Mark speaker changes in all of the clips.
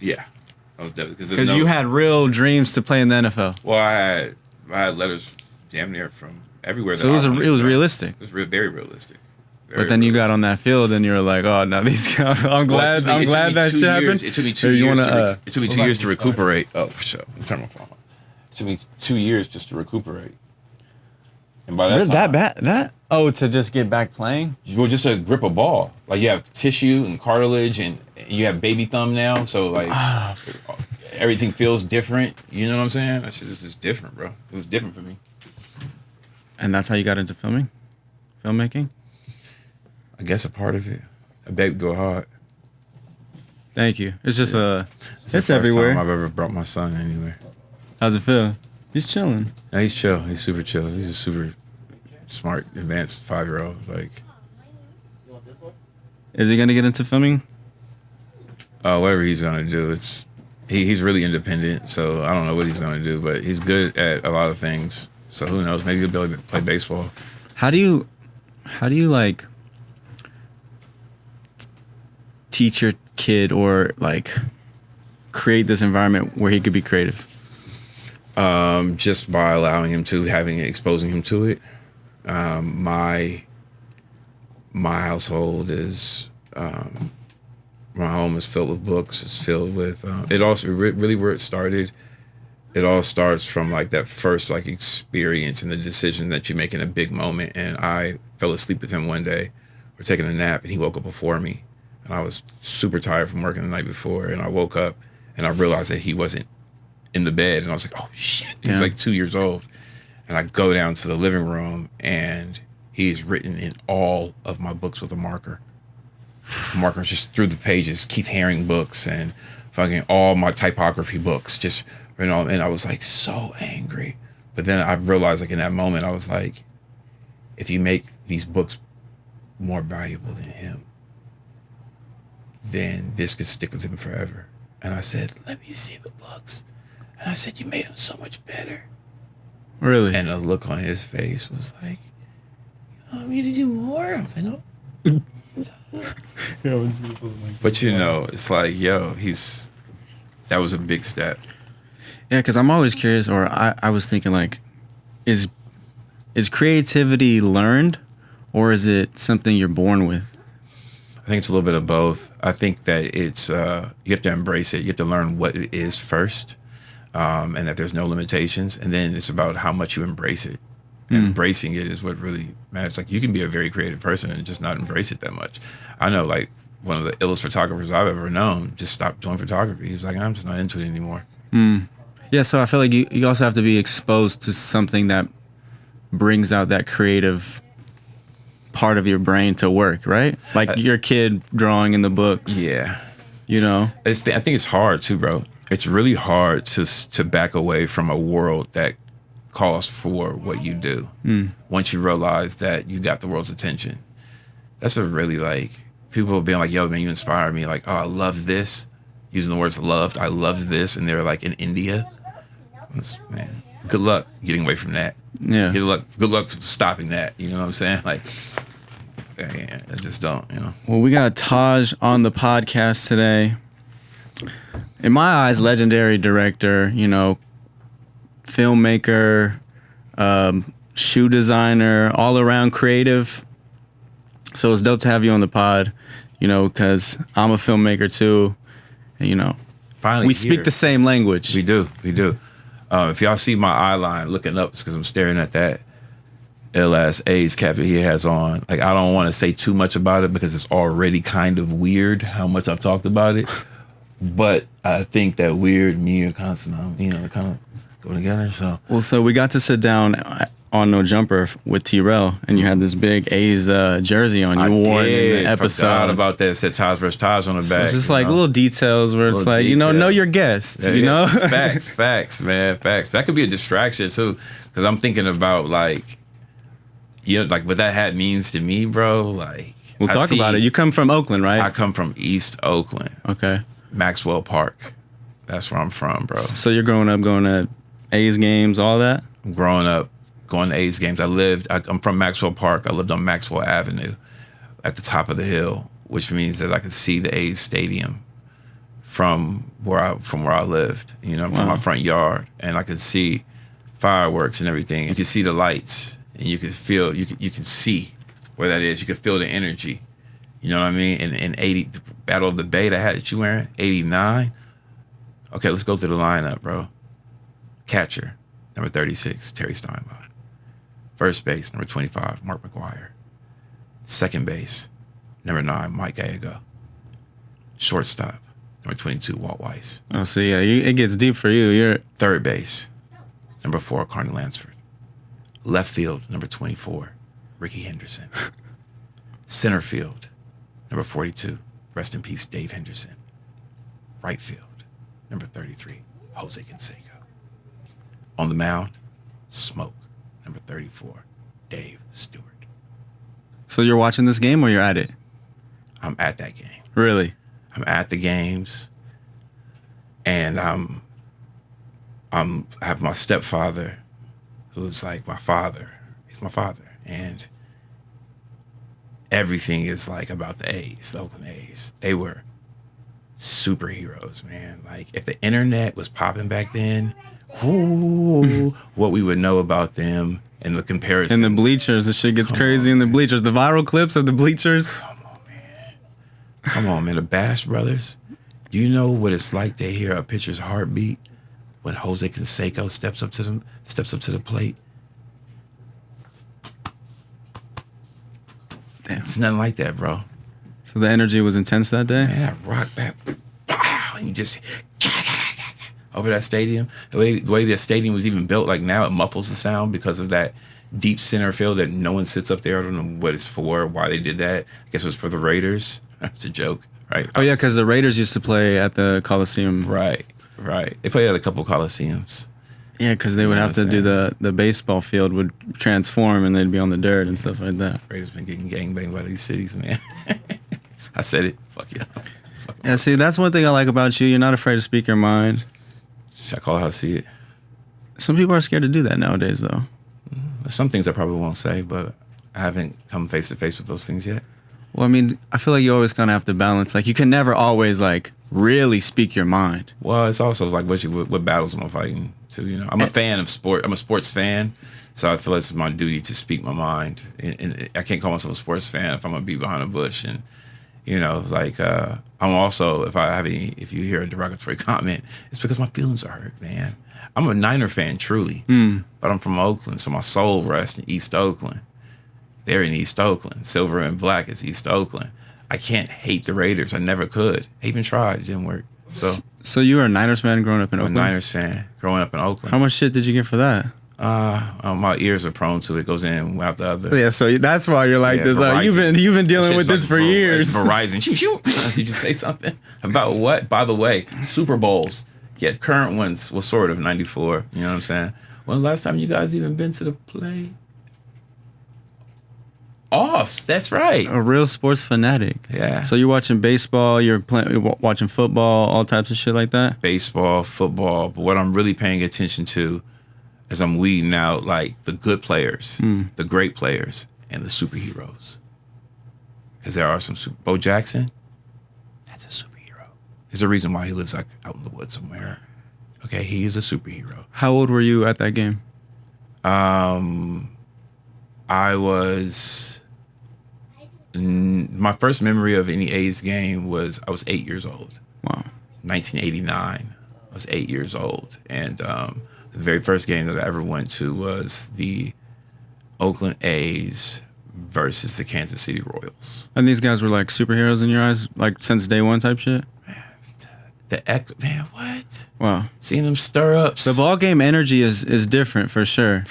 Speaker 1: Yeah, I was definitely
Speaker 2: because you had real dreams to play in the NFL.
Speaker 1: Well, I had letters damn near from everywhere.
Speaker 2: So it was realistic.
Speaker 1: It was very realistic.
Speaker 2: But then you got on that field and you were like, oh no, these guys. I'm glad that shit happened.
Speaker 1: It took me 2 years. It took me 2 years to recuperate. Oh, for sure. Turn my phone on. It took me 2 years just to recuperate. And by that time,
Speaker 2: to just get back playing?
Speaker 1: Well, just to grip a ball. Like you have tissue and cartilage, and you have baby thumb now, so like everything feels different. You know what I'm saying? That shit is just different, bro. It was different for me.
Speaker 2: And that's how you got into filmmaking?
Speaker 1: I guess a part of it. I begged go hard.
Speaker 2: Thank you. It's just
Speaker 1: it's
Speaker 2: everywhere.
Speaker 1: Time I've ever brought my son anywhere.
Speaker 2: How's it feel? He's chilling.
Speaker 1: Yeah, he's chill. He's super chill. He's a super smart, advanced 5-year-old. Like,
Speaker 2: is he gonna get into filming?
Speaker 1: Whatever he's gonna do, he's really independent. So I don't know what he's gonna do, but he's good at a lot of things. So who knows? Maybe he'll be able to play baseball.
Speaker 2: How do you like teach your kid or like create this environment where he could be creative?
Speaker 1: Just by allowing him to, exposing him to it. My household is, my home is filled with books. It's filled with, it also really where it started. It all starts from like that first like experience and the decision that you make in a big moment. And I fell asleep with him one day. We're taking a nap and he woke up before me. And I was super tired from working the night before. And I woke up and I realized that he wasn't in the bed. And I was like, oh shit. He was like 2 years old. And I go down to the living room and he's written in all of my books with a marker. Markers just through the pages, Keith Haring books and fucking all my typography books, just written all. And I was like so angry. But then I realized like in that moment, I was like, if you make these books more valuable than him, then this could stick with him forever. And I said, let me see the books. And I said, you made them so much better.
Speaker 2: Really?
Speaker 1: And the look on his face was like, you want me to do more? I was like, no. But you know, it's like, that was a big step.
Speaker 2: Yeah, because I'm always curious, or I was thinking like, is creativity learned, or is it something you're born with?
Speaker 1: I think it's a little bit of both. I think that it's, you have to embrace it. You have to learn what it is first, and that there's no limitations. And then it's about how much you embrace it. Embracing it is what really matters. Like you can be a very creative person and just not embrace it that much. I know like one of the illest photographers I've ever known just stopped doing photography. He was like, I'm just not into it anymore.
Speaker 2: Yeah, so I feel like you also have to be exposed to something that brings out that creative part of your brain to work, right? Like your kid drawing in the books.
Speaker 1: Yeah.
Speaker 2: You know?
Speaker 1: I think it's hard too, bro. It's really hard to back away from a world that calls for what you do. Once you realize that you got the world's attention. That's a really like, people being like, yo, man, you inspire me. Like, oh, I love this. Using the words loved, I love this. And they're like in India. Man, good luck getting away from that.
Speaker 2: Yeah.
Speaker 1: Good luck stopping that. You know what I'm saying? Like, I just don't, you know.
Speaker 2: Well, we got Taj on the podcast today. In my eyes, legendary director, you know, filmmaker, shoe designer, all around creative. So it's dope to have you on the pod, you know, because I'm a filmmaker too. And, you know,
Speaker 1: finally
Speaker 2: we speak the same language.
Speaker 1: We do. If y'all see my eye line looking up, it's because I'm staring at that ill-ass A's cap that he has on. Like, I don't want to say too much about it because it's already kind of weird how much I've talked about it. But I think that weird, me, and constant, you know, kind of go together. So
Speaker 2: we got to sit down on No Jumper with T-Rell, and you had this big A's jersey on. You wore it in the episode.
Speaker 1: Forgot about that. It said Taj vs. Taj on the back.
Speaker 2: So it's just like little details where it's like, you know your guests, you know?
Speaker 1: Facts, man, facts. That could be a distraction too, because I'm thinking about like, like what that hat means to me, bro. Like,
Speaker 2: we'll talk about it. You come from Oakland, right?
Speaker 1: I come from East Oakland.
Speaker 2: Okay.
Speaker 1: Maxwell Park. That's where I'm from, bro.
Speaker 2: So you're growing up going to A's games, all that?
Speaker 1: I'm growing up going to A's games. I'm from Maxwell Park. I lived on Maxwell Avenue at the top of the hill, which means that I could see the A's stadium from from where I lived, from my front yard, and I could see fireworks and everything. You could see the lights, and you could feel, you could see where that is. You could feel the energy. You know what I mean? In 80, the Battle of the Bay, that hat that you wearing, 89. Okay, let's go through the lineup, bro. Catcher, number 36, Terry Steinbach. First base, number 25, Mark McGwire. Second base, number 9, Mike Gallego. Shortstop, number 22, Walt Weiss.
Speaker 2: Oh, so yeah, it gets deep for you. You're
Speaker 1: Third base, number 4, Carney Lansford. Left field, number 24, Ricky Henderson. Center field, number 42, rest in peace, Dave Henderson. Right field, number 33, Jose Canseco. On the mound, smoke, number 34, Dave Stewart.
Speaker 2: So you're watching this game or you're at it?
Speaker 1: I'm at that game.
Speaker 2: Really?
Speaker 1: I'm at the games, and I have my stepfather, who's like my father. He's my father, and everything is like about the A's, the Oakland A's. They were superheroes, man. Like if the internet was popping back then, what we would know about them and the comparisons.
Speaker 2: In the bleachers, the shit gets crazy in the bleachers. The viral clips of the bleachers.
Speaker 1: Come on, man. The Bash Brothers. Do you know what it's like to hear a pitcher's heartbeat when Jose Canseco steps up to the plate? Damn, it's nothing like that, bro.
Speaker 2: So the energy was intense that day?
Speaker 1: Man, rock back, and you just over that stadium. The way that stadium was even built, like now it muffles the sound because of that deep center field that no one sits up there. I don't know what it's for, why they did that. I guess it was for the Raiders. That's a joke, right?
Speaker 2: Oh, yeah, because the Raiders used to play at the Coliseum.
Speaker 1: Right. They played at a couple Coliseums.
Speaker 2: Yeah, because they would have to do the baseball field would transform and they'd be on the dirt and stuff like that.
Speaker 1: Raiders been getting gangbanged by these cities, man. I said it. Fuck yeah.
Speaker 2: Yeah, see, that's one thing I like about you. You're not afraid to speak your mind.
Speaker 1: I call it how I see it.
Speaker 2: Some people are scared to do that nowadays, though.
Speaker 1: Some things I probably won't say, but I haven't come face to face with those things yet.
Speaker 2: Well, I mean, I feel like you always kind of have to balance. Like, you can never always, like, really speak your mind.
Speaker 1: Well, it's also like what battles am I fighting too, I'm a fan of sport. I'm a sports fan, so I feel like it's my duty to speak my mind. And I can't call myself a sports fan if I'm going to be behind a bush. And, I'm also, if you hear a derogatory comment, it's because my feelings are hurt, man. I'm a Niner fan, truly. But I'm from Oakland, so my soul rests in East Oakland. They're in East Oakland. Silver and black is East Oakland. I can't hate the Raiders. I never could. I even tried. It didn't work.
Speaker 2: So you were a Niners fan growing up in Oakland?
Speaker 1: I'm a Niners fan growing up in Oakland.
Speaker 2: How much shit did you get for that?
Speaker 1: My ears are prone to it. Goes in out the other.
Speaker 2: Yeah, so that's why you're like this. You've been dealing with this for years.
Speaker 1: Verizon. Did you say something about what? By the way, Super Bowls. Yeah, current ones was sort of 94. You know what I'm saying? When's the last time you guys even been to the play? Offs. That's right.
Speaker 2: A real sports fanatic.
Speaker 1: Yeah.
Speaker 2: So you're watching baseball. You're watching football. All types of shit like that.
Speaker 1: Baseball, football. But what I'm really paying attention to is I'm weeding out like the good players, the great players, and the superheroes. Because there are some Bo Jackson. That's a superhero. There's a reason why he lives like out in the woods somewhere. Okay, he is a superhero.
Speaker 2: How old were you at that game?
Speaker 1: I was. My first memory of any A's game was I was 8 years old.
Speaker 2: Wow.
Speaker 1: 1989. I was 8 years old, and the very first game that I ever went to was the Oakland A's versus the Kansas City Royals.
Speaker 2: And these guys were like superheroes in your eyes, like since day one type shit?
Speaker 1: Man, what?
Speaker 2: Wow.
Speaker 1: Seeing them stir ups.
Speaker 2: The ball game energy is different for sure.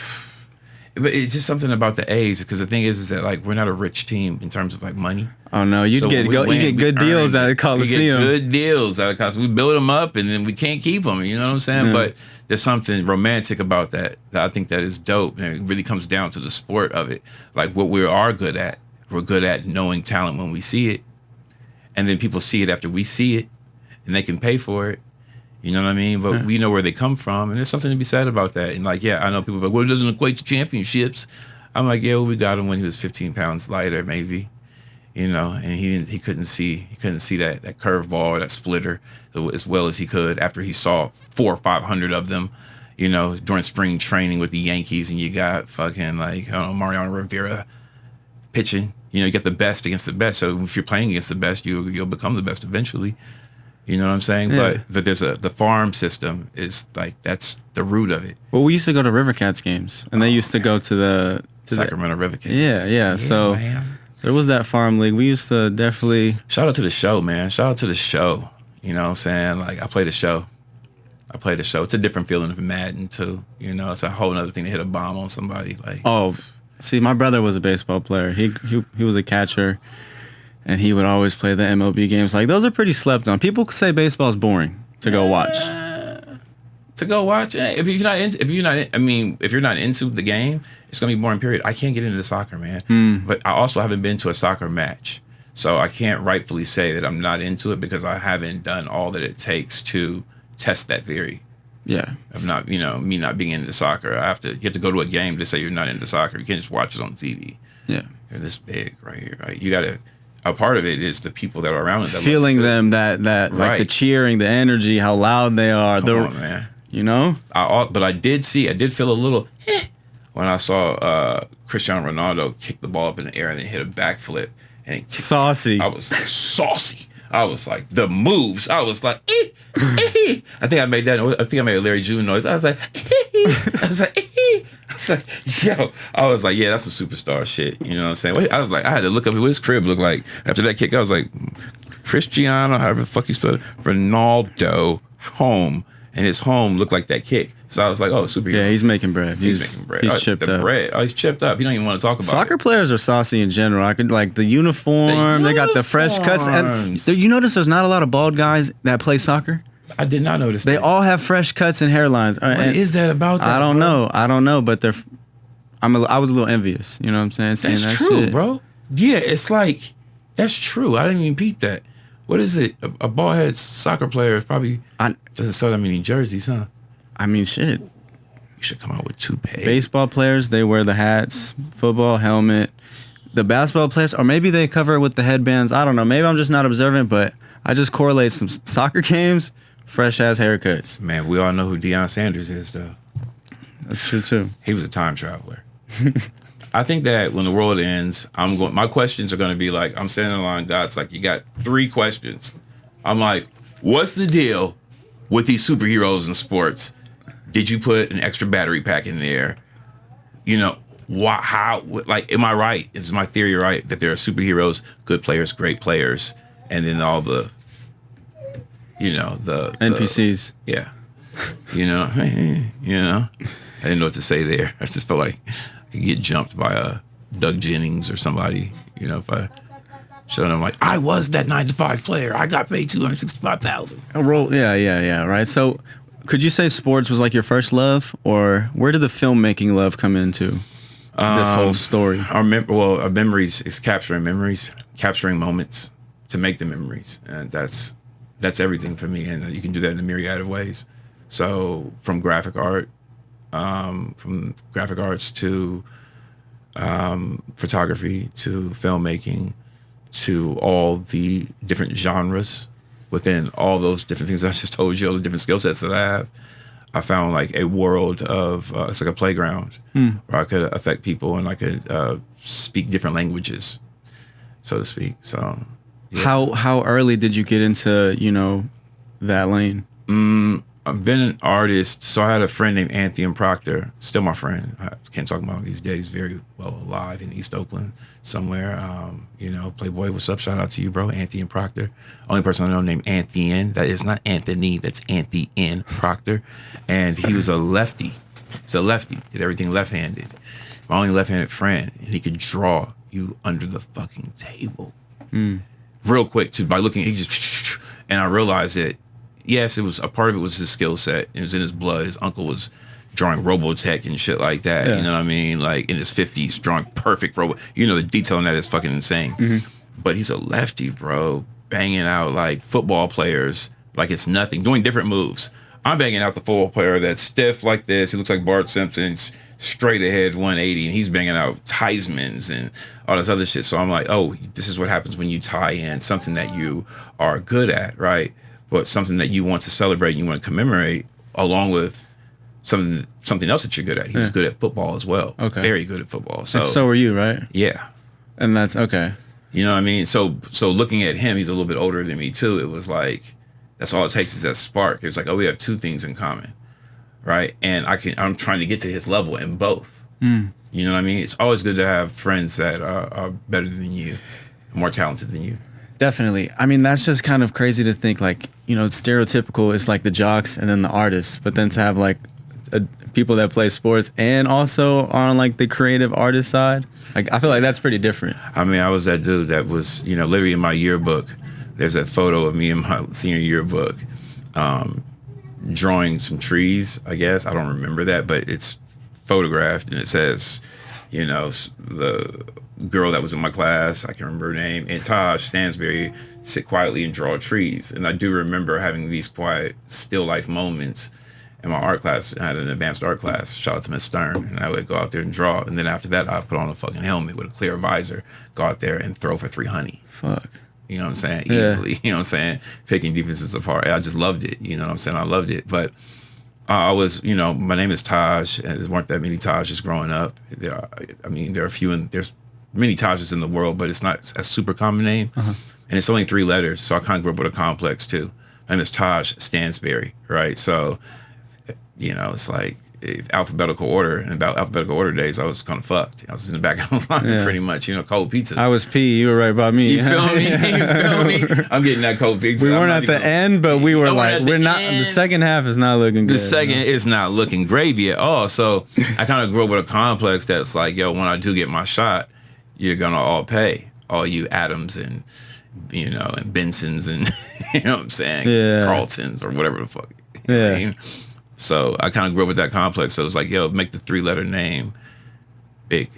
Speaker 1: But it's just something about the A's, because the thing is that like we're not a rich team in terms of like money.
Speaker 2: Oh no, you get good deals out of Coliseum.
Speaker 1: We get good deals out of Coliseum. We build them up and then we can't keep them. You know what I'm saying? Yeah. But there's something romantic about that I think that is dope, and it really comes down to the sport of it. Like what we are good at. We're good at knowing talent when we see it, and then people see it after we see it, and they can pay for it. You know what I mean? But we know where they come from, and there's something to be said about that. And like, yeah, I know people are like, well, it doesn't equate to championships. I'm like, yeah, well, we got him when he was 15 pounds lighter, maybe. you know, and he couldn't see that curveball, that splitter as well as he could after he saw 400 or 500 of them, you know, during spring training with the Yankees, and you got fucking like, I don't know, Mariano Rivera pitching. You know, you get the best against the best. So if you're playing against the best, you'll become the best eventually. You know what I'm saying?
Speaker 2: Yeah.
Speaker 1: But there's the farm system is like, that's the root of it.
Speaker 2: Well, we used to go to River Cats games, and they used to go to the
Speaker 1: Sacramento River Cats.
Speaker 2: Yeah. So
Speaker 1: man.
Speaker 2: there was that farm league. We used to definitely.
Speaker 1: Shout out to the show, man. Shout out to the show. You know what I'm saying? Like, I play the show. It's a different feeling of Madden too. You know, it's a whole other thing to hit a bomb on somebody. Like,
Speaker 2: Oh, see, my brother was a baseball player. He was a catcher, and he would always play the MLB games. Like, those are pretty slept on. People say baseball's boring to go watch.
Speaker 1: To go watch, if you're not into the game, it's gonna be boring. Period. I can't get into soccer, man. But I also haven't been to a soccer match, so I can't rightfully say that I'm not into it because I haven't done all that it takes to test that theory.
Speaker 2: Yeah.
Speaker 1: Of not, you know, me not being into soccer. You have to go to a game to say you're not into soccer. You can't just watch it on TV.
Speaker 2: Yeah.
Speaker 1: You're this big right here, right? You gotta. A part of it is the people that are around it. That
Speaker 2: feeling them, that
Speaker 1: right.
Speaker 2: like the cheering, the energy, how loud they are.
Speaker 1: Come on, man.
Speaker 2: You know?
Speaker 1: But I did feel a little when I saw Cristiano Ronaldo kick the ball up in the air and then hit a backflip. And
Speaker 2: saucy.
Speaker 1: I was saucy. I was like, the moves. I was like, I think I made that noise. I think I made a Larry June noise. I was like, yo. I was like, yeah, that's some superstar shit. You know what I'm saying? I was like, I had to look up what his crib looked like. After that kick, I was like, Cristiano, however the fuck you spell it, Ronaldo home. And his home looked like that kick. So I was like, oh, superhero.
Speaker 2: Yeah, he's making bread. He's making bread. He's chipped up.
Speaker 1: He's chipped up. He don't even want to talk about
Speaker 2: Soccer
Speaker 1: it.
Speaker 2: players are saucy in general. I could like the uniform. They got the fresh cuts. And you notice there's not a lot of bald guys that play soccer?
Speaker 1: I did not notice that.
Speaker 2: They all have fresh cuts and hairlines.
Speaker 1: What is that about that?
Speaker 2: I don't know, but I was a little envious. You know what I'm saying?
Speaker 1: That's true, bro. Yeah, it's like, that's true. I didn't even peep that. What is it? A bald-head soccer player probably doesn't sell that many jerseys, huh?
Speaker 2: I mean, shit.
Speaker 1: You should come out with toupee.
Speaker 2: Baseball players, they wear the hats, football, helmet. The basketball players, or maybe they cover it with the headbands. I don't know. Maybe I'm just not observant, but I just correlate some soccer games, fresh-ass haircuts.
Speaker 1: Man, we all know who Deion Sanders is, though.
Speaker 2: That's true, too.
Speaker 1: He was a time traveler. I think that when the world ends, my questions are going to be like, I'm standing in line, God's like, you got 3 questions. I'm like, what's the deal with these superheroes in sports? Did you put an extra battery pack in there? You know, am I right? Is my theory right that there are superheroes, good players, great players, and then all the, you know, the
Speaker 2: NPCs.
Speaker 1: Yeah. You know, I didn't know what to say there. I just felt like I could get jumped by Doug Jennings or somebody, you know, if I showed them like, I was that 9-to-5 player. I got paid $265,000.
Speaker 2: Yeah, right. So could you say sports was like your first love, or where did the filmmaking love come into this whole story?
Speaker 1: Our memories is capturing moments to make the memories. And that's everything for me. And you can do that in a myriad of ways. So from graphic arts to photography to filmmaking to all the different genres within all those different things I just told you, all the different skill sets that I have, I found like a world of, it's like a playground where I could affect people and I could speak different languages, so to speak. So yeah.
Speaker 2: How early did you get into, that lane?
Speaker 1: I've been an artist, so I had a friend named Anthony Proctor, still my friend. I can't talk about him. He's dead. He's very well alive in East Oakland somewhere. Playboy, what's up? Shout out to you, bro. Anthony Proctor. Only person I know named Anthony. That is not Anthony. That's Anthony Proctor. And he was a lefty. He's a lefty. Did everything left-handed. My only left-handed friend. And he could draw you under the fucking table. Real quick, too, by looking. He just... And I realized that yes, it was a part of it was his skill set. It was in his blood. His uncle was drawing Robotech and shit like that. Yeah. You know what I mean? Like in his 50s, drawing perfect robot. The detail in that is fucking insane. Mm-hmm. But he's a lefty, bro, banging out like football players like it's nothing, doing different moves. I'm banging out the football player that's stiff like this. He looks like Bart Simpson's straight ahead 180, and he's banging out Theismans and all this other shit. So I'm like, oh, this is what happens when you tie in something that you are good at, right? But something that you want to celebrate and you want to commemorate, along with something else that you're good at. He was good at football as well.
Speaker 2: Okay.
Speaker 1: Very good at football. So
Speaker 2: and so are you, right?
Speaker 1: Yeah.
Speaker 2: And that's okay.
Speaker 1: You know what I mean? So looking at him, he's a little bit older than me too. It was like, that's all it takes is that spark. It's like, oh, we have two things in common, right? And I'm trying to get to his level in both. You know what I mean? It's always good to have friends that are better than you, more talented than you.
Speaker 2: Definitely. I mean, that's just kind of crazy to think, like, you know, it's stereotypical. It's like the jocks and then the artists, but then to have like people that play sports and also are on like the creative artist side, like I feel like that's pretty different.
Speaker 1: I mean, I was that dude that was, you know, literally in my yearbook. There's that photo of me in my senior yearbook, drawing some trees, I guess. I don't remember that, but it's photographed and it says, you know, the girl that was in my class, I can't remember her name, and Taj Stansberry, sit quietly and draw trees. And I do remember having these quiet, still life moments in my art class. I had an advanced art class, shout out to Miss Stern, and I would go out there and draw. And then after that, I put on a fucking helmet with a clear visor, go out there and throw for 300.
Speaker 2: Fuck.
Speaker 1: You know what I'm saying?
Speaker 2: Yeah.
Speaker 1: Easily. You know what I'm saying? Picking defenses apart. I just loved it. You know what I'm saying? I loved it. But I was, you know, my name is Taj, and there weren't that many Tajes growing up. There are a few, and there's many Tajes in the world, but it's not a super common name. And it's only 3 letters, so I kind of grew up with a complex too. My name is Taj Stansberry, right? So, you know, it's like alphabetical order. And about alphabetical order days, I was kind of fucked. I was in the back of the line pretty much, you know, cold pizza.
Speaker 2: I was P, you were right by me.
Speaker 1: You feel me? You feel me? I'm getting that cold pizza.
Speaker 2: We weren't at the end, but we were like, we're not,
Speaker 1: end.
Speaker 2: the second half is not looking good.
Speaker 1: The second is not looking gravy at all. So I kind of grew up with a complex that's like, yo, when I do get my shot, you're going to all pay. All you Adams and, you know, and Bensons and, you know what I'm saying?
Speaker 2: Yeah.
Speaker 1: Carltons or whatever the fuck. You know what I mean? So I kind of grew up with that complex. So it was like, yo, make the 3-letter name big.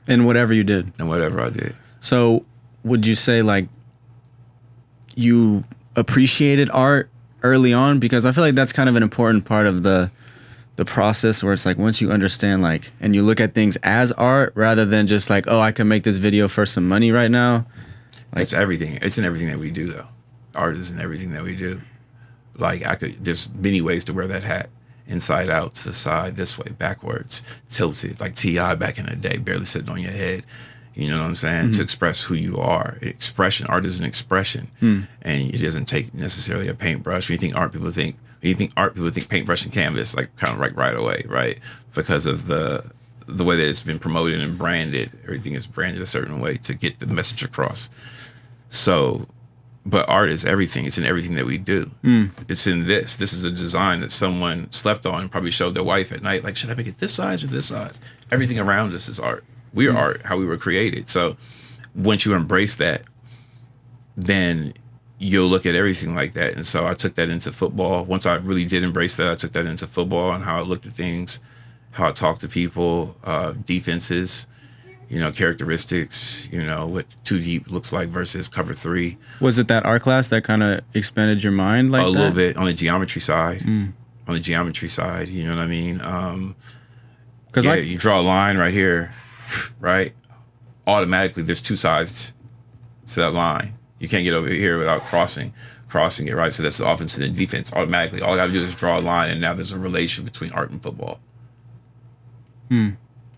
Speaker 2: In whatever you did.
Speaker 1: And whatever I did.
Speaker 2: So would you say like you appreciated art early on? Because I feel like that's kind of an important part of the process, where it's like once you understand like, and you look at things as art rather than just like, oh, I can make this video for some money right now. Like,
Speaker 1: it's everything. It's in everything that we do though. Art is in everything that we do. Like there's many ways to wear that hat. Inside out, to the side, this way, backwards, tilted, like T.I. back in the day, barely sitting on your head. You know what I'm saying? To express who you are. Expression, art is an expression. And it doesn't take necessarily a paintbrush. When you think art, people think paintbrush and canvas, like kind of like right away, right? Because of the way that it's been promoted and branded. Everything is branded a certain way to get the message across. So, but art is everything. It's in everything that we do. It's in this. This is a design that someone slept on and probably showed their wife at night. Like, should I make it this size or this size? Everything around us is art. We are art, how we were created. So once you embrace that, then you'll look at everything like that. And so I took that into football. Once I really did embrace that, I took that into football and how I looked at things, how I talked to people, defenses, you know, characteristics, you know, what 2 deep looks like versus cover 3.
Speaker 2: was it that art class that kind of expanded your mind like that?
Speaker 1: A little bit on the geometry side. On the geometry side, you know what I mean? Because you draw a line right here, right? Automatically, there's 2 sides to that line. You can't get over here without crossing it, right? So that's the offense and the defense. Automatically, all I got to do is draw a line, and now there's a relation between art and football.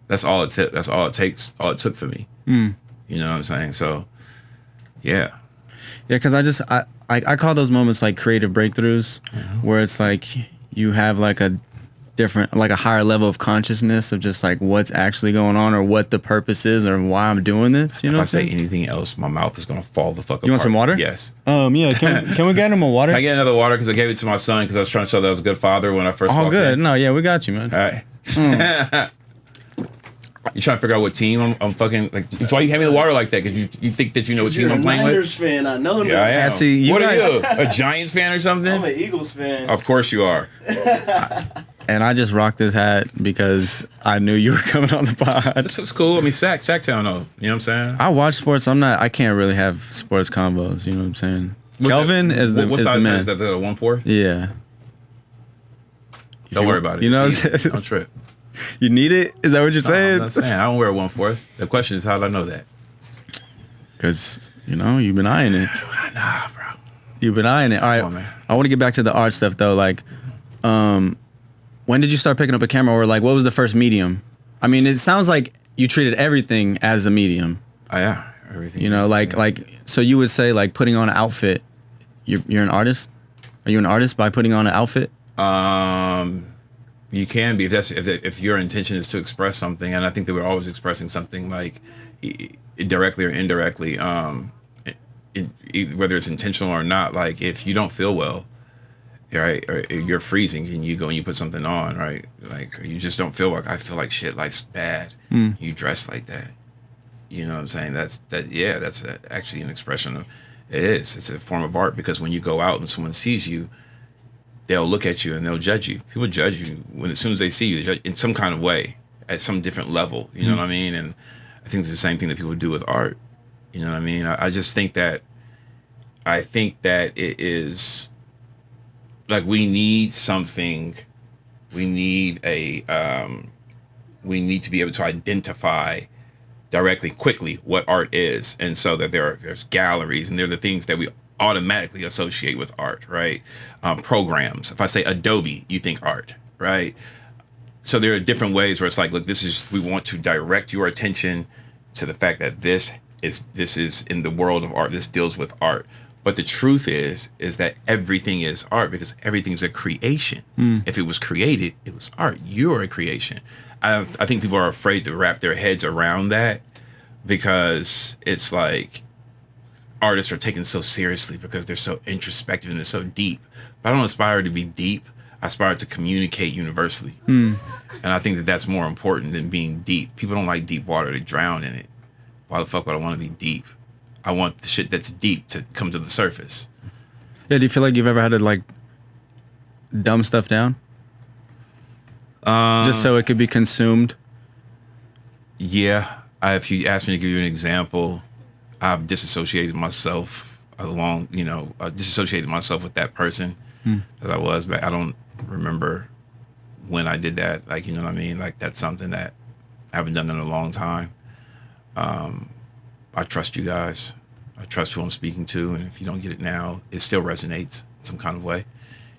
Speaker 1: That's all it took. That's all it takes. All it took for me. You know what I'm saying? So, yeah.
Speaker 2: Yeah, because I call those moments like creative breakthroughs, where it's like you have like a different, like a higher level of consciousness of just like what's actually going on or what the purpose is or why I'm doing this. You know,
Speaker 1: if I say anything else, my mouth is gonna fall the fuck apart.
Speaker 2: You want some water?
Speaker 1: Yes.
Speaker 2: Yeah. Can we get him a water?
Speaker 1: Can I get another water? Because I gave it to my son because I was trying to show that I was a good father when I first walked
Speaker 2: good.
Speaker 1: in.
Speaker 2: No, yeah, we got you, man.
Speaker 1: All right. You trying to figure out what team I'm fucking like? Why you hand me the water like that? Because you think that you know what team I'm playing with?
Speaker 3: You're a Niners fan, I know that.
Speaker 1: Yeah, I am.
Speaker 2: See, you
Speaker 1: what
Speaker 2: guys,
Speaker 1: are you? A Giants fan or something?
Speaker 3: I'm an Eagles fan.
Speaker 1: Of course you are.
Speaker 2: And I just rocked this hat because I knew you were coming on the pod.
Speaker 1: This looks cool. I mean, Sacktown though. You know what I'm saying?
Speaker 2: I watch sports. I can't really have sports combos. You know what I'm saying? Kelvin is the
Speaker 1: what
Speaker 2: is
Speaker 1: size
Speaker 2: the man.
Speaker 1: is that? The 1/4?
Speaker 2: Yeah.
Speaker 1: Don't worry about it.
Speaker 2: You know,
Speaker 1: Don't trip.
Speaker 2: You need it? Is that what you're
Speaker 1: No,
Speaker 2: saying?
Speaker 1: I'm not saying. I don't wear 1/4. The question is, how did I know that?
Speaker 2: Because, you know, you've been eyeing it.
Speaker 1: Nah, bro.
Speaker 2: You've been eyeing it. All right.
Speaker 1: Come on, man.
Speaker 2: I want to get back to the art stuff, though. Like, when did you start picking up a camera? Or, like, what was the first medium? I mean, it sounds like you treated everything as a medium.
Speaker 1: Oh, yeah. Everything.
Speaker 2: You know, so you would say, like, putting on an outfit, you're an artist? Are you an artist by putting on an outfit?
Speaker 1: You can be if your intention is to express something, and I think that we're always expressing something, like directly or indirectly, whether it's intentional or not. Like if you don't feel well, right, or you're freezing, and you go and you put something on, right, like you just don't feel like I feel like shit, life's bad. You dress like that. You know what I'm saying? That's actually an expression of it is. It's a form of art because when you go out and someone sees you, they'll look at you and they'll judge you. People judge you as soon as they see you, they judge in some kind of way, at some different level. You know what I mean? And I think it's the same thing that people do with art. You know what I mean? I just think that it is like we need something. We need to be able to identify directly, quickly what art is, and so that there's galleries, and they're the things that we automatically associate with art, right? Programs. If I say Adobe, you think art, right? So there are different ways where it's like, look, we want to direct your attention to the fact that this is in the world of art. This deals with art. But the truth is that everything is art because everything's a creation. If it was created, it was art. You're a creation. I think people are afraid to wrap their heads around that because it's like, artists are taken so seriously because they're so introspective and they're so deep. But I don't aspire to be deep. I aspire to communicate universally. And I think that that's more important than being deep. People don't like deep water. They drown in it. Why the fuck would I want to be deep? I want the shit that's deep to come to the surface.
Speaker 2: Yeah, do you feel like you've ever had to, like, dumb stuff down? Just so it could be consumed?
Speaker 1: Yeah. If you ask me to give you an example, I've disassociated myself disassociated myself with that person that I was, but I don't remember when I did that. Like, you know what I mean? Like, that's something that I haven't done in a long time. I trust you guys. I trust who I'm speaking to, and if you don't get it now, it still resonates in some kind of way.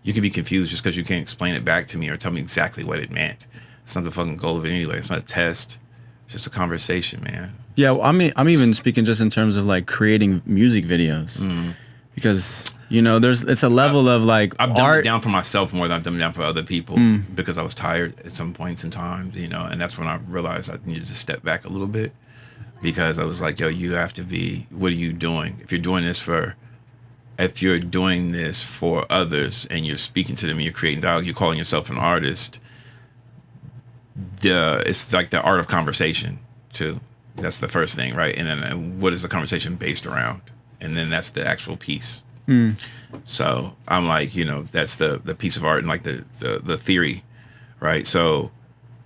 Speaker 1: You can be confused just because you can't explain it back to me or tell me exactly what it meant. It's not the fucking goal of it anyway. It's not a test. It's just a conversation, man.
Speaker 2: Yeah, well, I'm even speaking just in terms of like creating music videos, because you know it's a level of like
Speaker 1: I've dumbed
Speaker 2: art.
Speaker 1: it down for myself more than I've dumbed it down for other people because I was tired at some points in time, you know, and that's when I realized I needed to step back a little bit because I was like, yo, you have to be. What are you doing? If you're doing this for others and you're speaking to them, and you're creating dialogue, you're calling yourself an artist. It's like the art of conversation too. That's the first thing, right? And then what is the conversation based around? And then that's the actual piece. So I'm like, you know, that's the piece of art and like the theory, right? So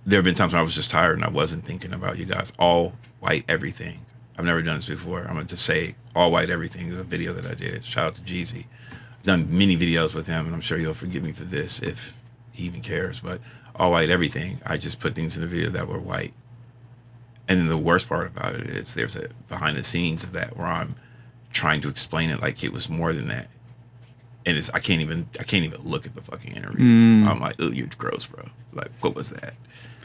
Speaker 1: there have been times when I was just tired and I wasn't thinking about you guys. All white everything. I've never done this before. I'm going to just say all white everything is a video that I did. Shout out to Eazy. I've done many videos with him, and I'm sure he'll forgive me for this if he even cares. But all white everything, I just put things in the video that were white. And then the worst part about it is there's a behind the scenes of that where I'm trying to explain it like it was more than that. And I can't even look at the fucking interview. I'm like, oh, you're gross, bro. Like, what was that?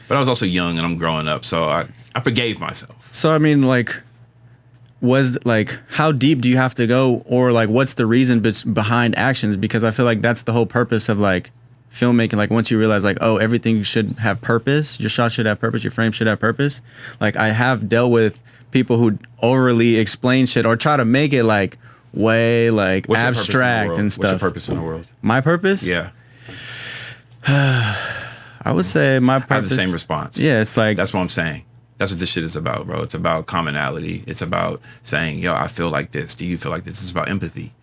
Speaker 1: But I was also young and I'm growing up, so I forgave myself.
Speaker 2: So I mean, like, how deep do you have to go, or like what's the reason behind actions? Because I feel like that's the whole purpose of like filmmaking. Like once you realize like, oh, everything should have purpose, your shot should have purpose, your frame should have purpose. Like I have dealt with people who overly explain shit or try to make it like way like abstract and stuff.
Speaker 1: What's your purpose in the world?
Speaker 2: My purpose?
Speaker 1: Yeah.
Speaker 2: I would say my purpose.
Speaker 1: I have the same response.
Speaker 2: Yeah, it's like,
Speaker 1: that's what I'm saying. That's what this shit is about, bro. It's about commonality. It's about saying, yo, I feel like this. Do you feel like this? It's about empathy.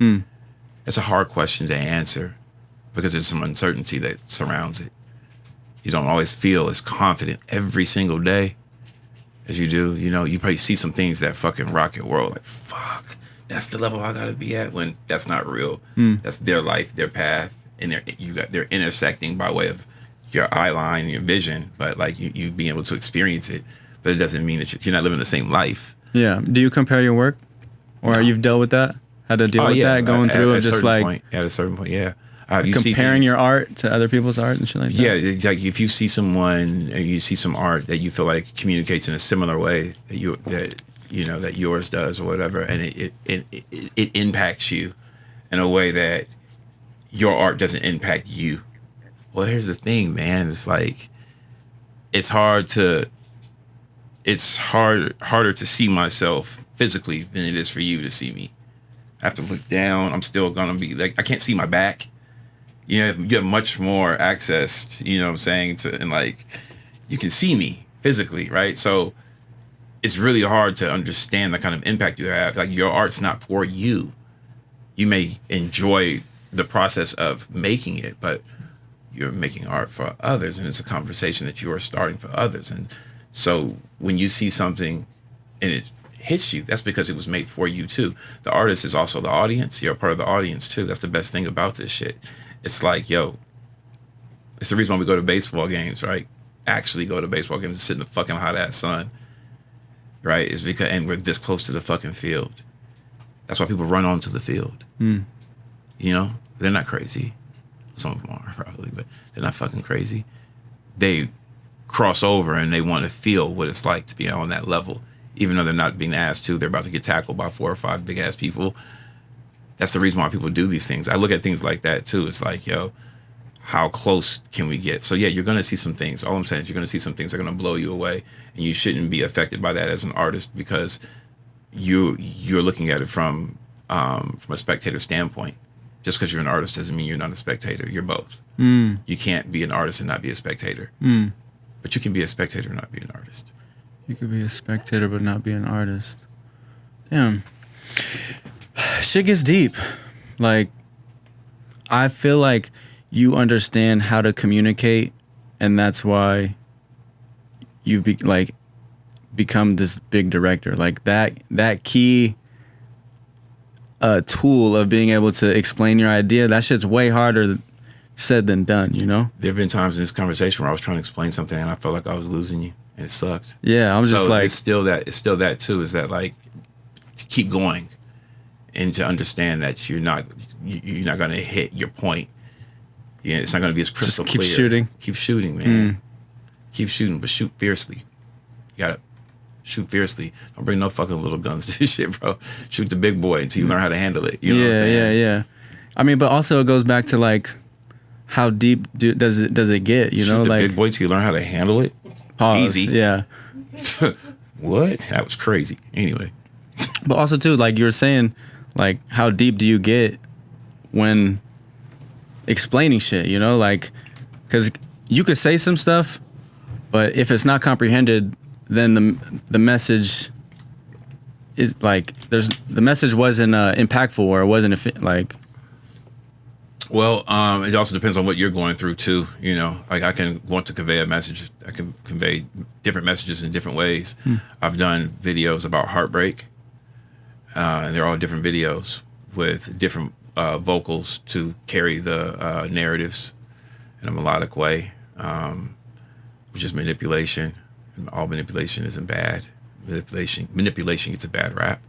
Speaker 1: It's a hard question to answer because there's some uncertainty that surrounds it. You don't always feel as confident every single day as you do. You know, you probably see some things that fucking rock your world. Like, fuck, that's the level I gotta be at, when that's not real. That's their life, their path, and they're intersecting by way of your eye line, your vision, but like you being able to experience it. But it doesn't mean that you're not living the same life.
Speaker 2: Yeah. Do you compare your work, or you've dealt with that? Had to deal with that going through of just like
Speaker 1: point, at a certain point, yeah. You
Speaker 2: comparing your art to other people's art and shit like that.
Speaker 1: Yeah, it's like if you see someone and you see some art that you feel like communicates in a similar way that yours does or whatever, and it impacts you in a way that your art doesn't impact you. Well, here's the thing, man. It's like it's harder to see myself physically than it is for you to see me. I have to look down. I'm still gonna be like, I can't see my back. You have much more access, you know what I'm saying, and like you can see me physically, right? So it's really hard to understand the kind of impact you have. Like your art's not for you. You may enjoy the process of making it, but you're making art for others, and it's a conversation that you are starting for others. And so when you see something and it hits you, that's because it was made for you too. The artist is also the audience. You're a part of the audience too. That's the best thing about this shit. It's like, it's the reason why we go to baseball games, right? Actually go to baseball games and sit in the fucking hot ass sun, right? It's because, and we're this close to the fucking field. That's why people run onto the field. You know, they're not crazy. Some of them are probably, but they're not fucking crazy. They cross over and they want to feel what it's like to be on that level, even though they're not being asked to. They're about to get tackled by 4 or 5 big ass people. That's the reason why people do these things. I look at things like that too. It's like, how close can we get? So yeah, you're going to see some things. All I'm saying is you're going to see some things that are going to blow you away, and you shouldn't be affected by that as an artist because you're looking at it from a spectator standpoint. Just because you're an artist doesn't mean you're not a spectator. You're both. You can't be an artist and not be a spectator. But you can be a spectator and not be an artist.
Speaker 2: You could be a spectator but not be an artist. Damn. Shit gets deep. Like, I feel like you understand how to communicate, and that's why you've become this big director. Like that key tool of being able to explain your idea, that shit's way harder said than done, you know?
Speaker 1: There have been times in this conversation where I was trying to explain something and I felt like I was losing you, and it sucked.
Speaker 2: Yeah, I'm just like...
Speaker 1: It's still that too, is that like, to keep going and to understand that you're not going to hit your point. Yeah, it's not going to be as crystal clear.
Speaker 2: Just keep shooting.
Speaker 1: Keep shooting, man. Keep shooting, but shoot fiercely. You got to shoot fiercely. Don't bring no fucking little guns to this shit, bro. Shoot the big boy until you learn how to handle it. You know what I'm saying?
Speaker 2: Yeah. I mean, but also it goes back to like, how deep does it get? You know,
Speaker 1: the
Speaker 2: like
Speaker 1: big boy till you learn how to handle it.
Speaker 2: Pause.
Speaker 1: Easy.
Speaker 2: Yeah.
Speaker 1: What? That was crazy. Anyway.
Speaker 2: But also too, like you were saying, like how deep do you get when explaining shit? You know, like because you could say some stuff, but if it's not comprehended, then the message is like the message wasn't impactful, or it wasn't like.
Speaker 1: Well, it also depends on what you're going through too. You know, like I can want to convey a message. I can convey different messages in different ways. I've done videos about heartbreak, and they're all different videos with different vocals to carry the narratives in a melodic way, which is manipulation. And all manipulation isn't bad. Manipulation gets a bad rap.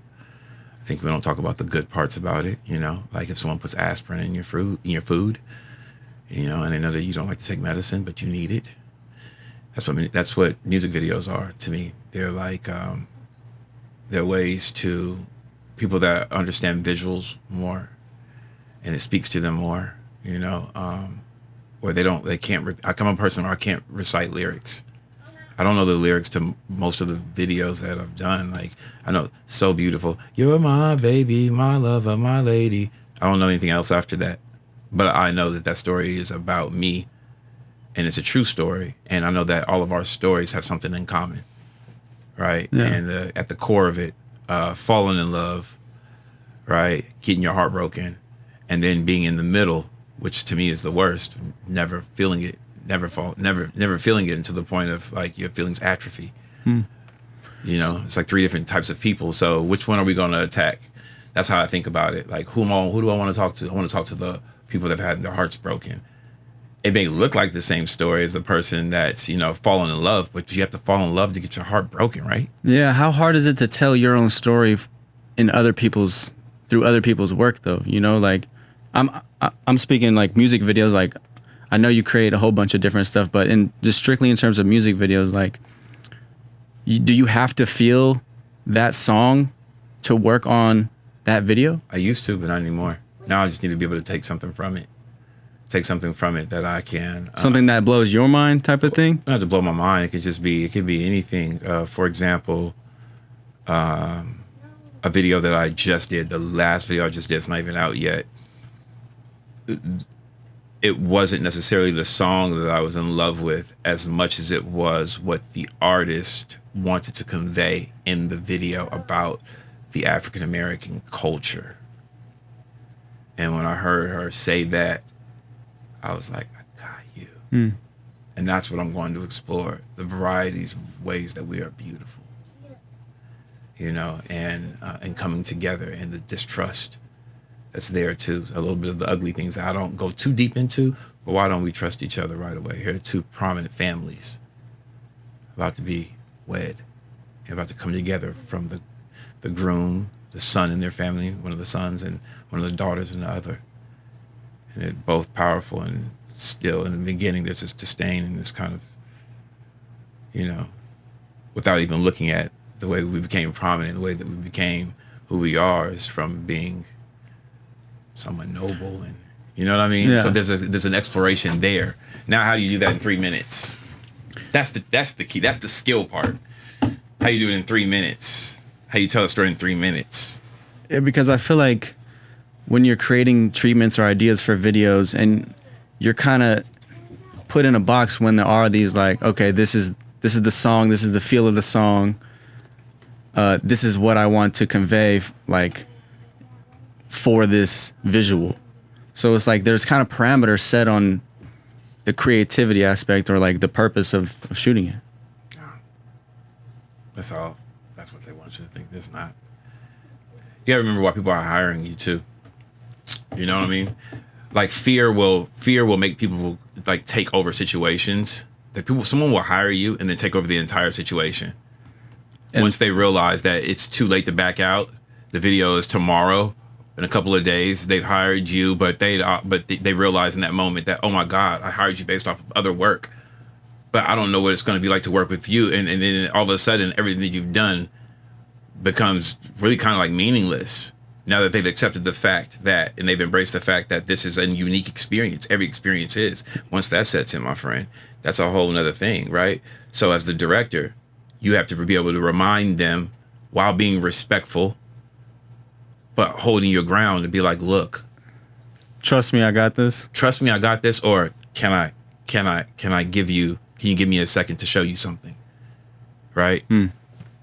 Speaker 1: I think we don't talk about the good parts about it, you know, like if someone puts aspirin in your food, you know, and they know that you don't like to take medicine, but you need it. That's what music videos are to me. They're like, they're ways to people that understand visuals more, and it speaks to them more, you know, where they can't, I'm a person where I can't recite lyrics. I don't know the lyrics to most of the videos that I've done. Like, I know So Beautiful, you're my baby, my lover, my lady. I don't know anything else after that. But I know that story is about me, and it's a true story. And I know that all of our stories have something in common, right? Yeah. And at the core of it, falling in love, right? Getting your heart broken, and then being in the middle, which to me is the worst, never feeling it. Never feeling it into the point of like your feelings atrophy. You know, it's like 3 different types of people. So which one are we going to attack? That's how I think about it. Like who do I want to talk to? I want to talk to the people that have had their hearts broken. it may look like the same story as the person that's, you know, fallen in love, but you have to fall in love to get your heart broken, right?
Speaker 2: Yeah. How hard is it to tell your own story in through other people's work though? You know, like I'm speaking like music videos. Like I know you create a whole bunch of different stuff, but in just strictly in terms of music videos, like do you have to feel that song to work on that video?
Speaker 1: I used to, but not anymore. Now I just need to be able to take something from it. Take something from it that I can.
Speaker 2: Something that blows your mind type of thing?
Speaker 1: Not to blow my mind. It could be anything. For example, a video that I just did, the last video I just did, it's not even out yet. It wasn't necessarily the song that I was in love with as much as it was what the artist wanted to convey in the video about the African American culture. And when I heard her say that, I was like, I got you. And that's what I'm going to explore, the varieties of ways that we are beautiful, you know, and coming together, and the distrust that's there too. A little bit of the ugly things that I don't go too deep into, but why don't we trust each other right away? Here are two prominent families about to be wed, about to come together, from the groom, the son in their family, one of the sons, and one of the daughters in the other. And they're both powerful, and still in the beginning there's this disdain and this kind of, you know, without even looking at the way we became prominent, the way that we became who we are is from being someone noble, and you know what I mean?
Speaker 2: Yeah.
Speaker 1: So there's an exploration there. Now how do you do that in 3 minutes? That's the key. That's the skill part. How you do it in 3 minutes? How you tell a story in 3 minutes?
Speaker 2: Yeah, because I feel like when you're creating treatments or ideas for videos, and you're kind of put in a box when there are these like, okay, this is the song, this is the feel of the song, this is what I want to convey, like for this visual. So it's like there's kind of parameters set on the creativity aspect, or like the purpose of shooting it.
Speaker 1: That's all. That's what they want you to think. There's not. You gotta remember why people are hiring you too. You know what I mean? Like fear will make people like take over situations. That someone will hire you and then take over the entire situation. And once they realize that it's too late to back out, the video is tomorrow. In a couple of days, they've hired you, but they realize in that moment that, oh my God, I hired you based off of other work, but I don't know what it's going to be like to work with you. And then all of a sudden, everything that you've done becomes really kind of like meaningless. Now that they've accepted the fact that, and they've embraced the fact that this is a unique experience. Every experience is. Once that sets in, my friend, that's a whole nother thing, right? So as the director, you have to be able to remind them while being respectful, but holding your ground, to be like, look,
Speaker 2: trust me, I got this.
Speaker 1: Trust me, I got this. Or can you give me a second to show you something? Right?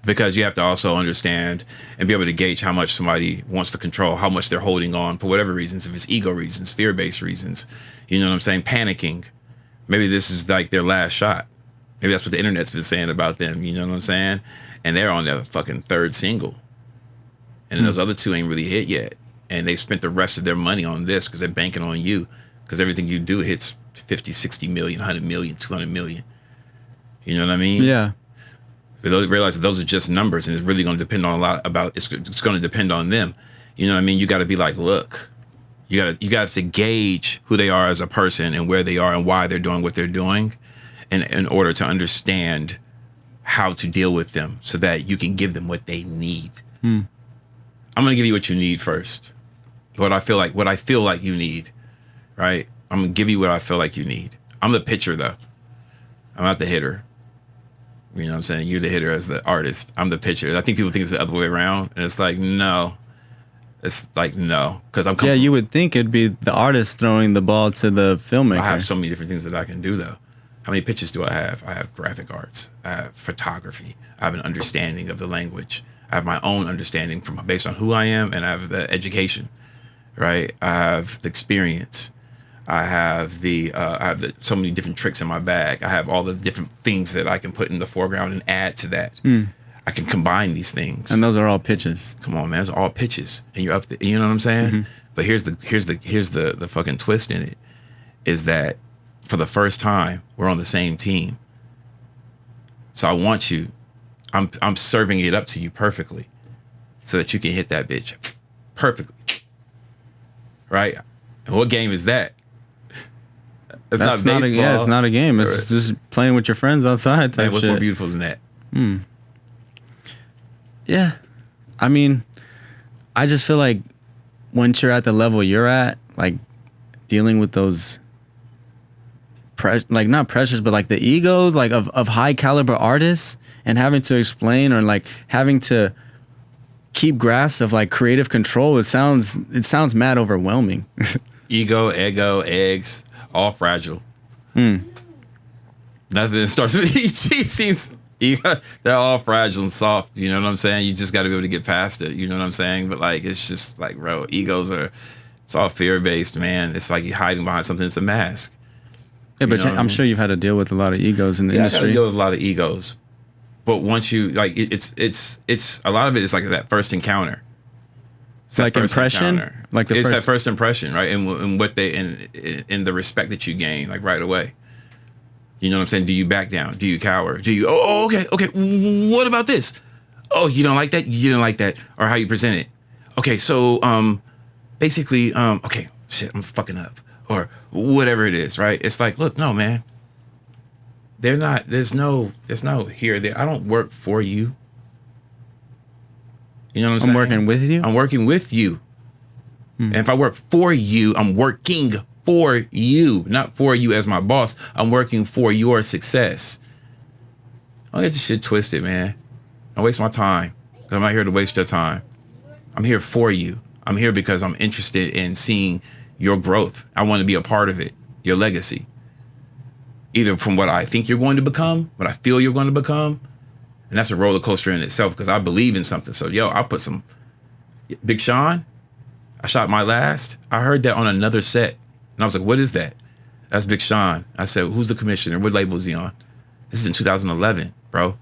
Speaker 1: Because you have to also understand and be able to gauge how much somebody wants to control, how much they're holding on for whatever reasons, if it's ego reasons, fear-based reasons, you know what I'm saying? Panicking. Maybe this is like their last shot. Maybe that's what the internet's been saying about them, you know what I'm saying? And they're on their fucking third single. And those other two ain't really hit yet. And they spent the rest of their money on this because they're banking on you. Because everything you do hits 50, 60 million, 100 million, 200 million. You know what I mean?
Speaker 2: Yeah.
Speaker 1: But those realize that those are just numbers, and it's really going to depend on a lot about, it's going to depend on them. You know what I mean? You got to be like, look, you got to gauge who they are as a person and where they are and why they're doing what they're doing, and in order to understand how to deal with them so that you can give them what they need. I'm going to give you what you need first. What I feel like you need, right? I'm going to give you what I feel like you need. I'm the pitcher, though. I'm not the hitter. You know what I'm saying? You're the hitter as the artist. I'm the pitcher. I think people think it's the other way around. And it's like, no. It's like, no. Because
Speaker 2: Yeah, you would think it'd be the artist throwing the ball to the filmmaker.
Speaker 1: I have so many different things that I can do, though. How many pitches do I have? I have graphic arts. I have photography. I have an understanding of the language. I have my own understanding based on who I am, and I have the education, right? I have the experience. I have so many different tricks in my bag. I have all the different things that I can put in the foreground and add to that. I can combine these things.
Speaker 2: And those are all pitches.
Speaker 1: Come on, man, those are all pitches, and you're up there. You know what I'm saying? But here's the fucking twist in it, is that for the first time, we're on the same team. So I want you. I'm serving it up to you perfectly so that you can hit that bitch perfectly. Right? And what game is that? It's
Speaker 2: That's
Speaker 1: not baseball.
Speaker 2: Yeah, it's not a game. It's just playing with your friends outside type
Speaker 1: Man, what's
Speaker 2: shit.
Speaker 1: more beautiful than that?
Speaker 2: Yeah. I mean, I just feel like once you're at the level you're at, like dealing with those like not pressures, but like the egos like of high caliber artists and having to explain or like having to keep grasp of like creative control, it sounds mad overwhelming.
Speaker 1: Ego, eggs, all fragile. Nothing starts with EG seems they're all fragile and soft. You know what I'm saying? You just got to be able to get past it. You know what I'm saying? But like, it's just like, bro, it's all fear based, man. It's like you're hiding behind something. It's a mask.
Speaker 2: Yeah, but I'm sure you've had to deal with a lot of egos in the industry.
Speaker 1: I got to deal with a lot of egos. But once you like, it's a lot of it is like that first encounter. It's
Speaker 2: like impression, like
Speaker 1: it's that first impression, right? And what in the respect that you gain, like right away. You know what I'm saying? Do you back down? Do you cower? Do you? Okay. What about this? Oh, you don't like that? You didn't like that, or how you present it? Okay, so basically, okay, shit, I'm fucking up, or whatever it is, right? It's like, look, no, man. They're not. There's no here. There. I don't work for you. You know what I'm saying?
Speaker 2: I'm working with you?
Speaker 1: I'm working with you. And if I work for you, I'm working for you, not for you as my boss. I'm working for your success. Don't get this shit twisted, man. Don't waste my time. I'm not here to waste your time. I'm here for you. I'm here because I'm interested in seeing your growth. I want to be a part of it, your legacy. Either from what I think you're going to become, what I feel you're going to become. And that's a roller coaster in itself because I believe in something. So, I put some Big Sean. I shot my last. I heard that on another set. And I was like, what is that? That's Big Sean. I said, who's the commissioner? What label is he on? This is in 2011, bro.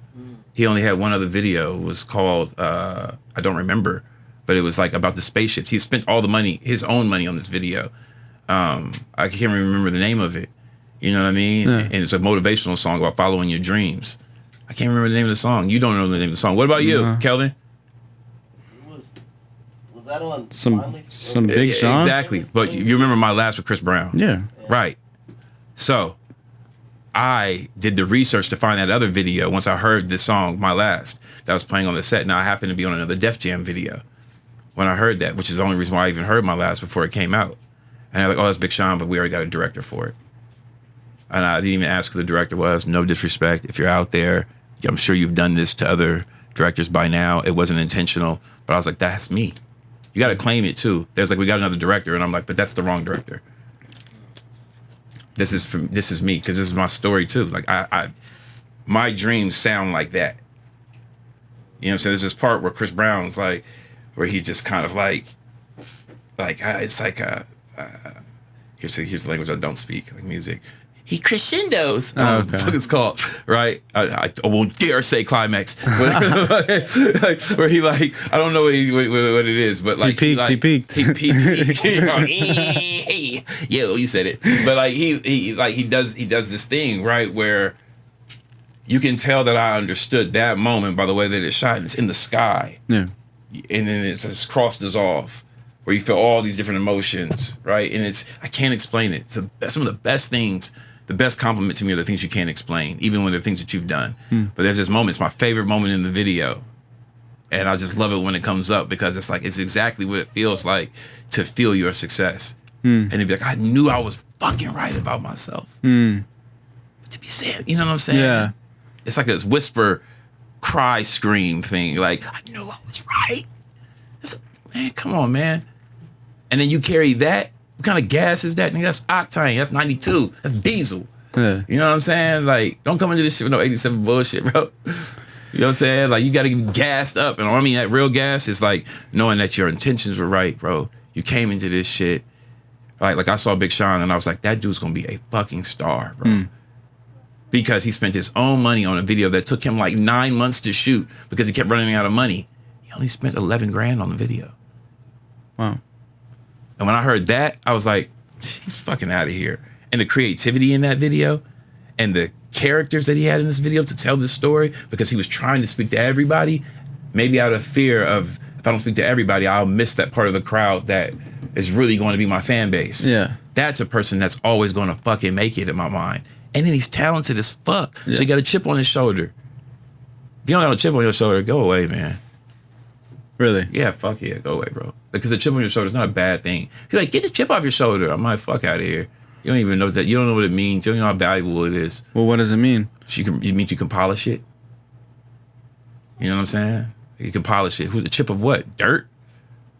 Speaker 1: He only had one other video. It was called, I don't remember, but it was like about the spaceships. He spent all the money, his own money on this video. I can't remember the name of it. You know what I mean? Yeah. And it's a motivational song about following your dreams. I can't remember the name of the song. You don't know the name of the song. What about you, Kelvin?
Speaker 3: Was that on
Speaker 2: some Big Sean?
Speaker 1: Exactly. But you remember My Last with Chris Brown?
Speaker 2: Yeah.
Speaker 1: Right. So I did the research to find that other video once I heard this song, My Last, that was playing on the set. Now I happened to be on another Def Jam video when I heard that, which is the only reason why I even heard My Last before it came out. And I'm like, oh, that's Big Sean, but we already got a director for it. And I didn't even ask who the director was. No disrespect. If you're out there, I'm sure you've done this to other directors by now. It wasn't intentional, but I was like, that's me. You got to claim it too. There's like, we got another director, and I'm like, but that's the wrong director. This is me because this is my story too. Like my dreams sound like that. You know what I'm saying? There's this part where Chris Brown's like, where he just kind of like it's like here's the language I don't speak, like music. He crescendos.
Speaker 2: Oh, okay.
Speaker 1: What the fuck it's called, right? I won't dare say climax. Like, where he like, I don't know what it is, but like
Speaker 2: he peaked.
Speaker 1: Yo, you said it. But like he does this thing, right, where you can tell that I understood that moment by the way that it's shot. And it's in the sky,
Speaker 2: yeah,
Speaker 1: and then it's this cross dissolve, where you feel all these different emotions, right? And I can't explain it. It's some of the best things. The best compliment to me are the things you can't explain, even when they're things that you've done. But there's this moment, it's my favorite moment in the video. And I just love it when it comes up because it's like, it's exactly what it feels like to feel your success. And it'd be like, I knew I was fucking right about myself. But to be sad, you know what I'm saying?
Speaker 2: Yeah.
Speaker 1: It's like this whisper, cry, scream thing. Like, I knew I was right. Man, come on, man. And then you carry that. What kind of gas is that? Nigga, that's octane. That's 92. That's diesel.
Speaker 2: Yeah.
Speaker 1: You know what I'm saying? Like, don't come into this shit with no 87 bullshit, bro. You know what I'm saying? Like, you got to get gassed up. And I mean, that real gas is like knowing that your intentions were right, bro. You came into this shit. Like I saw Big Sean and I was like, that dude's going to be a fucking star, bro. Because he spent his own money on a video that took him like 9 months to shoot because he kept running out of money. He only spent 11 grand on the video.
Speaker 2: Wow.
Speaker 1: And when I heard that, I was like, he's fucking out of here. and the creativity in that video and the characters that he had in this video to tell this story, because he was trying to speak to everybody, maybe out of fear of, if I don't speak to everybody, I'll miss that part of the crowd that is really going to be my fan base.
Speaker 2: Yeah.
Speaker 1: That's a person that's always going to fucking make it in my mind. And then he's talented as fuck.
Speaker 2: Yeah.
Speaker 1: So he got a chip on his shoulder. If you don't got a chip on your shoulder, go away, man.
Speaker 2: Really?
Speaker 1: Yeah, fuck yeah, go away, bro. Because a chip on your shoulder is not a bad thing. He's like, get the chip off your shoulder. I'm like, fuck out of here. You don't even know that. You don't know what it means. You don't know how valuable it is.
Speaker 2: Well, what does it mean?
Speaker 1: It means you can polish it. You know what I'm saying? You can polish it. Who's a chip of what? Dirt?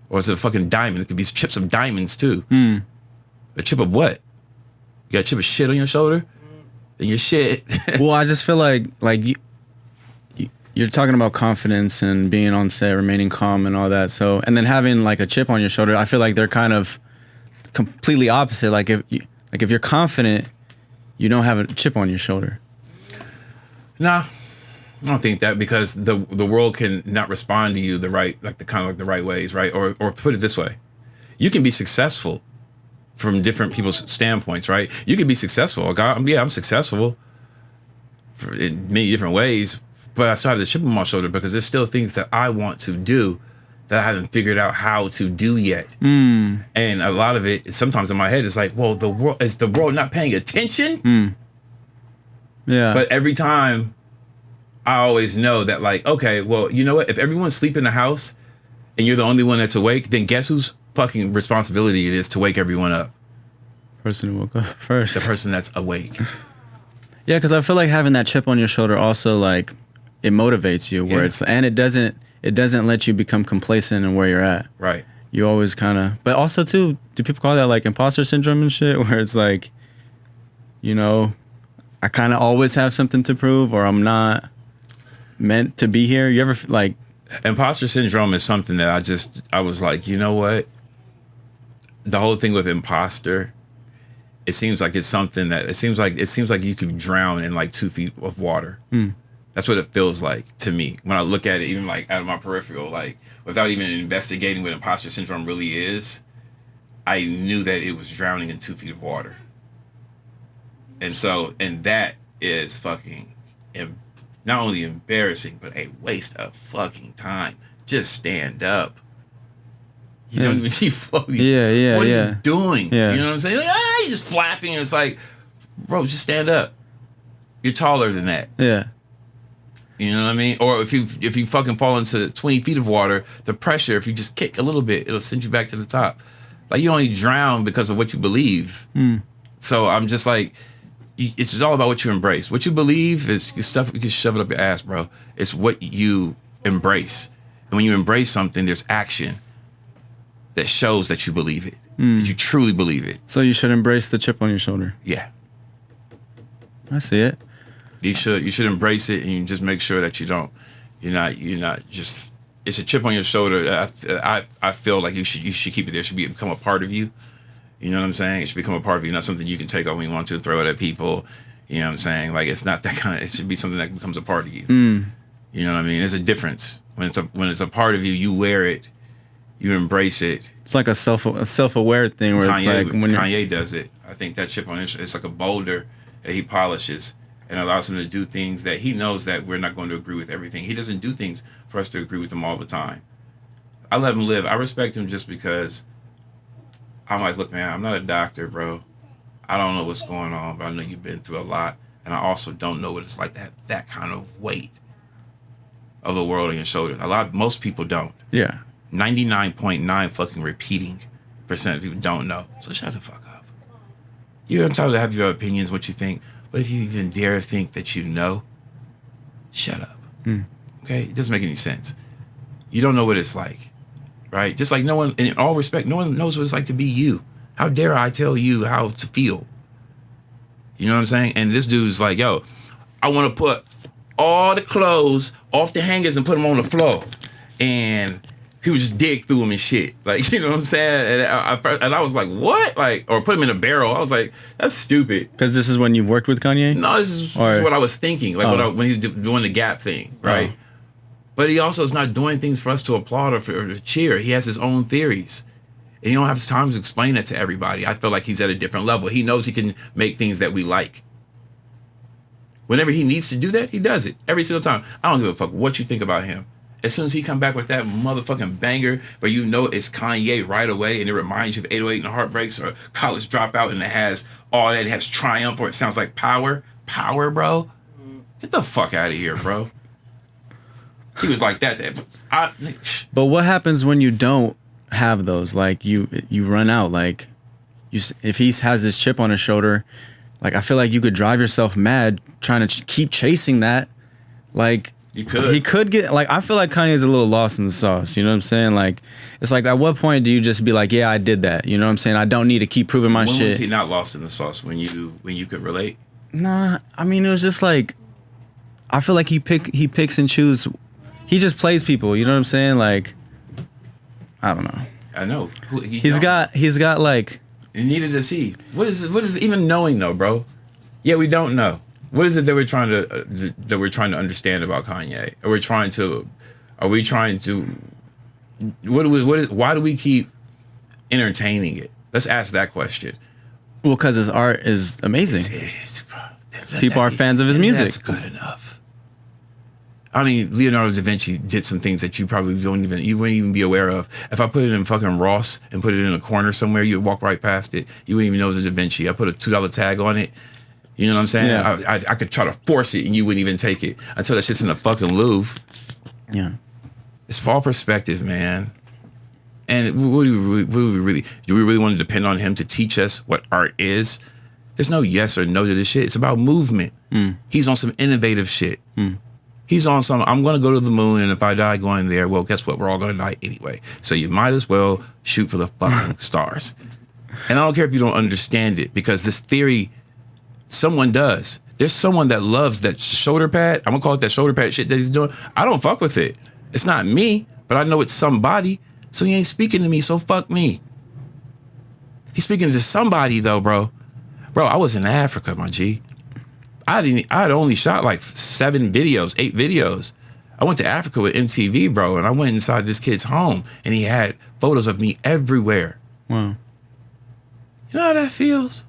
Speaker 1: Or is it a fucking diamond? It could be chips of diamonds too. A chip of what? You got a chip of shit on your shoulder? Then you're shit.
Speaker 2: Well, I just feel like you're talking about confidence and being on set, remaining calm and all that. So, and then having like a chip on your shoulder, I feel like they're kind of completely opposite. Like if you're confident, you don't have a chip on your shoulder.
Speaker 1: Nah, I don't think that, because the world can not respond to you the right ways, right? Or put it this way, you can be successful from different people's standpoints, right? You can be successful. I'm successful in many different ways, but I still have the chip on my shoulder because there's still things that I want to do that I haven't figured out how to do yet. And a lot of it, sometimes in my head, is like, well, is the world not paying attention?
Speaker 2: Yeah.
Speaker 1: But every time, I always know that, like, okay, well, you know what? If everyone's sleeping in the house and you're the only one that's awake, then guess whose fucking responsibility it is to wake everyone up?
Speaker 2: Person who woke up first.
Speaker 1: The person that's awake.
Speaker 2: Yeah, because I feel like having that chip on your shoulder also, like, it motivates you, where and it doesn't let you become complacent in where you're at.
Speaker 1: Right.
Speaker 2: You always kind of, but also too, do people call that like imposter syndrome and shit, where it's like, you know, I kind of always have something to prove, or I'm not meant to be here? You ever like,
Speaker 1: imposter syndrome is something that I was like, you know what? The whole thing with imposter, it seems like it's something that it seems like you could drown in like 2 feet of water. That's what it feels like to me when I look at it, even like out of my peripheral, like without even investigating what imposter syndrome really is. I knew that it was drowning in 2 feet of water. And that is fucking not only embarrassing, but a waste of fucking time. Just stand up. You don't even need floaties.
Speaker 2: Yeah.
Speaker 1: What are you doing?
Speaker 2: Yeah.
Speaker 1: You know what I'm saying? Like, you're just flapping. And it's like, bro, just stand up. You're taller than that.
Speaker 2: Yeah.
Speaker 1: You know what I mean? Or if you fucking fall into 20 feet of water, the pressure, if you just kick a little bit, it'll send you back to the top. Like, you only drown because of what you believe. So I'm just like, it's just all about what you embrace. What you believe is stuff you can shove it up your ass, bro. It's what you embrace. And when you embrace something, there's action that shows that you believe it. That you truly believe it.
Speaker 2: So you should embrace the chip on your shoulder.
Speaker 1: Yeah.
Speaker 2: I see it.
Speaker 1: You should embrace it, and you just make sure that you're not just, it's a chip on your shoulder. I feel like you should keep it there. It should become a part of you. You know what I'm saying? It should become a part of you, not something you can take off when you want to, throw it at people. You know what I'm saying? Like, it's not that kind of, it should be something that becomes a part of you. You know what I mean? There's a difference. When it's a part of you, you wear it, you embrace it.
Speaker 2: It's like a self-aware thing where it's like when
Speaker 1: Kanye does it. I think that chip on his, it's like a boulder that he polishes and allows him to do things that he knows that we're not going to agree with everything. He doesn't do things for us to agree with him all the time. I let him live. I respect him just because I'm like, look, man, I'm not a doctor, bro. I don't know what's going on, but I know you've been through a lot. And I also don't know what it's like to have that kind of weight of the world on your shoulders. Most people don't.
Speaker 2: Yeah.
Speaker 1: 99.9 fucking repeating percent of people don't know. So shut the fuck up. You're entitled to have your opinions, what you think. But if you even dare think that you know, shut up. Okay? It doesn't make any sense. You don't know what it's like. Right? Just like no one, in all respect, no one knows what it's like to be you. How dare I tell you how to feel? You know what I'm saying? And this dude's like, yo, I want to put all the clothes off the hangers and put them on the floor. And he would just dig through them and shit. Like, you know what I'm saying? And I was like, what? Like, or put them in a barrel. I was like, that's stupid.
Speaker 2: Because this is when you've worked with Kanye?
Speaker 1: No, this is what I was thinking. Like, when he's doing the Gap thing, right? But he also is not doing things for us to applaud or to cheer. He has his own theories. And you don't have time to explain that to everybody. I feel like he's at a different level. He knows he can make things that we like. Whenever he needs to do that, he does it. Every single time. I don't give a fuck what you think about him. As soon as he come back with that motherfucking banger, but you know it's Kanye right away, and it reminds you of 808 and the Heartbreaks or College Dropout, and it has all that. It has Triumph, or it sounds like Power. Power, bro? Get the fuck out of here, bro. He was like that.
Speaker 2: But what happens when you don't have those? Like, you run out. Like, if he has this chip on his shoulder, like, I feel like you could drive yourself mad trying to keep chasing that. Like, he could get, like, I feel like Kanye's a little lost in the sauce. You know what I'm saying? Like, it's like, at what point do you just be like, yeah, I did that? You know what I'm saying? I don't need to keep proving my shit.
Speaker 1: When was he not lost in the sauce? When you could relate?
Speaker 2: Nah, I mean, it was just like, I feel like he picks and chooses. He just plays people. You know what I'm saying? Like, I don't know.
Speaker 1: I know.
Speaker 2: He's got like.
Speaker 1: And neither does he. What is it even knowing though, bro? Yeah, we don't know. What is it that we're trying to understand about Kanye? Are we trying to? Why do we keep entertaining it? Let's ask that question.
Speaker 2: Well, because his art is amazing. People are fans of his music.
Speaker 1: That's good enough. I mean, Leonardo da Vinci did some things that you probably wouldn't even be aware of. If I put it in fucking Ross and put it in a corner somewhere, you'd walk right past it. You wouldn't even know it was da Vinci. I put a $2 tag on it. You know what I'm saying?
Speaker 2: Yeah.
Speaker 1: I could try to force it and you wouldn't even take it until that shit's in the fucking Louvre.
Speaker 2: Yeah.
Speaker 1: It's all perspective, man. And what do we really want to depend on him to teach us what art is? There's no yes or no to this shit. It's about movement. He's on some innovative shit. He's on some, I'm going to go to the moon, and if I die going there, well, guess what? We're all going to die anyway. So you might as well shoot for the fucking stars. And I don't care if you don't understand it, because this theory, someone does. There's someone that loves that shoulder pad. I'm going to call it that shoulder pad shit that he's doing. I don't fuck with it. It's not me, but I know it's somebody. So he ain't speaking to me, so fuck me. He's speaking to somebody, though, bro. Bro, I was in Africa, my G. I had only shot like 8 videos. I went to Africa with MTV, bro, and I went inside this kid's home, and he had photos of me everywhere.
Speaker 2: Wow.
Speaker 1: You know how that feels?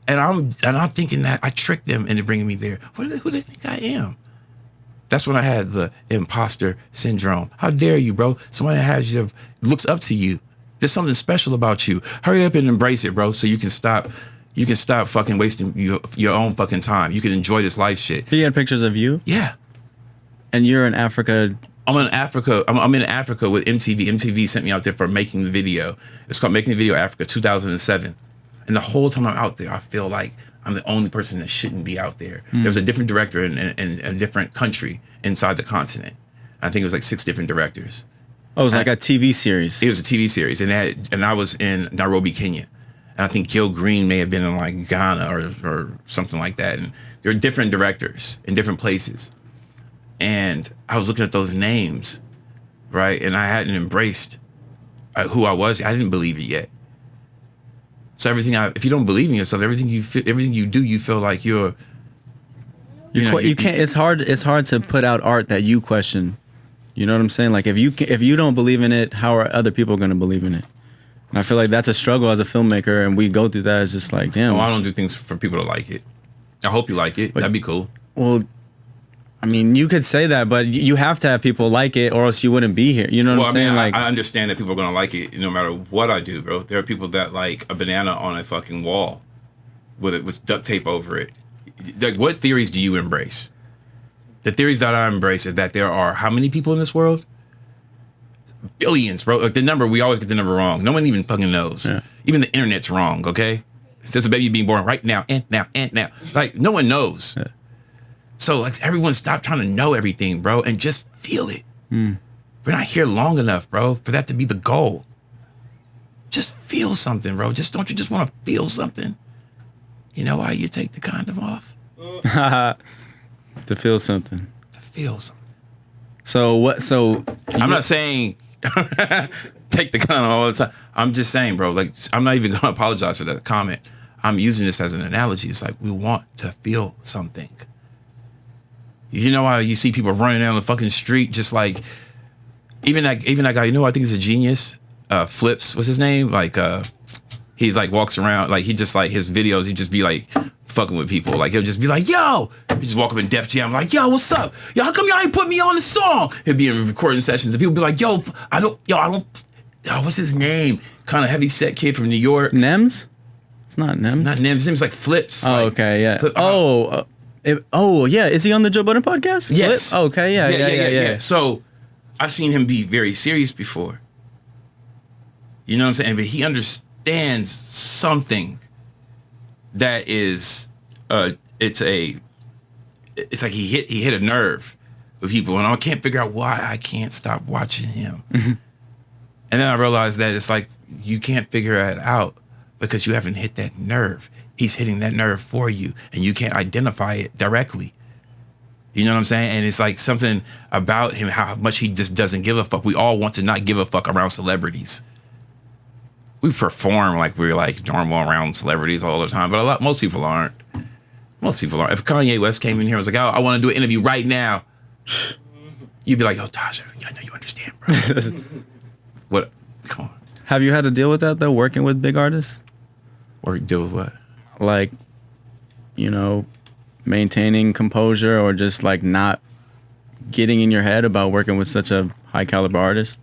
Speaker 1: And I'm thinking that I tricked them into bringing me there. Who do they think I am? That's when I had the imposter syndrome. How dare you, bro? Somebody that looks up to you. There's something special about you. Hurry up and embrace it, bro, so you can stop fucking wasting your own fucking time. You can enjoy this life shit.
Speaker 2: He had pictures of you?
Speaker 1: Yeah.
Speaker 2: And you're in Africa.
Speaker 1: I'm in Africa. I'm in Africa with MTV. MTV sent me out there for making the video. It's called Making the Video Africa 2007. And the whole time I'm out there, I feel like I'm the only person that shouldn't be out there. There's a different director in a different country inside the continent. I think it was like 6 different directors.
Speaker 2: Oh, it was like a TV series.
Speaker 1: It was a TV series. And I was in Nairobi, Kenya. And I think Gil Green may have been in like Ghana or something like that. And there were different directors in different places. And I was looking at those names, right? And I hadn't embraced who I was. I didn't believe it yet. So if you don't believe in yourself, everything you do, you feel like you can't. It's
Speaker 2: hard to put out art that you question. You know what I'm saying? Like, if you don't believe in it, how are other people going to believe in it? And I feel like that's a struggle as a filmmaker, and we go through that. It's just like, damn.
Speaker 1: Oh, I don't do things for people to like it. I hope you like it. That'd be cool.
Speaker 2: Well, I mean, you could say that, but you have to have people like it, or else you wouldn't be here. You know what I'm saying?
Speaker 1: I understand that people are gonna like it no matter what I do, bro. There are people that like a banana on a fucking wall with duct tape over it. Like, what theories do you embrace? The theories that I embrace is that there are how many people in this world? Billions, bro. Like, the number, we always get the number wrong. No one even fucking knows. Yeah. Even the internet's wrong, okay? There's a baby being born right now, and now. Like, no one knows. Yeah. So, like, everyone stop trying to know everything, bro, and just feel it. We're not here long enough, bro, for that to be the goal. Just feel something, bro. Don't you just want to feel something? You know why you take the condom off?
Speaker 2: To feel something.
Speaker 1: To feel something.
Speaker 2: So
Speaker 1: I'm not saying take the condom all the time. I'm just saying, bro, like, I'm not even going to apologize for that comment. I'm using this as an analogy. It's like, we want to feel something. You know how you see people running down the fucking street, just like, even that guy, you know, I think he's a genius. Flips. What's his name? Like he's like walks around like he just like his videos. He just be like fucking with people. Like he'll just be like, yo, he just walk up in Def Jam like, yo, what's up? Yo, how come y'all ain't put me on the song? He'll be in recording sessions and people be like, yo, I don't. What's his name? Kind of heavy set kid from New York.
Speaker 2: Nems? It's not Nems.
Speaker 1: Not Nems. His name's like Flips.
Speaker 2: Oh,
Speaker 1: like,
Speaker 2: okay, yeah. Yeah. Is he on the Joe Budden podcast?
Speaker 1: Yes.
Speaker 2: Flip? Okay, yeah.
Speaker 1: So I've seen him be very serious before. You know what I'm saying? But he understands something that is it's like he hit a nerve with people, and I can't figure out why I can't stop watching him. And then I realized that it's like you can't figure it out because you haven't hit that nerve. He's hitting that nerve for you, and you can't identify it directly. You know what I'm saying? And it's like something about him, how much he just doesn't give a fuck. We all want to not give a fuck around celebrities. We perform like we're like normal around celebrities all the time, but most people aren't. Most people aren't. If Kanye West came in here and was like, oh, I want to do an interview right now, you'd be like, oh, Taj, I know you understand, bro. What? Come on.
Speaker 2: Have you had to deal with that though, working with big artists?
Speaker 1: Or deal with what?
Speaker 2: Like, maintaining composure or just like not getting in your head about working with such a high caliber artist?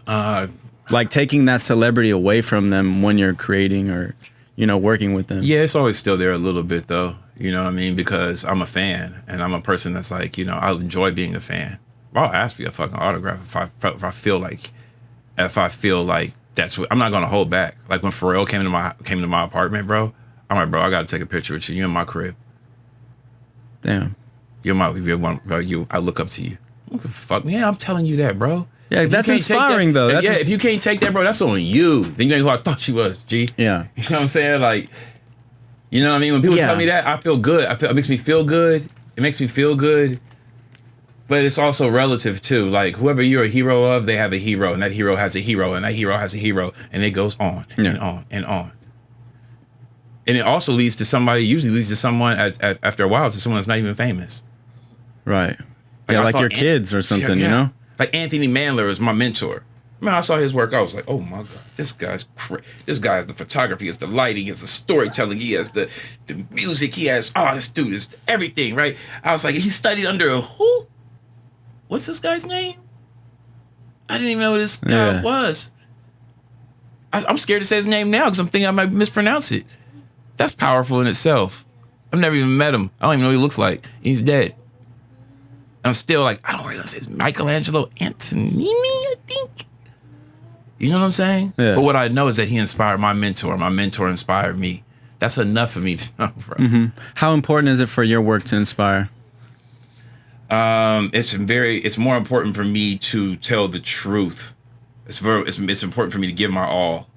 Speaker 2: Like taking that celebrity away from them when you're creating or, working with them.
Speaker 1: Yeah, it's always still there a little bit though. You know what I mean? Because I'm a fan and I'm a person that's like, I enjoy being a fan. I'll ask for a fucking autograph if I feel like that's what I'm not gonna hold back. Like when Pharrell came to my apartment, bro. I'm like, bro, I gotta take a picture with you. You're in my crib.
Speaker 2: Damn.
Speaker 1: I look up to you. What the fuck? Yeah, I'm telling you that, bro.
Speaker 2: Yeah, that's inspiring though.
Speaker 1: If you can't take that, bro, that's on you. Then you ain't who I thought you was, G.
Speaker 2: Yeah.
Speaker 1: You know what I'm saying? Like, you know what I mean? When people tell me that, I feel good. It makes me feel good. It makes me feel good. But it's also relative too. Like whoever you're a hero of, they have a hero, and that hero has a hero, and that hero has a hero, and it goes on and on and on. And it also usually leads to someone after a while to someone that's not even famous.
Speaker 2: Right. Like your kids or something,
Speaker 1: Like Anthony Mandler is my mentor. Man, I saw his work. I was like, oh my God, this guy's the photography, he has the lighting, he has the storytelling, he has the music, this dude is everything, right? I was like, he studied under who? What's this guy's name? I didn't even know who this guy was. I'm scared to say his name now because I'm thinking I might mispronounce it. That's powerful in itself. I've never even met him. I don't even know what he looks like. He's dead. I'm still like, I don't realize it's Michelangelo Antonini, I think. You know what I'm saying?
Speaker 2: Yeah.
Speaker 1: But what I know is that he inspired my mentor. My mentor inspired me. That's enough for me to know, bro.
Speaker 2: Mm-hmm. How important is it for your work to inspire?
Speaker 1: It's more important for me to tell the truth. It's important for me to give my all.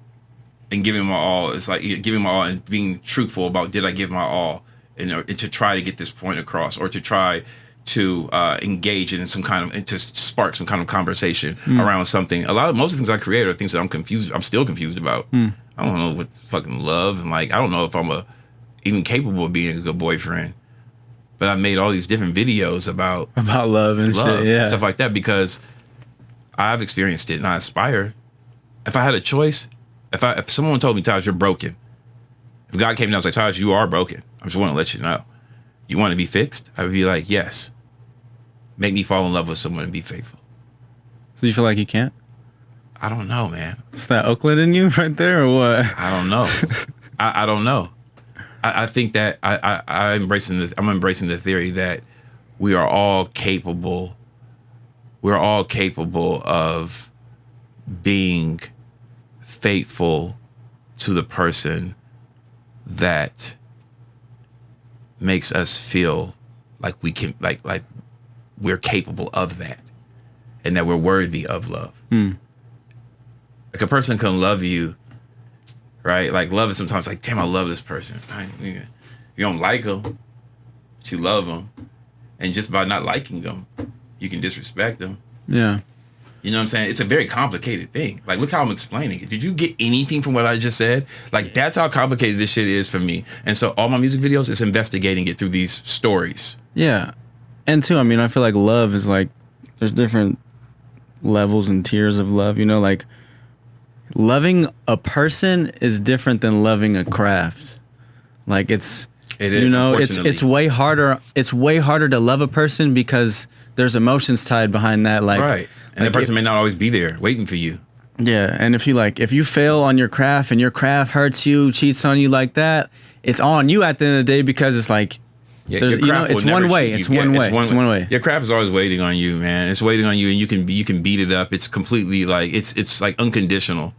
Speaker 1: And giving my all, it's like giving my all and being truthful about did I give my all, and to try to get this point across, or to try to engage in some kind of, and to spark some kind of conversation around something. Most of the things I create are things that I'm still confused about. I don't know what fucking love, and like I don't know if I'm even capable of being a good boyfriend. But I've made all these different videos about
Speaker 2: love and shit,
Speaker 1: and stuff like that because I've experienced it and I aspire. If I had a choice, if someone told me, Taj, you're broken. If God came down and was like, Taj, you are broken. I just want to let you know. You want to be fixed? I would be like, yes. Make me fall in love with someone and be faithful.
Speaker 2: So you feel like you can't?
Speaker 1: I don't know, man.
Speaker 2: Is that Oakland in you right there or what?
Speaker 1: I don't know. I don't know. I think that I'm embracing the theory that we are all capable. We're all capable of being faithful to the person that makes us feel like we can, like we're capable of that, and that we're worthy of love. Like a person can love you. Right? Like love is sometimes like, damn, I love this person. You don't like them, but you love them. And just by not liking them, you can disrespect them.
Speaker 2: Yeah.
Speaker 1: You know what I'm saying? It's a very complicated thing. Like, look how I'm explaining it. Did you get anything from what I just said? Like, that's how complicated this shit is for me. And so all my music videos is investigating it through these stories.
Speaker 2: Yeah. And too, I mean, I feel like love is like, there's different levels and tiers of love, like loving a person is different than loving a craft. Like it is, you know, it's way harder. It's way harder to love a person because there's emotions tied behind that. Like,
Speaker 1: right. And
Speaker 2: like
Speaker 1: that person may not always be there waiting for you.
Speaker 2: Yeah. And if you fail on your craft and your craft hurts you, cheats on you like that, it's on you at the end of the day because it's like,
Speaker 1: Yeah,
Speaker 2: you know, it's one way. It's one way. It's one way.
Speaker 1: Your craft is always waiting on you, man. It's waiting on you, and you can beat it up. It's completely like it's like unconditional.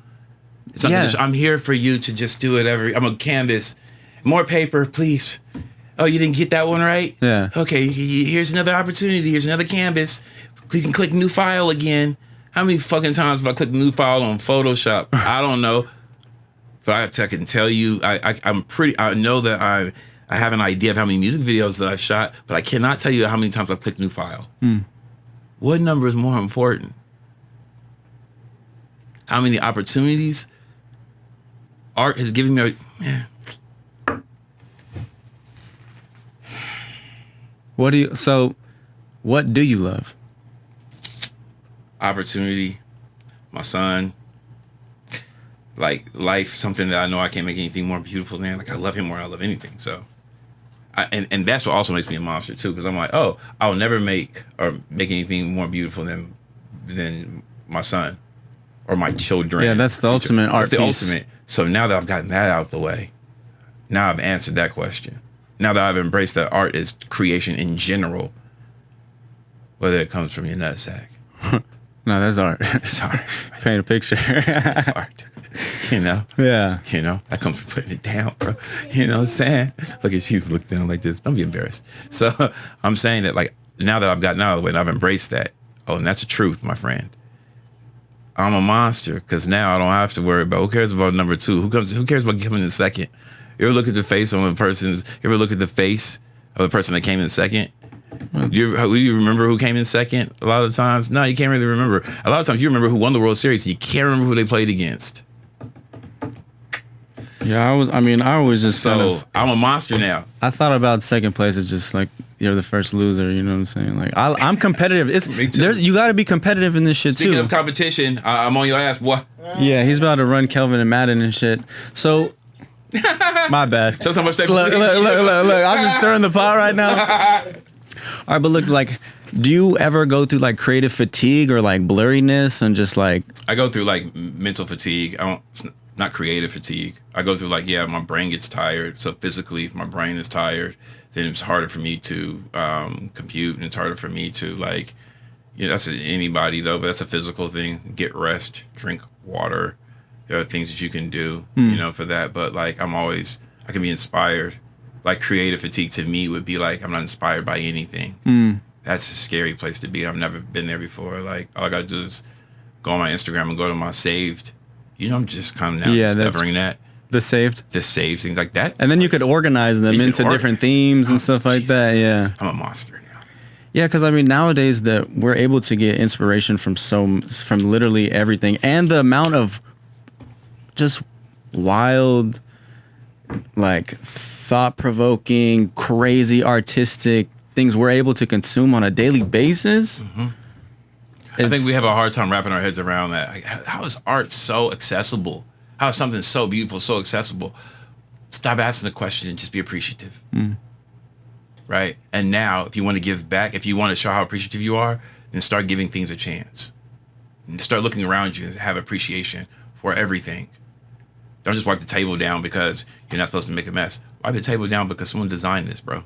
Speaker 1: It's unconditional. I'm here for you to just do it. I'm a canvas. More paper, please. Oh, you didn't get that one right?
Speaker 2: Yeah.
Speaker 1: Okay, here's another opportunity. Here's another canvas. You can click new file again. How many fucking times have I clicked new file on Photoshop? I don't know, but I can tell you, I know that I have an idea of how many music videos that I've shot, but I cannot tell you how many times I've clicked new file. What number is more important? How many opportunities art has given me? Man.
Speaker 2: What do you love?
Speaker 1: Opportunity, my son, like life, something that I know I can't make anything more beautiful than. Like I love him more than I love anything. So, and that's what also makes me a monster too, because I'm like, oh, I'll never make anything more beautiful than my son or my children.
Speaker 2: Yeah, that's the ultimate art piece.
Speaker 1: That's the ultimate. So now that I've gotten that out of the way, now I've answered that question. Now that I've embraced that art is creation in general, whether it comes from your nutsack.
Speaker 2: No, that's art.
Speaker 1: It's art.
Speaker 2: Paint a picture.
Speaker 1: It's art. You know?
Speaker 2: Yeah.
Speaker 1: You know? That comes from putting it down, bro. You know what I'm saying? Look at you look down like this. Don't be embarrassed. So I'm saying that like now that I've gotten out of the way and I've embraced that. Oh, and that's the truth, my friend. I'm a monster because now I don't have to worry about who cares about number two. Who cares about coming in second? You ever look at the face of the person that came in second? You remember who came in second? A lot of the times, no, you can't really remember. A lot of times, you remember who won the World Series. You can't remember who they played against.
Speaker 2: Yeah, I was just
Speaker 1: so I'm a monster now.
Speaker 2: I thought about second place as just like you're the first loser. You know what I'm saying? Like I'm competitive. You got to be competitive in this shit
Speaker 1: Speaking
Speaker 2: too.
Speaker 1: Speaking of competition, I'm on your ass, boy.
Speaker 2: Yeah, he's about to run Kelvin and Madden and shit. So. My bad.
Speaker 1: Show how much they
Speaker 2: look. I'm just stirring the pot right now. All right, but look, like, do you ever go through like creative fatigue or like blurriness and just like?
Speaker 1: I go through like mental fatigue. It's not creative fatigue. I go through like, my brain gets tired. So physically, if my brain is tired, then it's harder for me to compute, and it's harder for me to like, that's anybody though, but that's a physical thing. Get rest, drink water. There are things that you can do, for that. But like, I can be inspired. Like creative fatigue to me would be like, I'm not inspired by anything. That's a scary place to be. I've never been there before. Like all I got to do is go on my Instagram and go to my saved. I'm just kind of now discovering that. The saved things like that.
Speaker 2: And then you could organize them into different themes and stuff like that. Yeah.
Speaker 1: I'm a monster now.
Speaker 2: Yeah, because nowadays that we're able to get inspiration from literally everything, and the amount of just wild, like thought-provoking, crazy, artistic things we're able to consume on a daily basis.
Speaker 1: I think we have a hard time wrapping our heads around that. Like, how is art so accessible? How is something so beautiful so accessible? Stop asking the question and just be appreciative. Right? And now, if you want to give back, if you want to show how appreciative you are, then start giving things a chance. And start looking around you and have appreciation for everything. Don't just wipe the table down because you're not supposed to make a mess. Wipe the table down because someone designed this, bro.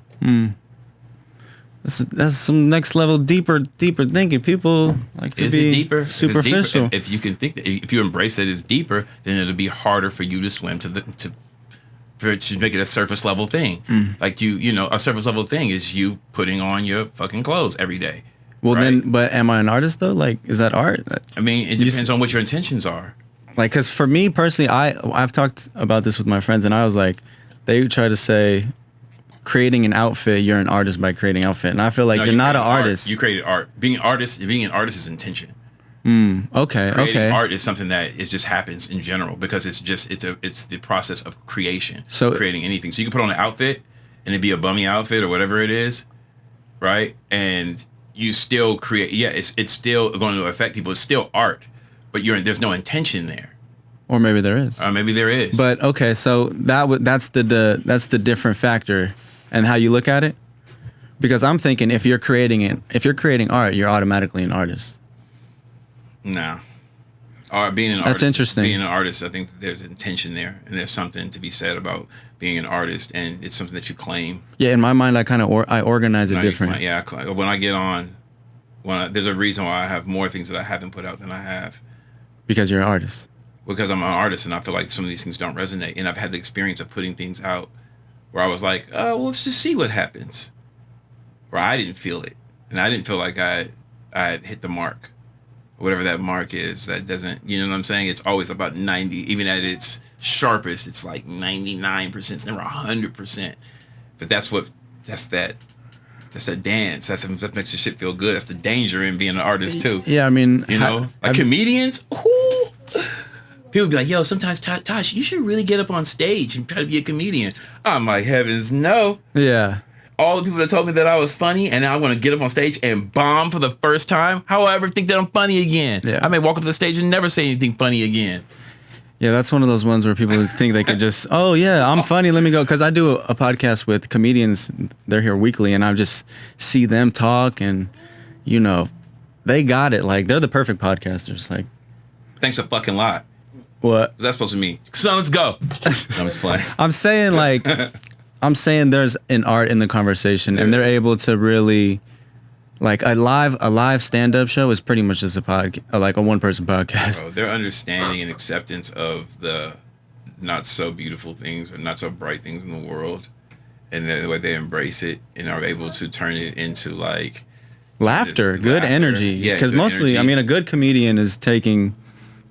Speaker 2: That's some next level, deeper thinking. People like to be
Speaker 1: deeper?
Speaker 2: Superficial.
Speaker 1: If you can think that, if you embrace that it's deeper, then it'll be harder for you to swim to make it a surface level thing. Like a surface level thing is you putting on your fucking clothes every day.
Speaker 2: Well, right? But am I an artist though? Like, is that art?
Speaker 1: I mean, it depends on what your intentions are.
Speaker 2: Like, because for me personally, I've talked about this with my friends, and I was like, they try to say, creating an outfit, you're an artist by creating outfit, and I feel like you're not an artist.
Speaker 1: You created art. Being an artist is intention.
Speaker 2: Okay.
Speaker 1: Creating art is something that it just happens in general because it's the process of creation. So creating anything. So you can put on an outfit and it'd be a bummy outfit or whatever it is, right? And you still create. Yeah, it's still going to affect people. It's still art. But there's no intention there.
Speaker 2: Or maybe there is.
Speaker 1: Or maybe there is.
Speaker 2: But okay, so that's the different factor and how you look at it. Because I'm thinking if you're creating art, you're automatically an artist.
Speaker 1: No. Or being an
Speaker 2: That's
Speaker 1: artist.
Speaker 2: interesting.
Speaker 1: Being an artist, I think there's intention there, and there's something to be said about being an artist, and it's something that you claim.
Speaker 2: Yeah, in my mind, I kind of I organize it
Speaker 1: Now
Speaker 2: different.
Speaker 1: when I get on, there's a reason why I have more things that I haven't put out than I have.
Speaker 2: Because you're an artist.
Speaker 1: Because I'm an artist, and I feel like some of these things don't resonate, and I've had the experience of putting things out where I was like, oh, well, let's just see what happens. Where I didn't feel it, and I didn't feel like I had hit the mark. Whatever that mark is, that doesn't, you know what I'm saying? It's always about 90. Even at its sharpest, it's like 99%. It's never 100%. But that's that dance. That makes your shit feel good. That's the danger in being an artist too.
Speaker 2: Yeah, I mean,
Speaker 1: you know, like comedians. Ooh, people be like, "Yo, sometimes Tosh, you should really get up on stage and try to be a comedian." I'm like, heavens no.
Speaker 2: Yeah.
Speaker 1: All the people that told me that I was funny and now I'm going to get up on stage and bomb for the first time, how will I ever think that I'm funny again?
Speaker 2: Yeah.
Speaker 1: I may walk up to the stage and never say anything funny again.
Speaker 2: Yeah, that's one of those ones where people think they could just, oh yeah, I'm funny, let me go. Because I do a podcast with comedians, they're here weekly, and I just see them talk, and you know, they got it. Like, they're the perfect podcasters. Like,
Speaker 1: Thanks a fucking lot.
Speaker 2: what?
Speaker 1: What's that supposed to mean? Son, let's go. I'm just playing.
Speaker 2: I'm saying, like, there's an art in the conversation, and they're able to really, like, a live stand-up show is pretty much just like a one-person podcast.
Speaker 1: Bro, their understanding and acceptance of the not so beautiful things or not so bright things in the world, and the way they embrace it and are able to turn it into like
Speaker 2: Laughter, good energy.
Speaker 1: Yeah,
Speaker 2: Because
Speaker 1: good
Speaker 2: mostly,
Speaker 1: energy.
Speaker 2: I mean, a good comedian is taking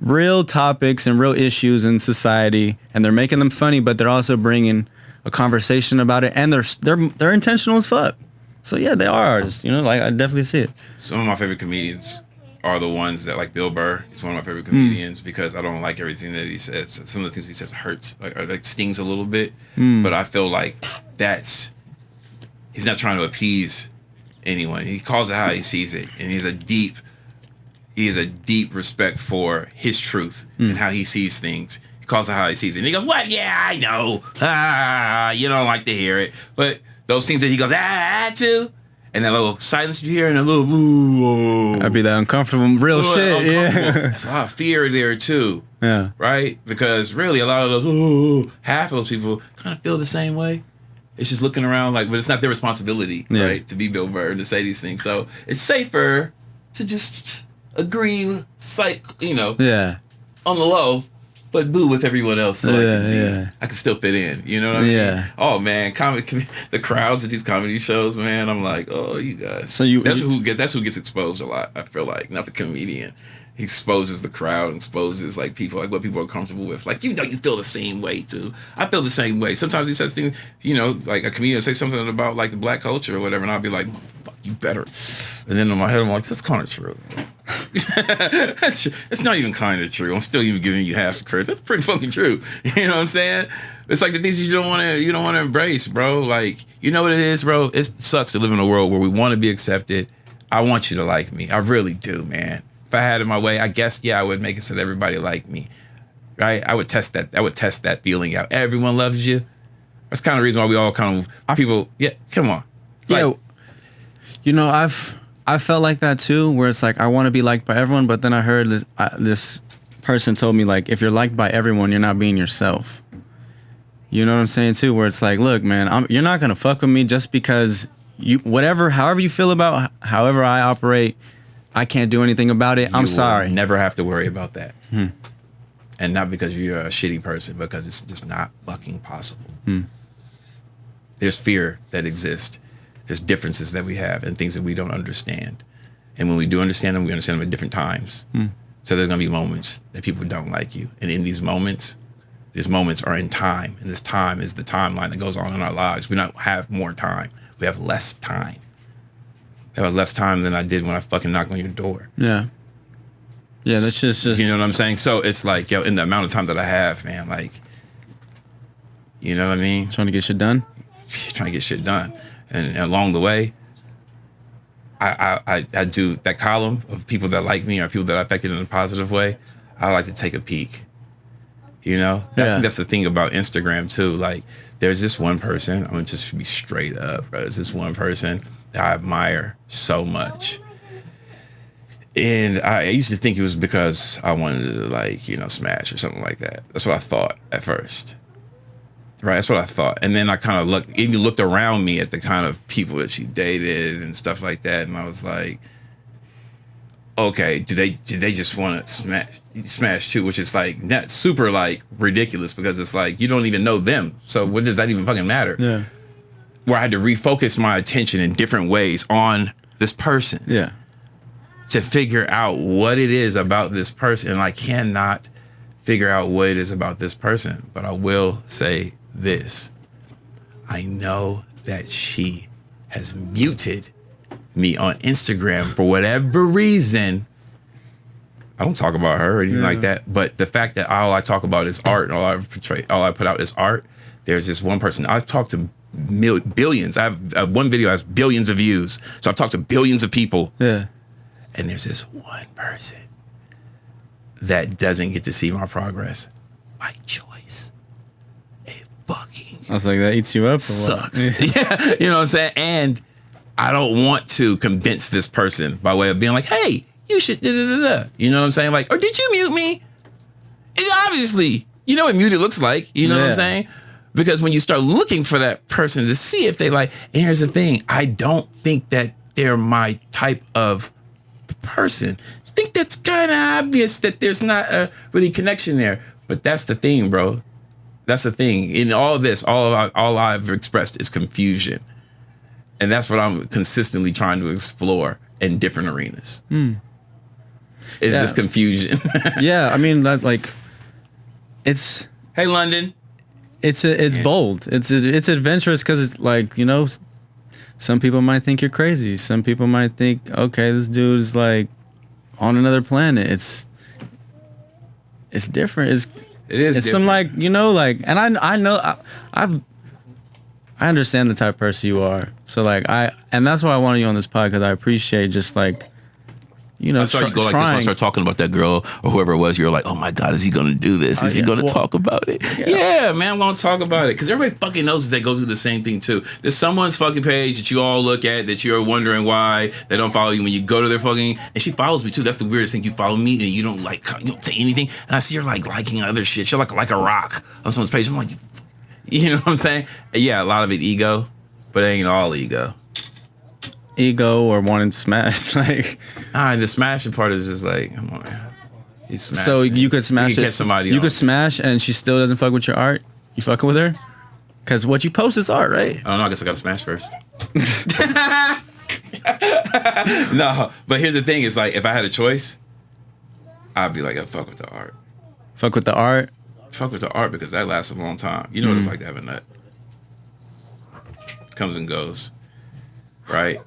Speaker 2: real topics and real issues in society, and they're making them funny, but they're also bringing a conversation about it, and they're intentional as fuck. So yeah, they are artists. You know, like, I definitely see it.
Speaker 1: Some of my favorite comedians are the ones that, like Bill Burr. He's one of my favorite comedians because I don't like everything that he says. Some of the things he says hurts, like stings a little bit. But I feel like he's not trying to appease anyone. He calls it how he sees it, and he has a deep respect for his truth and how he sees things. He calls it how he sees it, and he goes, "What? Yeah, I know. You don't like to hear it, but those things that he goes too." And that little silence you hear and a little ooh.
Speaker 2: I'd be that uncomfortable, real shit. Yeah.
Speaker 1: There's a lot of fear there too.
Speaker 2: Yeah.
Speaker 1: Right? Because really a lot of those, half of those people kind of feel the same way. It's just looking around like, but it's not their responsibility, right? To be Bill Burr and to say these things. So it's safer to just agree,
Speaker 2: Yeah.
Speaker 1: on the low, but boo with everyone else. So I can still fit in. You know what I mean?
Speaker 2: Yeah.
Speaker 1: Oh man, the crowds at these comedy shows, man. I'm like, oh, you guys.
Speaker 2: So
Speaker 1: that's who gets exposed a lot. I feel like, not the comedian. He exposes the crowd, exposes like people, like what people are comfortable with. Like, you know, you feel the same way too. I feel the same way. Sometimes he says things, you know, like a comedian say something about like the black culture or whatever, and I'll be like, fuck, you better. And then in my head, I'm like, that's kind of true. It's not even kind of true. I'm still even giving you half the credit. That's pretty fucking true. You know what I'm saying? It's like the things you don't want to embrace, bro. Like, you know what it is, bro? It sucks to live in a world where we want to be accepted. I want you to like me. I really do, man. If I had it my way, I guess, I would make it so that everybody liked me, right? I would test that feeling out. Everyone loves you. That's kind of the reason why we all come on. Like,
Speaker 2: Yeah. You know, I felt like that too, where it's like, I want to be liked by everyone, but then I heard this person told me, like, if you're liked by everyone, you're not being yourself. You know what I'm saying too? Where it's like, look, man, you're not gonna fuck with me just because however you feel about however I operate, I can't do anything about it. I'm sorry.
Speaker 1: Never have to worry about that. And not because you're a shitty person, because it's just not fucking possible. There's fear that exists. There's differences that we have and things that we don't understand. And when we do understand them, we understand them at different times. So there's going to be moments that people don't like you. And in these moments are in time. And this time is the timeline that goes on in our lives. We don't have more time. We have less time. I have less time than I did when I fucking knocked on your door.
Speaker 2: Yeah. Yeah, that's just
Speaker 1: you know what I'm saying? So it's like, in the amount of time that I have, man, like, you know what I mean?
Speaker 2: trying to get shit done.
Speaker 1: Trying to get shit done. And along the way, I do that column of people that like me or people that I affected in a positive way. I like to take a peek You know, I
Speaker 2: Yeah.
Speaker 1: think that's the thing about Instagram too. Like, there's this one person. I'm gonna just be straight up. Bro. There's this one person that I admire so much, and I used to think it was because I wanted to, like, you know, smash or something like that. That's what I thought at first. Right, that's what I thought, and then I kind of looked around me at the kind of people that she dated and stuff like that, and I was like, okay, do they just want to smash too? Which is like not super like ridiculous because it's like you don't even know them, so what does that even fucking matter?
Speaker 2: Yeah.
Speaker 1: Where I had to refocus my attention in different ways on this person,
Speaker 2: Yeah.
Speaker 1: to figure out what it is about this person, and I cannot figure out what it is about this person, but I will say this: I know that she has muted me on Instagram for whatever reason. I don't talk about her or anything like that, but the fact that all I talk about is art and all I put out is art. There's this one person. I've talked to billions. I have one video has billions of views, so I've talked to billions of people.
Speaker 2: Yeah.
Speaker 1: And there's this one person that doesn't get to see my progress by choice. It fucking
Speaker 2: I was like, that eats you up. Or what?
Speaker 1: sucks. Yeah, you know what I'm saying? And I don't want to convince this person by way of being like, hey, you should da-da-da-da. You know what I'm saying? Like, or did you mute me? And obviously, you know what muted looks like. You know what I'm saying? Because when you start looking for that person to see if they like, and here's the thing, I don't think that they're my type of person. I think that's kind of obvious that there's not a really connection there. But that's the thing, bro. That's the thing. In all of this, all I've expressed is confusion. And that's what I'm consistently trying to explore in different arenas. Is this confusion?
Speaker 2: Yeah, I mean, that, like, it's
Speaker 1: Hey, London.
Speaker 2: it's bold. It's adventurous because it's like, you know, some people might think you're crazy. Some people might think, okay, this dude is like on another planet. It's different. It's
Speaker 1: different.
Speaker 2: some, like, you know, like, and I know I understand the type of person you are. So like and that's why I wanted you on this pod, because I appreciate just like, you know,
Speaker 1: I saw you go like this when I started talking about that girl or whoever it was. You're like, oh my God, is he going to do this? Is he going to talk about it? Yeah, man, I'm going to talk about it. Because everybody fucking knows that they go through the same thing too. There's someone's fucking page that you all look at that you're wondering why they don't follow you when you go to their fucking, and she follows me too. That's the weirdest thing. You follow me and you don't say anything. And I see you're like liking other shit. You're like a rock on someone's page. I'm like, you know what I'm saying? Yeah, a lot of it ego, but it ain't all ego.
Speaker 2: Ego or wanting to smash, like,
Speaker 1: the smashing part is just like, come on, man. You smash
Speaker 2: so
Speaker 1: it.
Speaker 2: you could smash
Speaker 1: You can
Speaker 2: it.
Speaker 1: catch somebody
Speaker 2: You
Speaker 1: on.
Speaker 2: could smash and she still doesn't fuck with your art. You fucking with her? Because what you post is art, right?
Speaker 1: I don't know. I guess I got to smash first. No, but here's the thing: is like if I had a choice, I'd be like, I fuck with the art.
Speaker 2: Fuck with the art.
Speaker 1: Fuck with the art because that lasts a long time. You know what it's like to have a nut. Comes and goes, right?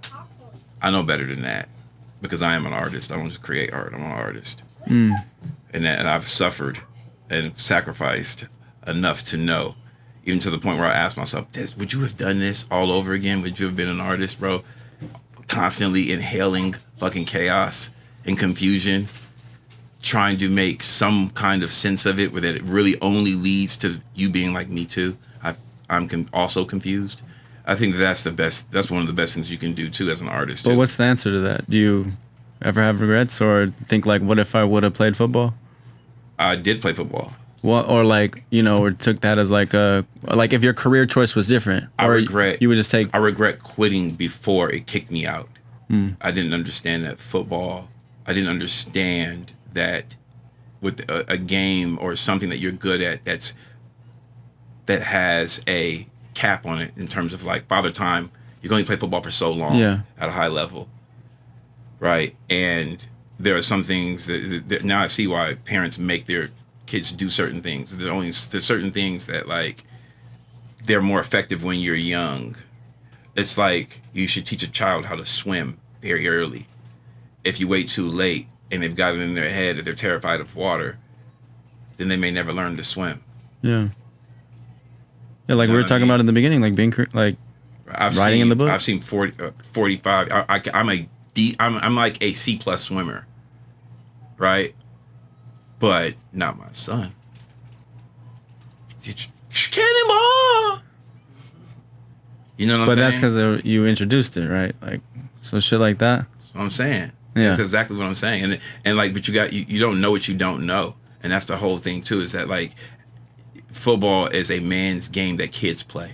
Speaker 1: I know better than that because I am an artist. I don't just create art. I'm an artist, and I've suffered and sacrificed enough to know, even to the point where I ask myself, would you have done this all over again? Would you have been an artist, bro? Constantly inhaling fucking chaos and confusion, trying to make some kind of sense of it, where that it really only leads to you being like me too. I'm also confused. I think that's the best. That's one of the best things you can do too as an artist.
Speaker 2: But what's the answer to that? Do you ever have regrets or think like, what if I would have played football?
Speaker 1: I did play football.
Speaker 2: What, or like, you know, or took that as like like if your career choice was different,
Speaker 1: I
Speaker 2: or
Speaker 1: regret.
Speaker 2: you would just take.
Speaker 1: I regret quitting before it kicked me out. I didn't understand that football. I didn't understand that with a game or something that you're good at that has a cap on it in terms of like Father Time. You can only play football for so long at a high level, right? And there are some things that now I see why parents make their kids do certain things. There's certain things that like they're more effective when you're young. It's like you should teach a child how to swim very early. If you wait too late and they've got it in their head that they're terrified of water, then they may never learn to swim.
Speaker 2: Yeah. Yeah, like we were talking about in the beginning, like being like writing in the book.
Speaker 1: I've seen 45. I'm like a C+ swimmer, right? But not my son. Cannonball. You know what I'm saying?
Speaker 2: But that's because you introduced it, right? Like, so shit like that.
Speaker 1: That's what I'm saying.
Speaker 2: Yeah.
Speaker 1: That's exactly what I'm saying. And like, but you don't know what you don't know. And that's the whole thing too, is that like football is a man's game that kids play.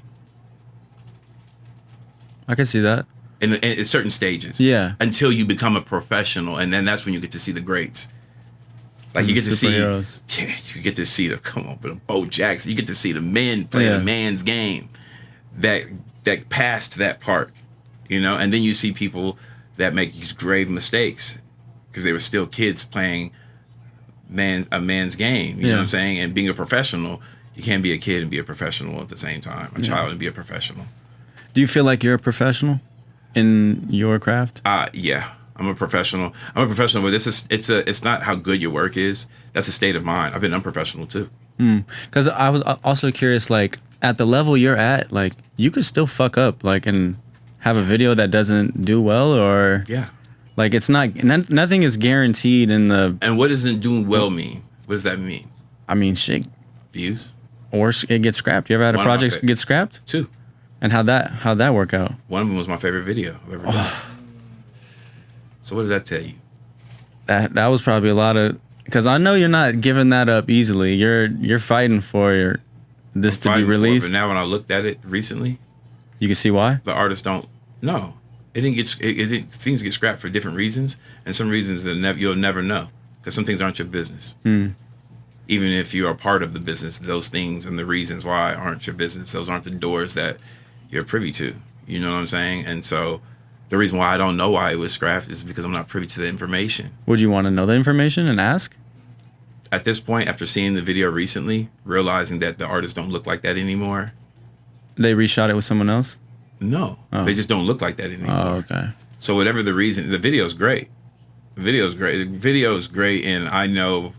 Speaker 2: I can see that.
Speaker 1: In certain stages.
Speaker 2: Yeah.
Speaker 1: Until you become a professional, and then that's when you get to see the greats. Like you get to see, you get to see the Bo Jackson. You get to see the men play the man's game that passed that part, you know. And then you see people that make these grave mistakes because they were still kids playing a man's game. You know what I'm saying? And being a professional, you can't be a kid and be a professional at the same time. A child and be a professional.
Speaker 2: Do you feel like you're a professional in your craft?
Speaker 1: Yeah. I'm a professional, but it's not how good your work is. That's a state of mind. I've been unprofessional too.
Speaker 2: Because I was also curious, like at the level you're at, like you could still fuck up, like and have a video that doesn't do well, or like it's nothing is guaranteed in the.
Speaker 1: And what doesn't doing well mean? What does that mean?
Speaker 2: I mean, shit.
Speaker 1: Views.
Speaker 2: Or it gets scrapped. You ever had a project get scrapped? 2. And how'd that work out?
Speaker 1: One of them was my favorite video I've ever done. So what does that tell you?
Speaker 2: That was probably a lot of, because I know you're not giving that up easily. You're fighting for this to be released.
Speaker 1: But now when I looked at it recently,
Speaker 2: you can see why
Speaker 1: the artists don't. No, it didn't get. Things get scrapped for different reasons, and some reasons that you'll never know, because some things aren't your business. Even if you are part of the business, those things and the reasons why aren't your business. Those aren't the doors that you're privy to. You know what I'm saying? And so. The reason why I don't know why it was scrapped is because I'm not privy to the information.
Speaker 2: Would you want to know the information and ask?
Speaker 1: At this point, after seeing the video recently, realizing that the artists don't look like that anymore.
Speaker 2: They reshot it with someone else?
Speaker 1: No. They just don't look like that anymore.
Speaker 2: Oh, okay.
Speaker 1: So whatever the reason, the video's great. The video's great, and I know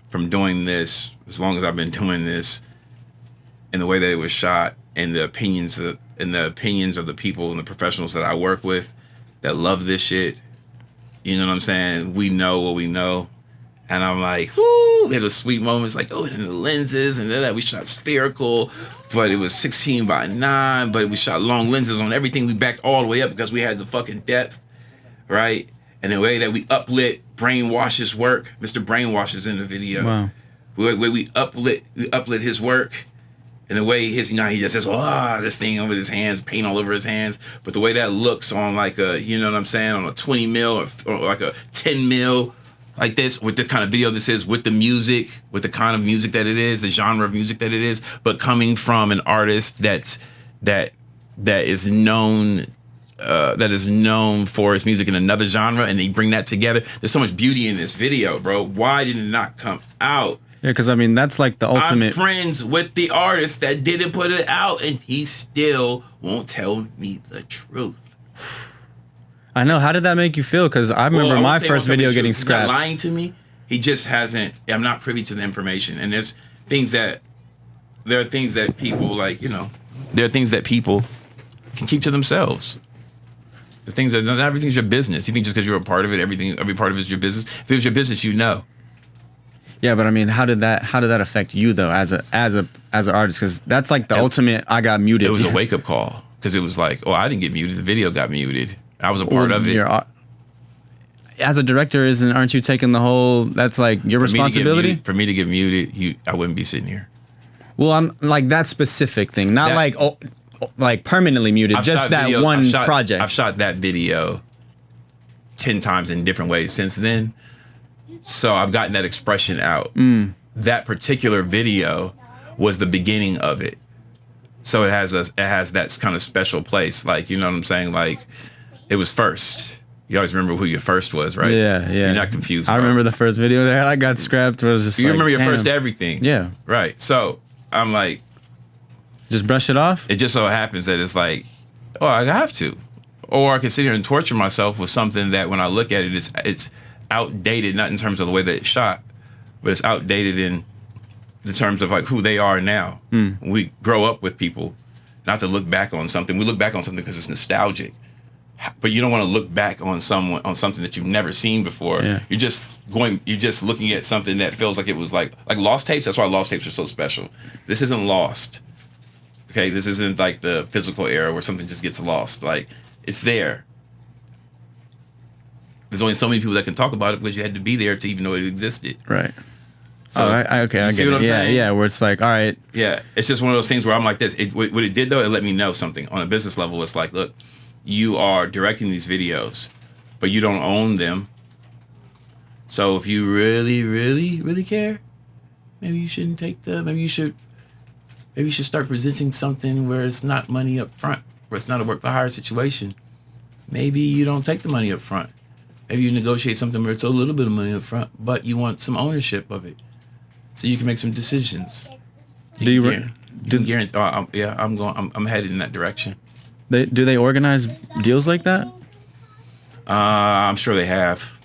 Speaker 1: from doing this, as long as I've been doing this, and the way that it was shot, and the opinions of the people and the professionals that I work with that love this shit. You know what I'm saying? We know what we know. And I'm like, whoo, it was sweet moments like, oh, and the lenses and that. We shot spherical, but it was 16:9, but we shot long lenses on everything. We backed all the way up because we had the fucking depth, right? And the way that we uplit Brainwash's work. Mr. Brainwash is in the video.
Speaker 2: Wow.
Speaker 1: We uplit his work. And the way he just says, this thing over his hands, paint all over his hands. But the way that looks on like a, you know what I'm saying, on a 20 mil or like a 10 mil, like this, with the kind of video this is, with the music, with the kind of music that it is, the genre of music that it is, but coming from an artist that is known for his music in another genre, and they bring that together. There's so much beauty in this video, bro. Why did it not come out?
Speaker 2: Yeah, because I mean that's like the ultimate.
Speaker 1: I'm friends with the artist that didn't put it out, and he still won't tell me the truth.
Speaker 2: I know. How did that make you feel? Because I remember my first video getting scrapped.
Speaker 1: He's not lying to me. He just hasn't. I'm not privy to the information, and there are things that people like. You know, there are things that people can keep to themselves. The things that not everything's your business. You think just because you're a part of it, every part of it is your business. If it was your business, you know.
Speaker 2: Yeah, but I mean, how did that affect you though, as an artist? Because that's like the ultimate. I got muted.
Speaker 1: It was a wake up call because it was like, oh, I didn't get muted. The video got muted. I was a part of it.
Speaker 2: As a director, aren't you taking the whole? That's like your responsibility.
Speaker 1: For me to get muted, I wouldn't be sitting here.
Speaker 2: Well, I'm like that specific thing, not like permanently muted. Just that one project.
Speaker 1: I've shot that video 10 times in different ways since then. So I've gotten that expression out. That particular video was the beginning of it. So it has that kind of special place. Like, you know what I'm saying? Like, it was first. You always remember who your first was, right?
Speaker 2: Yeah.
Speaker 1: You're not confused.
Speaker 2: I remember the first video that I got scrapped. Was just
Speaker 1: you remember your first everything.
Speaker 2: Yeah.
Speaker 1: Right. So I'm like,
Speaker 2: just brush it off?
Speaker 1: It just so happens that it's like, oh, I have to. Or I can sit here and torture myself with something that when I look at it, it's outdated, not in terms of the way that it's shot, but it's outdated in the terms of like who they are now. We grow up with people, not to look back on something. We look back on something because it's nostalgic. but you don't want to look back on something that you've never seen before.
Speaker 2: Yeah.
Speaker 1: You're just looking at something that feels like it was like lost tapes. That's why lost tapes are so special. This isn't lost. Okay, this isn't like the physical era where something just gets lost. Like, it's there. There's only so many people that can talk about it because you had to be there to even know it existed.
Speaker 2: Right.
Speaker 1: So
Speaker 2: I get it.
Speaker 1: What I'm saying?
Speaker 2: Yeah, where it's like, all right.
Speaker 1: Yeah, it's just one of those things where I'm like this. What it did, though, it let me know something. On a business level, it's like, look, you are directing these videos, but you don't own them. So if you really, really, really care, maybe you shouldn't take maybe you should start presenting something where it's not money up front, where it's not a work for hire situation. Maybe you don't take the money up front. Maybe you negotiate something where it's a little bit of money up front, but you want some ownership of it, so you can make some decisions. I'm headed in that direction.
Speaker 2: Do they organize deals like that?
Speaker 1: I'm sure they have,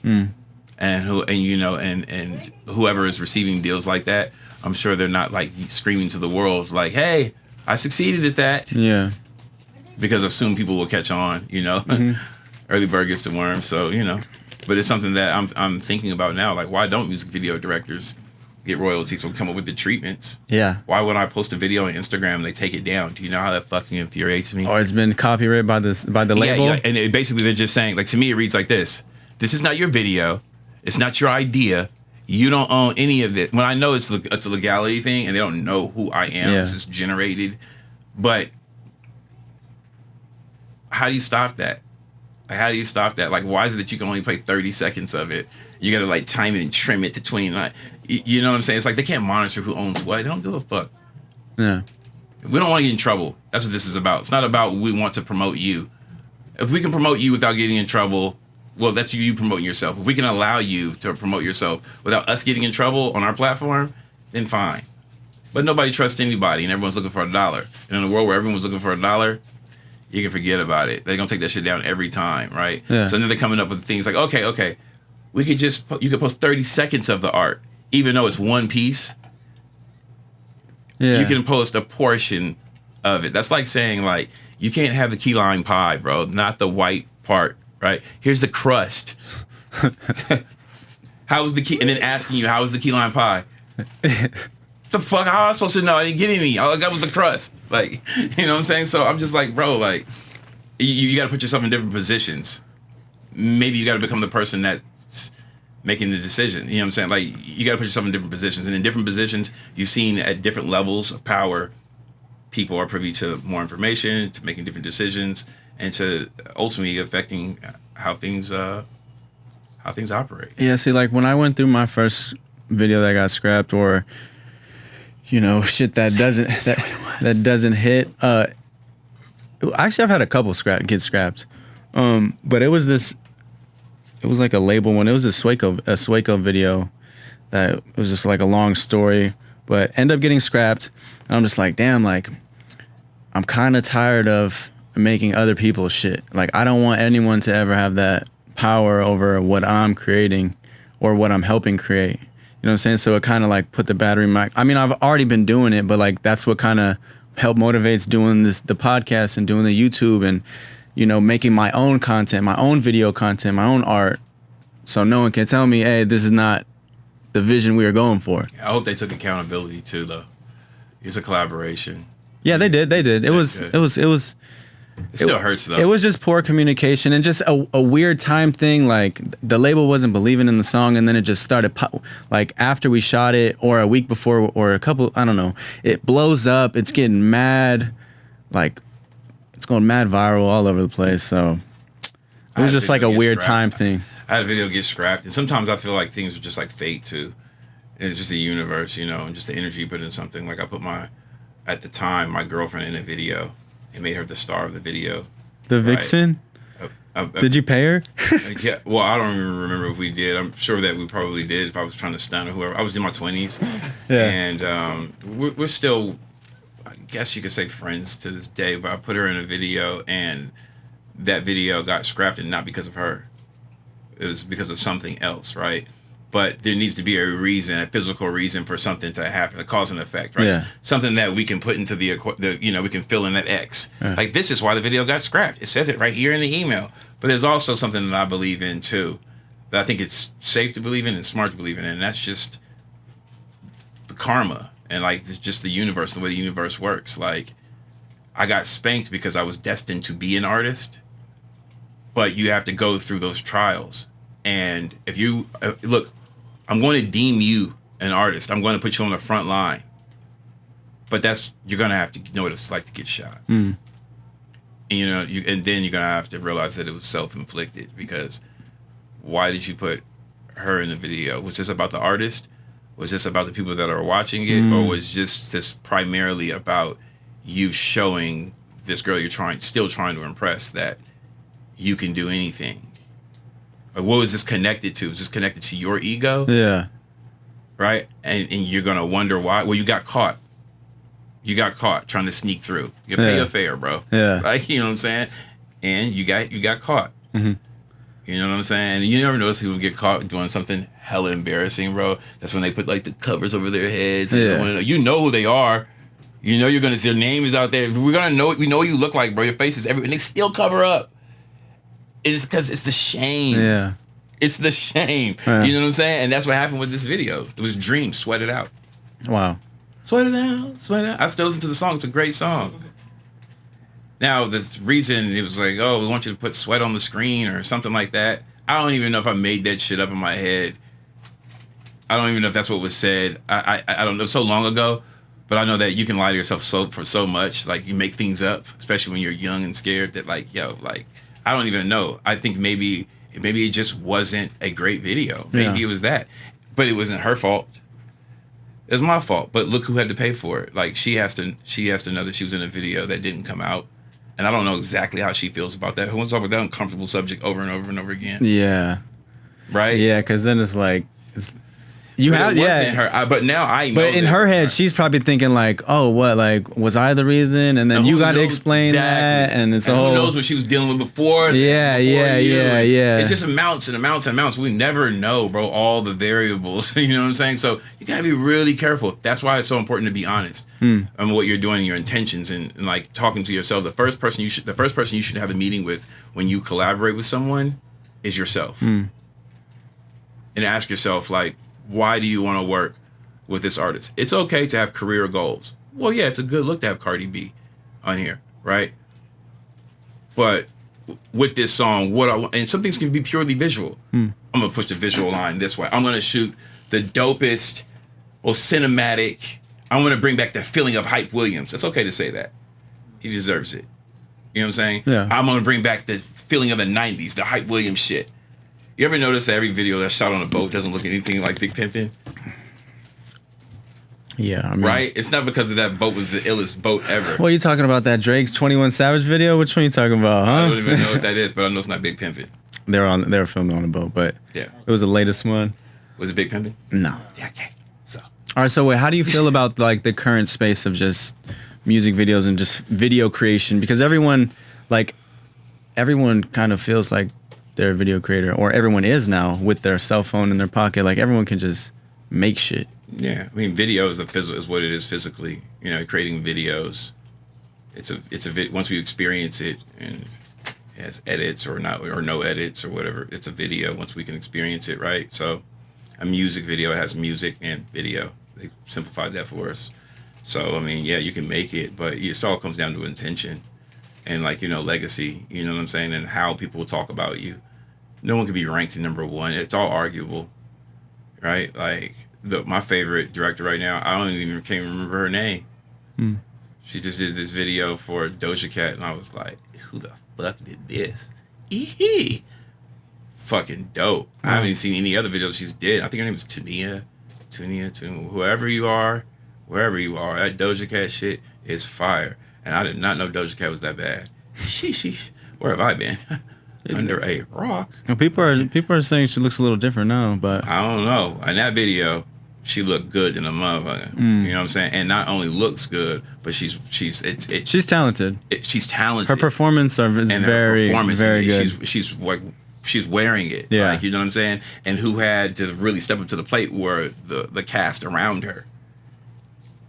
Speaker 1: and whoever is receiving deals like that, I'm sure they're not like screaming to the world like, "Hey, I succeeded at that."
Speaker 2: Yeah,
Speaker 1: because soon people will catch on. Early bird gets the worm. So but it's something that I'm thinking about now. Like, why don't music video directors get royalties or come up with the treatments?
Speaker 2: Yeah.
Speaker 1: Why when I post a video on Instagram and they take it down? Do you know how that fucking infuriates me?
Speaker 2: Or it's been copyrighted by the label.
Speaker 1: Yeah. And basically they're just saying, like, to me it reads like this: this is not your video, it's not your idea, you don't own any of it. When I know it's a legality thing and they don't know who I am, it's just generated. But how do you stop that? How do you stop that? Like, why is it that you can only play 30 seconds of it? You got to like time it and trim it to 29. You know what I'm saying? It's like they can't monitor who owns what. They don't give a fuck.
Speaker 2: Yeah.
Speaker 1: We don't want to get in trouble. That's what this is about. It's not about we want to promote you. If we can promote you without getting in trouble, well, that's you promoting yourself. If we can allow you to promote yourself without us getting in trouble on our platform, then fine. But nobody trusts anybody and everyone's looking for $1. And in a world where everyone's looking for $1, you can forget about it. They're going to take that shit down every time, right?
Speaker 2: Yeah.
Speaker 1: So then they're coming up with things like, okay, we could you could post 30 seconds of the art, even though it's one piece.
Speaker 2: Yeah.
Speaker 1: You can post a portion of it. That's like saying, like, you can't have the key lime pie, bro, not the white part, right? Here's the crust. How was the key? And then asking you, how was the key lime pie? The fuck? How am I supposed to know? I didn't get any. All I got was the crust. Like, you know what I'm saying? So I'm just like, bro, like, you got to put yourself in different positions. Maybe you got to become the person that's making the decision. You know what I'm saying? Like, you got to put yourself in different positions. And in different positions, you've seen at different levels of power, people are privy to more information, to making different decisions, and to ultimately affecting how things operate.
Speaker 2: Yeah, see, like when I went through my first video that got scrapped, or shit that doesn't hit. Actually, I've had a couple get scrapped, but it was like a label one. It was a Swaco video that was just like a long story, but ended up getting scrapped. And I'm just like, damn, like I'm kind of tired of making other people's shit. Like, I don't want anyone to ever have that power over what I'm creating or what I'm helping create. You know what I'm saying? So it kind of like put the battery in I mean, I've already been doing it, but like that's what kind of helped motivates doing the podcast and doing the YouTube and, making my own content, my own video content, my own art. So no one can tell me, hey, this is not the vision we are going for.
Speaker 1: I hope they took accountability too, though. It's a collaboration.
Speaker 2: Yeah, they did. It was.
Speaker 1: It still hurts though.
Speaker 2: It was just poor communication and just a weird time thing. Like the label wasn't believing in the song, and then it just started like after we shot it, or a week before, or a couple. I don't know. It blows up. It's getting mad, like it's going mad viral all over the place. So it was just like a weird time thing.
Speaker 1: I had a video get scrapped, and sometimes I feel like things are just like fate too. And it's just the universe, and just the energy you put in something. Like I put at the time, my girlfriend in a video. It made her the star of the video.
Speaker 2: The vixen? Did you pay her?
Speaker 1: Yeah. Well, I don't even remember if we did. I'm sure that we probably did if I was trying to stun or whoever. I was in my 20s. Yeah. And we're still, I guess you could say, friends to this day. But I put her in a video, and that video got scrapped, and not because of her. It was because of something else, right? but there needs to be a reason, a physical reason for something to happen, a cause and effect, right?
Speaker 2: Yeah.
Speaker 1: Something that we can put into the we can fill in that X.
Speaker 2: Yeah.
Speaker 1: Like, this is why the video got scrapped. It says it right here in the email. But there's also something that I believe in too, that I think it's safe to believe in and smart to believe in, and that's just the karma and like just the universe, the way the universe works. Like, I got spanked because I was destined to be an artist, but you have to go through those trials. And if you look, I'm going to deem you an artist. I'm going to put you on the front line, but you're going to have to know what it's like to get shot. And, and then you're going to have to realize that it was self-inflicted, because why did you put her in the video? Was this about the artist? Was this about the people that are watching it? Or was this primarily about you showing this girl you're still trying to impress that you can do anything? Like, what was this connected to? Was this connected to your ego?
Speaker 2: Yeah.
Speaker 1: Right? And you're going to wonder why. Well, you got caught. You got caught trying to sneak through. You pay your fare, bro.
Speaker 2: Yeah.
Speaker 1: Like, you know what I'm saying? And you got caught.
Speaker 2: Mm-hmm.
Speaker 1: You know what I'm saying? And you never notice people get caught doing something hella embarrassing, bro. That's when they put like the covers over their heads. And you know who they are. You know their name is out there. We're gonna know. We know what you look like, bro. Your face is everywhere, and they still cover up. It's because it's the shame.
Speaker 2: Yeah.
Speaker 1: It's the shame.
Speaker 2: Yeah.
Speaker 1: You know what I'm saying? And that's what happened with this video. It was Dream, Sweat It Out.
Speaker 2: Wow.
Speaker 1: Sweat it out, sweat it out. I still listen to the song. It's a great song. Now, the reason it was like, oh, we want you to put sweat on the screen or something like that, I don't even know if I made that shit up in my head. I don't even know if that's what was said. I don't know. So long ago. But I know that you can lie to yourself for so much. Like, you make things up, especially when you're young and scared, that like, I don't even know. I think maybe it just wasn't a great video. Maybe it was that. But it wasn't her fault. It was my fault. But look who had to pay for it. Like, she has to know that she was in a video that didn't come out. And I don't know exactly how she feels about that. Who wants to talk about that uncomfortable subject over and over and over again?
Speaker 2: Yeah.
Speaker 1: Right?
Speaker 2: Yeah, because then it's like...
Speaker 1: But now I know.
Speaker 2: But in her head, she's probably thinking like, "Oh, what? Like, was I the reason?" And then you got to explain that, and it's a whole.
Speaker 1: Who knows what she was dealing with before?
Speaker 2: Yeah.
Speaker 1: It just amounts and amounts and amounts. We never know, bro. All the variables. You know what I'm saying? So you gotta be really careful. That's why it's so important to be honest on what you're doing, your intentions, and like talking to yourself. The first person you should have a meeting with when you collaborate with someone is yourself, and ask yourself like, why do you want to work with this artist? It's okay to have career goals. Well, yeah, it's a good look to have Cardi B on here, right? But with this song, and some things can be purely visual. I'm going to push the visual line this way. I'm going to shoot the dopest or cinematic. I want to bring back the feeling of Hype Williams. It's okay to say that. He deserves it. You know what I'm saying?
Speaker 2: Yeah.
Speaker 1: I'm going to bring back the feeling of the 90s, the Hype Williams shit. You ever notice that every video that's shot on a boat doesn't look anything like Big Pimpin'?
Speaker 2: Yeah, I mean,
Speaker 1: right? It's not because of that boat was the illest boat ever.
Speaker 2: What are you talking about? That Drake's 21 Savage video? Which one are you talking about, huh?
Speaker 1: I don't even know what that is, but I know it's not Big Pimpin'.
Speaker 2: They were filming on a boat, but
Speaker 1: yeah,
Speaker 2: it was the latest one.
Speaker 1: Was it Big Pimpin'?
Speaker 2: No.
Speaker 1: Yeah, okay. So.
Speaker 2: All right, so wait, how do you feel about like the current space of just music videos and just video creation? Because everyone kind of feels like they're a video creator, or everyone is now with their cell phone in their pocket. Like, everyone can just make shit.
Speaker 1: Yeah, I mean, video is what it is physically. You know, creating videos. It's a once we experience it, and it has edits or no edits or whatever. It's a video once we can experience it, right? So, a music video has music and video. They simplified that for us. So, I mean, yeah, you can make it, but it all comes down to intention. And legacy, you know what I'm saying, and how people talk about you. No one can be ranked number one. It's all arguable, right? Like my favorite director right now, can't remember her name. She just did this video for Doja Cat, and I was like, who the fuck did this? Eehee. Fucking dope. I haven't seen any other videos she's did. I think her name was Tunia, whoever you are, wherever you are. That Doja Cat shit is fire. And I did not know Doja Cat was that bad. Sheesh. Where have I been? Under a rock.
Speaker 2: Well, people are saying she looks a little different now, but
Speaker 1: I don't know. In that video, she looked good in a motherfucker. You know what I'm saying? And not only looks good, but she's
Speaker 2: talented.
Speaker 1: She's talented.
Speaker 2: Her performance is very, very good.
Speaker 1: She's like she's wearing it.
Speaker 2: Yeah.
Speaker 1: Like, you know what I'm saying? And who had to really step up to the plate were the cast around her.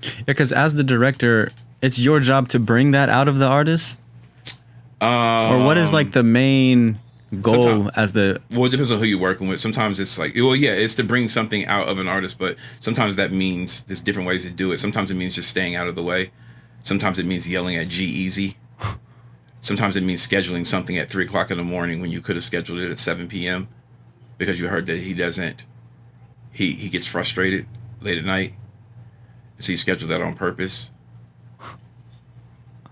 Speaker 2: Yeah, because as the director, it's your job to bring that out of the artist. Or what is like the main goal as the?
Speaker 1: Well, it depends on who you're working with. Sometimes it's like, well, yeah, it's to bring something out of an artist, but sometimes that means there's different ways to do it. Sometimes it means just staying out of the way. Sometimes it means yelling at G-Eazy. Sometimes it means scheduling something at 3 o'clock in the morning when you could have scheduled it at 7 p.m. because you heard that he gets frustrated late at night. So you schedule that on purpose.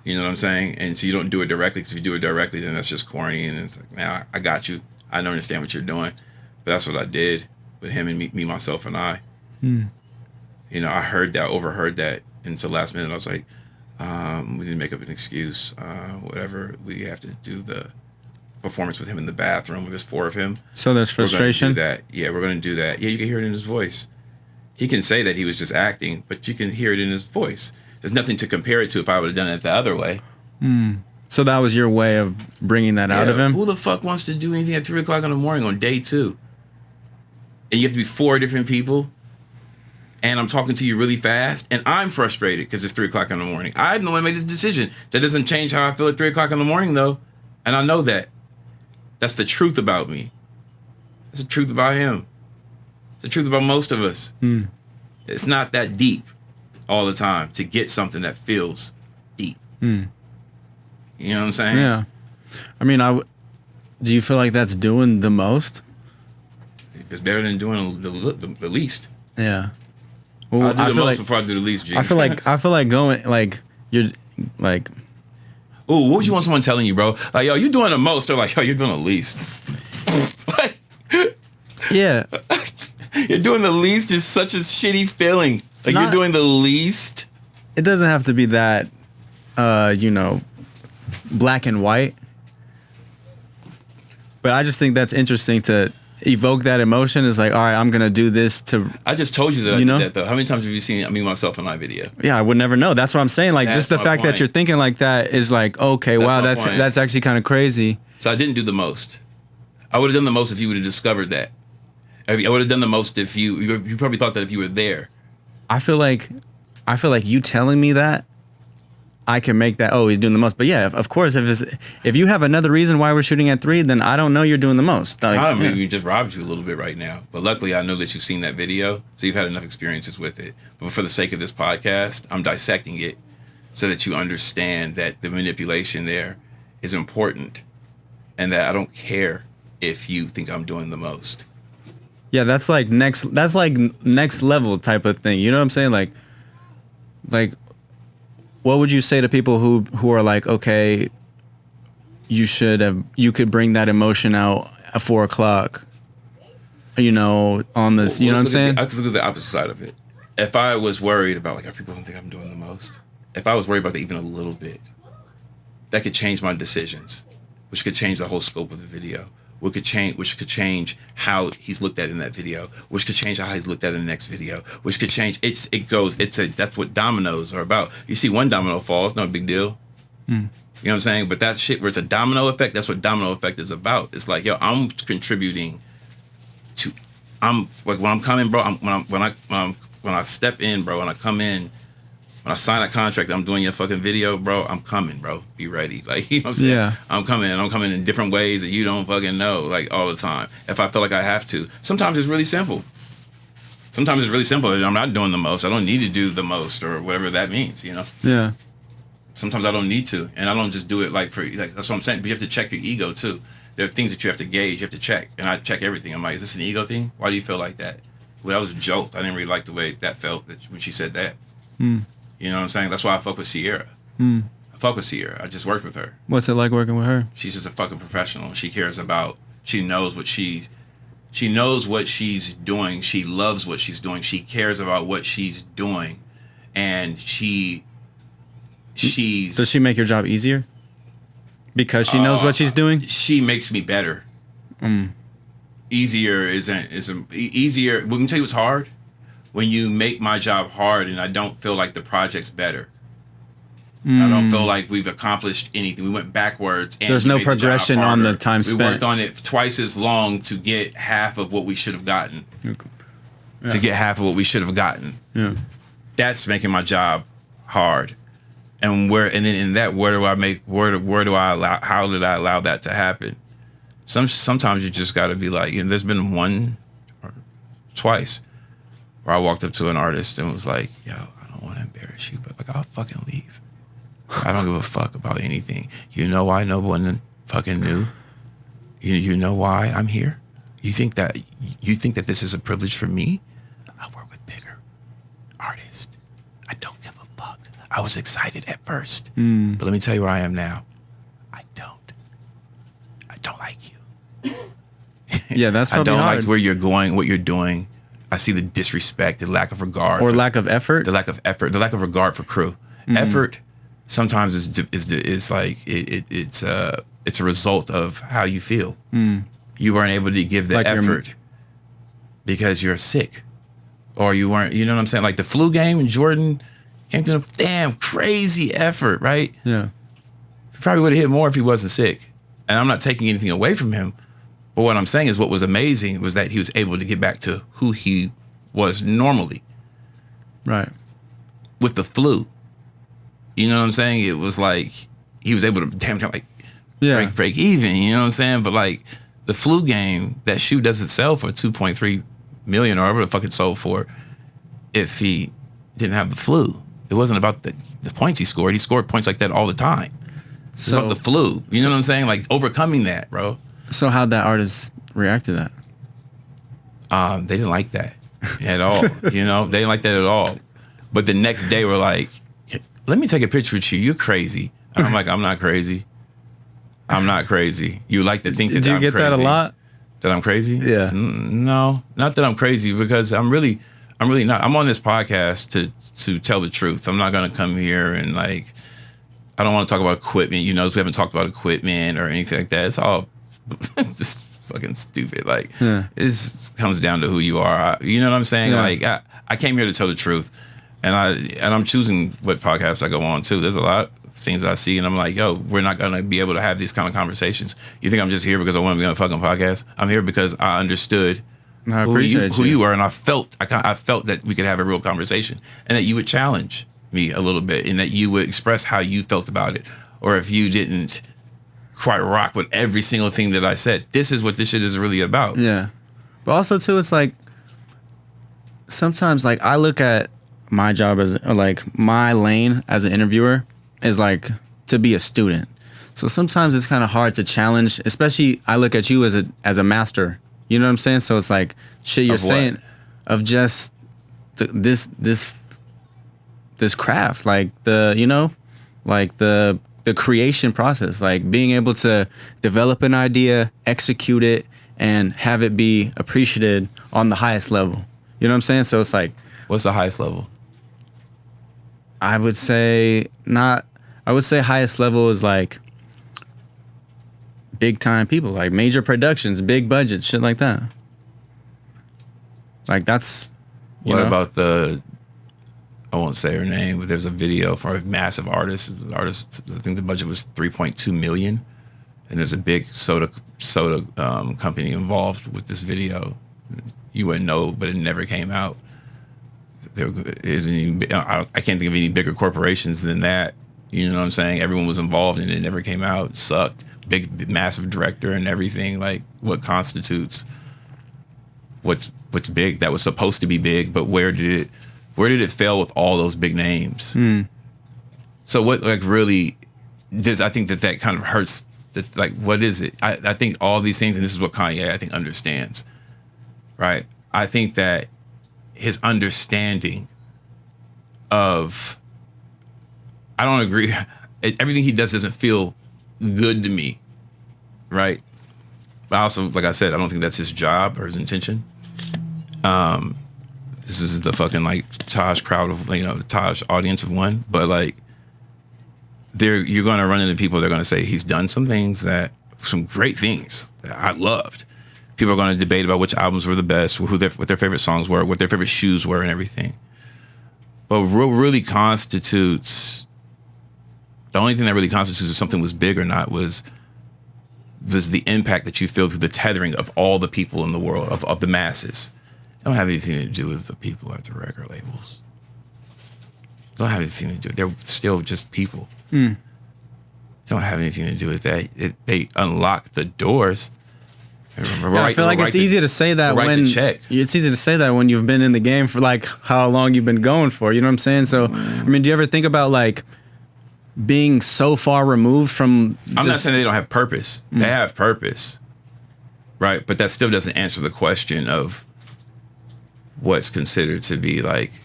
Speaker 1: You know what I'm saying? And so you don't do it directly, because if you do it directly, then that's just corny. And it's like, nah, I got you. I don't understand what you're doing. But that's what I did with him and me myself, and I. You know, I overheard that. And so last minute, I was like, we didn't make up an excuse. Whatever. We have to do the performance with him in the bathroom. There's 4 of him.
Speaker 2: So there's frustration?
Speaker 1: We're going to do that. Yeah, you can hear it in his voice. He can say that he was just acting, but you can hear it in his voice. There's nothing to compare it to if I would have done it the other way.
Speaker 2: So that was your way of bringing that out of him?
Speaker 1: Who the fuck wants to do anything at 3 o'clock in the morning on day 2? And you have to be 4 different people. And I'm talking to you really fast. And I'm frustrated because it's 3 o'clock in the morning. I'm the one who made this decision. That doesn't change how I feel at 3 o'clock in the morning, though. And I know that. That's the truth about me. That's the truth about him. It's the truth about most of us. It's not that deep all the time to get something that feels deep. You know what I'm saying?
Speaker 2: Yeah. I mean, do you feel like that's doing the most?
Speaker 1: It's better than doing the least.
Speaker 2: Yeah. Well,
Speaker 1: I'll do the most before I do the least, G.
Speaker 2: I feel like going, like, you're, like...
Speaker 1: Ooh, what would you want someone telling you, bro? Like, yo, you're doing the most. They're like, yo, you're doing the least. Like,
Speaker 2: yeah.
Speaker 1: You're doing the least is such a shitty feeling. Like, you're doing the least.
Speaker 2: It doesn't have to be that, black and white. But I just think that's interesting to evoke that emotion. Is like, all right, I'm going to do this to...
Speaker 1: I just told you that I did that, though. How many times have you seen Me, Myself, and I video?
Speaker 2: Yeah, I would never know. That's what I'm saying. Like, just the fact that you're thinking like that is like, okay, wow, that's actually kind of crazy.
Speaker 1: So I didn't do the most. I would have done the most if you would have discovered that. I would have done the most if you probably thought that if you were there.
Speaker 2: I feel like you telling me that, I can make that, oh, he's doing the most. But yeah, of course, if you have another reason why we're shooting at 3, then I don't know you're doing the most. Like,
Speaker 1: I maybe just robbed you a little bit right now. But luckily, I know that you've seen that video, so you've had enough experiences with it. But for the sake of this podcast, I'm dissecting it so that you understand that the manipulation there is important, and that I don't care if you think I'm doing the most.
Speaker 2: Yeah, that's like next level type of thing. You know what I'm saying? Like, what would you say to people who are like, okay, you could bring that emotion out at 4 o'clock, on this, you know what I'm saying?
Speaker 1: I just look at the opposite side of it. If I was worried about, like, people don't think I'm doing the most, if I was worried about that even a little bit, that could change my decisions, which could change the whole scope of the video. Which could change how he's looked at in that video, which could change how he's looked at in the next video, which could change. That's what dominoes are about. You see one domino falls, no big deal. You know what I'm saying? But that shit where it's a domino effect, that's what domino effect is about. It's like, yo, I'm contributing to, I'm like, when I'm coming, bro, when I step in, bro, when I come in, when I sign a contract, I'm doing your fucking video, bro, I'm coming, bro. Be ready. Like, you know what I'm saying?
Speaker 2: Yeah.
Speaker 1: I'm coming in different ways that you don't fucking know, like, all the time. If I feel like I have to. Sometimes it's really simple. And I'm not doing the most. I don't need to do the most or whatever that means,
Speaker 2: Yeah.
Speaker 1: Sometimes I don't need to. And I don't just do it that's what I'm saying. But you have to check your ego, too. There are things that you have to gauge, you have to check. And I check everything. I'm like, is this an ego thing? Why do you feel like that? Well, that was a joke. I didn't really like the way that felt when she said that. You know what I'm saying? That's why I fuck with Ciara. I fuck with Ciara. I just worked with her.
Speaker 2: What's it like working with her?
Speaker 1: She's just a fucking professional. She cares about, she knows what she's doing. She loves what she's doing. She cares about what she's doing. And she's... Does she make your job easier? Because she knows what she's doing? She makes me better. Easier. We can tell you what's hard. When you make my job hard and I don't feel like the project's better. I don't feel like we've accomplished anything. We went backwards. And
Speaker 2: There's
Speaker 1: we
Speaker 2: no
Speaker 1: made the job
Speaker 2: progression on
Speaker 1: harder.
Speaker 2: the time
Speaker 1: We
Speaker 2: spent.
Speaker 1: worked on it twice as long to get half of what we should have gotten.
Speaker 2: Yeah.
Speaker 1: To get half of what we should have gotten.
Speaker 2: Yeah.
Speaker 1: That's making my job hard. And then in that, where do I allow? How did I allow that to happen? Sometimes you just got to be like, there's been one or twice where I walked up to an artist and was like, yo, I don't want to embarrass you, but like, I'll fucking leave. I don't give a fuck about anything. You know why no one fucking knew? You know why I'm here? You think that this is a privilege for me? I work with bigger artists. I don't give a fuck. I was excited at first, but let me tell you where I am now. I don't like you.
Speaker 2: Yeah, that's
Speaker 1: I
Speaker 2: probably
Speaker 1: don't
Speaker 2: hard.
Speaker 1: like where you're going, what you're doing. I see the disrespect, the lack of regard,
Speaker 2: Or lack of effort.
Speaker 1: the lack of effort, the lack of regard for crew. Effort sometimes is like it's a result of how you feel. You weren't able to give the
Speaker 2: Like
Speaker 1: effort because you're sick, or you weren't. You know what I'm saying? Like the flu game, and Jordan came to a damn crazy effort, right?
Speaker 2: Yeah.
Speaker 1: He probably would have hit more if he wasn't sick. And I'm not taking anything away from him. But what I'm saying is what was amazing was that he was able to get back to who he was normally
Speaker 2: Right.
Speaker 1: with the flu. You know what I'm saying? It was like he was able to damn near like
Speaker 2: Yeah.
Speaker 1: break even, you know what I'm saying? But like the flu game, that shoe doesn't sell for 2.3 million or whatever the fuck it sold for if he didn't have the flu. It wasn't about the points he scored. He scored points like that all the time. It's about the flu. You know what I'm saying? Like overcoming that, bro.
Speaker 2: So how'd that artist react to that?
Speaker 1: They didn't like that at all. You know, they didn't like that at all. But the next day we're like, let me take a picture with you. You're crazy. And I'm like, I'm not crazy. I'm not crazy. You like to think that
Speaker 2: Do you
Speaker 1: I'm
Speaker 2: get
Speaker 1: crazy.
Speaker 2: that a lot?
Speaker 1: That I'm crazy?
Speaker 2: Yeah.
Speaker 1: No, not that I'm crazy, because I'm really not. I'm on this podcast to tell the truth. I'm not gonna come here and like, I don't want to talk about equipment. You know, we haven't talked about equipment or anything like that. It's all just fucking stupid. Like, it comes down to who you are. You know what I'm saying?
Speaker 2: Yeah.
Speaker 1: Like, I came here to tell the truth, and I'm choosing what podcasts I go on to. There's a lot of things I see, and I'm like, yo, we're not gonna be able to have these kind of conversations. You think I'm just here because I want to be on a fucking podcast? I'm here because I understood
Speaker 2: I appreciate
Speaker 1: who you were, and I felt that we could have a real conversation, and that you would challenge me a little bit, and that you would express how you felt about it, or if you didn't quite rock with every single thing that I said. This is what this shit is really about.
Speaker 2: Yeah. But also too, it's like sometimes like I look at my job as like my lane as an interviewer is like to be a student. So sometimes it's kind of hard to challenge, especially I look at you as a master. You know what I'm saying? So it's like shit you're
Speaker 1: Of what?
Speaker 2: saying of just this craft, like the creation process, like being able to develop an idea, execute it, and have it be appreciated on the highest level. You know what I'm saying? So it's like,
Speaker 1: What's the highest level?
Speaker 2: I would say highest level is like big time people, like major productions, big budgets, shit like that. Like that's,
Speaker 1: What about I won't say her name, but there's a video for a massive artist. I think the budget was 3.2 million, and there's a big soda company involved with this video. You wouldn't know, but it never came out. I can't think of any bigger corporations than that. You know what I'm saying? Everyone was involved, and it never came out. It sucked. Big, massive director and everything. Like, what constitutes what's big? That was supposed to be big, but where did it fail with all those big names? So what, like, really does, I think that kind of hurts. That, like, what is it? I think all these things, and this is what Kanye, I think, understands, right? I think that his understanding of, I don't agree. Everything he does doesn't feel good to me, right? But also, like I said, I don't think that's his job or his intention. This is the fucking like Taj crowd of, the Taj audience of one, but like you're going to run into people that are going to say he's done some great things that I loved. People are going to debate about which albums were the best, what their favorite songs were, what their favorite shoes were, and everything. But what really constitutes The only thing that really constitutes if something was big or not was the impact that you feel through the tethering of all the people in the world, of the masses. It don't have anything to do with the people at the record labels. It don't have anything to do. They're still just people. It don't have anything to do with that. They unlock the doors.
Speaker 2: I feel like it's easy to say that when it's easy to say that when you've been in the game for like how long you've been going for. You know what I'm saying? So, I mean, do you ever think about like being so far removed from?
Speaker 1: I'm not saying they don't have purpose. They have purpose, right? But that still doesn't answer the question of what's considered to be like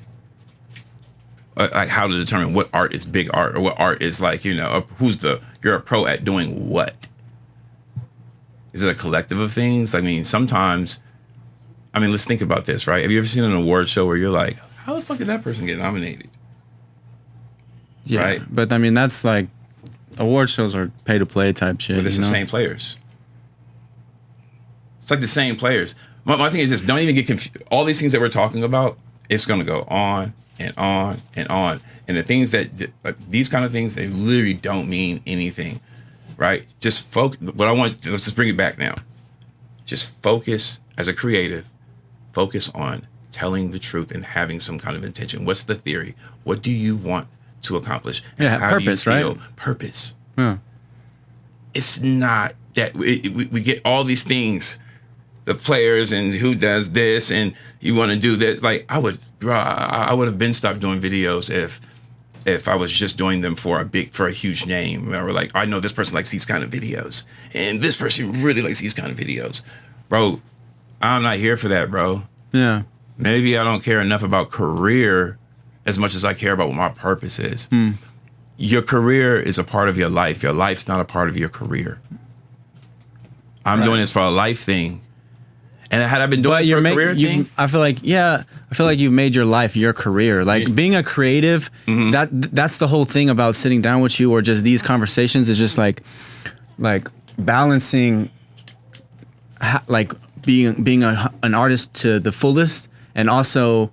Speaker 1: how to determine what art is big art or what art is like, you're a pro at doing what? Is it a collective of things? I mean, sometimes, let's think about this, right? Have you ever seen an award show where you're like, how the fuck did that person get nominated?
Speaker 2: Yeah,
Speaker 1: right?
Speaker 2: But I mean, that's like, award shows are pay to play type shit.
Speaker 1: But it's the same players. It's like the same players. My thing is this, don't even get confused. All these things that we're talking about, it's going to go on and on and on. And the things these kind of things, they literally don't mean anything. Right? Just let's just bring it back now. Just focus as a creative, focus on telling the truth and having some kind of intention. What's the theory? What do you want to accomplish? And
Speaker 2: how purpose, do you feel?
Speaker 1: Right? Purpose.
Speaker 2: Yeah.
Speaker 1: It's not that we get all these things, the players and who does this and you want to do this. Like I would have been stopped doing videos if I was just doing them for a huge name, or like, I know this person likes these kind of videos and this person really likes these kind of videos. Bro, I'm not here for that, bro.
Speaker 2: Yeah.
Speaker 1: Maybe I don't care enough about career as much as I care about what my purpose is. Your career is a part of your life. Your life's not a part of your career. I'm doing this for a life thing. And had I been doing this for a career thing?
Speaker 2: I feel like you've made your life your career. Like being a creative, that's the whole thing about sitting down with you or just these conversations is just like balancing, like being an artist to the fullest and also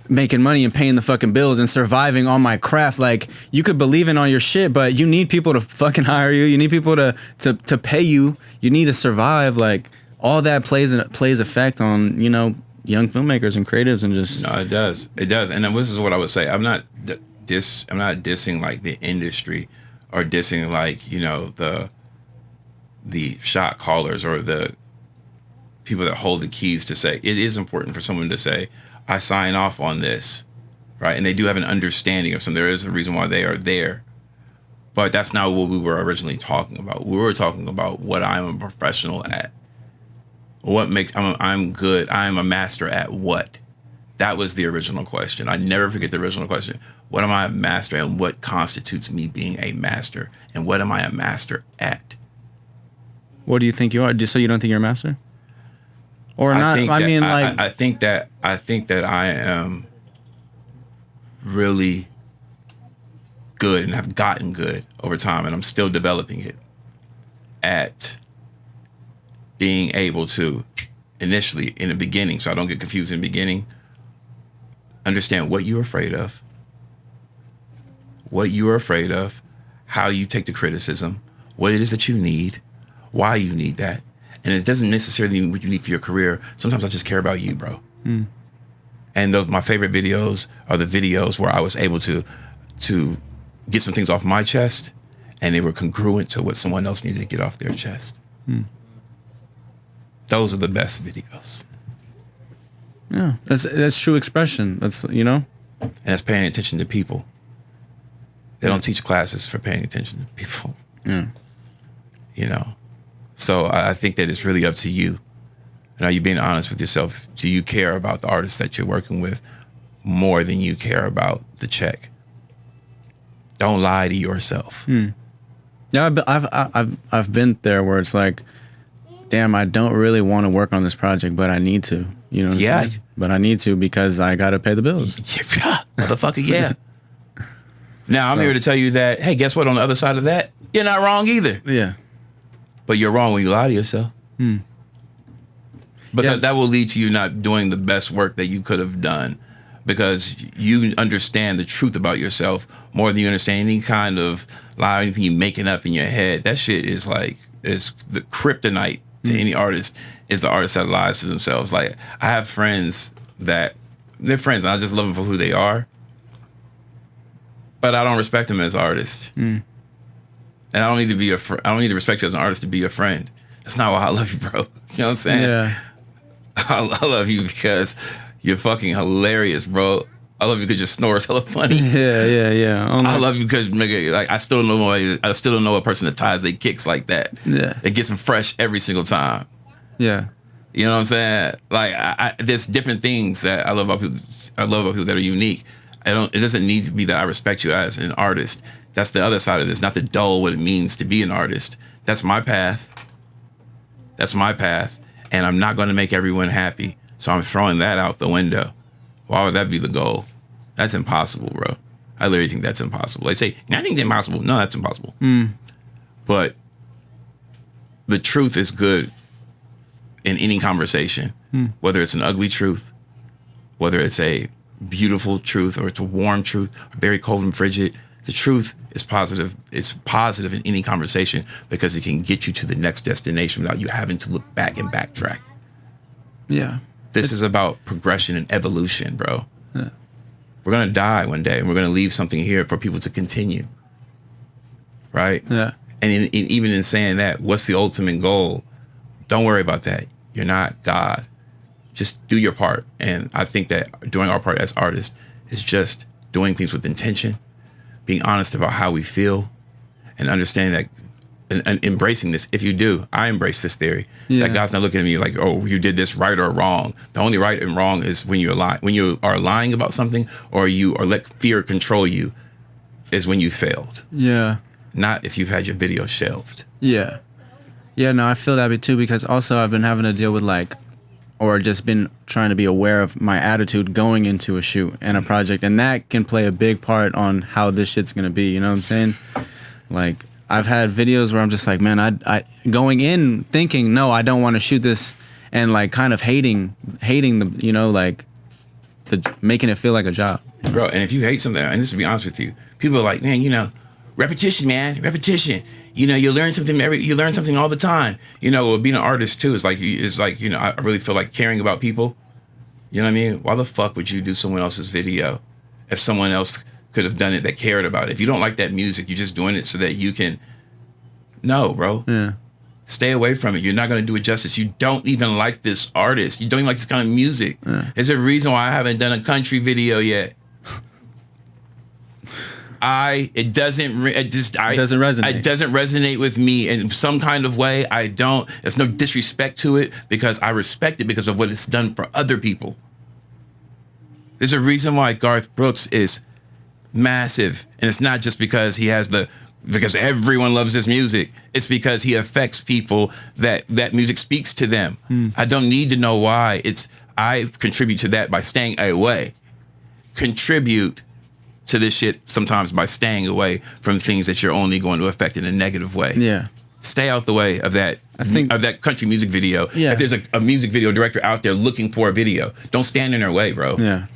Speaker 2: making money and paying the fucking bills and surviving on my craft. Like you could believe in all your shit, but you need people to fucking hire you. You need people to pay you. You need to survive. Like all that plays effect on, young filmmakers and creatives and just.
Speaker 1: No, it does. It does. And this is what I would say. I'm not dissing like the industry or dissing like, the shot callers or the people that hold the keys to say it is important for someone to say, I sign off on this, right? And they do have an understanding of something. There is a reason why they are there. But that's not what we were originally talking about. We were talking about what I'm a professional at. What makes I'm good. I'm a master at what? That was the original question. I never forget the original question. What am I a master at and what constitutes me being a master? And what am I a master at?
Speaker 2: What do you think you are? Just so you don't think you're a master? Or not?
Speaker 1: I think that I am really good and have gotten good over time, and I'm still developing it at being able to initially in the beginning, so I don't get confused in the beginning, understand what you're afraid of, how you take the criticism, what it is that you need, why you need that. And it doesn't necessarily mean what you need for your career. Sometimes I just care about you, bro. And my favorite videos are the videos where I was able to get some things off my chest and they were congruent to what someone else needed to get off their chest. Those are the best videos.
Speaker 2: Yeah, that's true expression. That's,
Speaker 1: And that's paying attention to people. They don't teach classes for paying attention to people. So I think that it's really up to you. And are you being honest with yourself? Do you care about the artists that you're working with more than you care about the check? Don't lie to yourself.
Speaker 2: Yeah, I've been there where it's like, damn, I don't really want to work on this project, but I need to. You know what I'm saying? But I need to because I got to pay the bills.
Speaker 1: Yeah, motherfucker, yeah. Now, I'm here to tell you that, hey, guess what? On the other side of that, you're not wrong either.
Speaker 2: Yeah.
Speaker 1: But you're wrong when you lie to yourself. Because that will lead to you not doing the best work that you could have done because you understand the truth about yourself more than you understand any kind of lie, anything you making up in your head. That shit is like, is the kryptonite to any artist, is the artist that lies to themselves. Like, I have friends that, they're friends and I just love them for who they are, but I don't respect them as artists. And I don't need to be I don't need to respect you as an artist to be your friend. That's not why I love you, bro. You know what I'm saying?
Speaker 2: Yeah.
Speaker 1: I love you because you're fucking hilarious, bro. I love you because your snore is hella funny.
Speaker 2: Yeah.
Speaker 1: I love you because, nigga, like, I still don't know a person that ties their kicks like that.
Speaker 2: Yeah.
Speaker 1: It gets them fresh every single time.
Speaker 2: Yeah.
Speaker 1: You know what I'm saying? Like, there's different things that I love about people. I love about people that are unique. It doesn't need to be that I respect you as an artist. That's the other side of this, not to dull what it means to be an artist. That's my path. And I'm not going to make everyone happy. So I'm throwing that out the window. Why would that be the goal? That's impossible, bro. I literally think that's impossible. They say, I think it's impossible. No, that's impossible. But the truth is good in any conversation, whether it's an ugly truth, whether it's a beautiful truth, or it's a warm truth, or very cold and frigid. The truth is positive. It's positive in any conversation because it can get you to the next destination without you having to look back and backtrack.
Speaker 2: Yeah.
Speaker 1: This is about progression and evolution, bro.
Speaker 2: Yeah.
Speaker 1: We're going to die one day and we're going to leave something here for people to continue. Right?
Speaker 2: Yeah.
Speaker 1: And even in saying that, what's the ultimate goal? Don't worry about that. You're not God. Just do your part. And I think that doing our part as artists is just doing things with intention, being honest about how we feel, and understanding that, and embracing this. If you do, I embrace this theory.
Speaker 2: Yeah.
Speaker 1: That God's not looking at me like, oh, you did this right or wrong. The only right and wrong is when you are lying about something, or let fear control you, is when you failed.
Speaker 2: Yeah.
Speaker 1: Not if you've had your video shelved.
Speaker 2: Yeah. Yeah, no, I feel that too, because also I've been having to deal with or just been trying to be aware of my attitude going into a shoot and a project. And that can play a big part on how this shit's going to be. You know what I'm saying? Like, I've had videos where I'm just like, man, I going in thinking, no, I don't want to shoot this, and like kind of hating the, making it feel like a job.
Speaker 1: Bro, and if you hate something, and this to be honest with you, people are like, man, repetition, man, repetition. You learn something all the time. Being an artist too is like, I really feel like caring about people. You know what I mean? Why the fuck would you do someone else's video if someone else could have done it that cared about it? If you don't like that music, you're just doing it so that you can. No, bro.
Speaker 2: Yeah.
Speaker 1: Stay away from it. You're not going to do it justice. You don't even like this artist. You don't even like this kind of music.
Speaker 2: Yeah.
Speaker 1: There's a reason why I haven't done a country video yet. It doesn't resonate. It doesn't resonate with me in some kind of way. I don't. There's no disrespect to it because I respect it because of what it's done for other people. There's a reason why Garth Brooks is massive, and it's not just because because everyone loves his music. It's because he affects people that music speaks to them. I don't need to know why. I contribute to that by staying away. Contribute to this shit sometimes by staying away from things that you're only going to affect in a negative way.
Speaker 2: Yeah.
Speaker 1: Stay out the way of that. Of that country music video.
Speaker 2: Yeah.
Speaker 1: If there's a music video director out there looking for a video, don't stand in their way, bro.
Speaker 2: Yeah.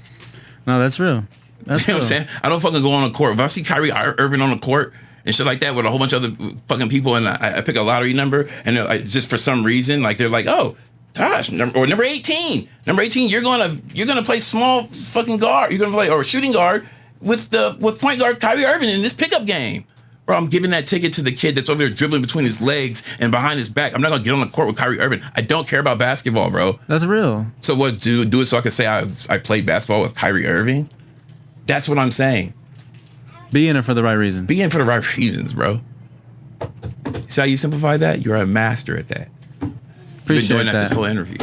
Speaker 2: No, that's real. That's
Speaker 1: you know what I'm saying? I don't fucking go on a court. If I see Kyrie Irving on a court and shit like that with a whole bunch of other fucking people, and I pick a lottery number, and just for some reason, like, they're like, oh, Taj, or number 18. Number 18, you're gonna play small fucking guard. You're gonna play or shooting guard with point guard Kyrie Irving in this pickup game. Bro, I'm giving that ticket to the kid that's over there dribbling between his legs and behind his back. I'm not gonna get on the court with Kyrie Irving. I don't care about basketball, bro.
Speaker 2: That's real.
Speaker 1: So what, do it so I can say I played basketball with Kyrie Irving? That's what I'm saying.
Speaker 2: Be in it for the right reason.
Speaker 1: Be in for the right reasons, bro. See how you simplify that? You're a master at that.
Speaker 2: Appreciate
Speaker 1: You've been doing that
Speaker 2: that
Speaker 1: this whole interview.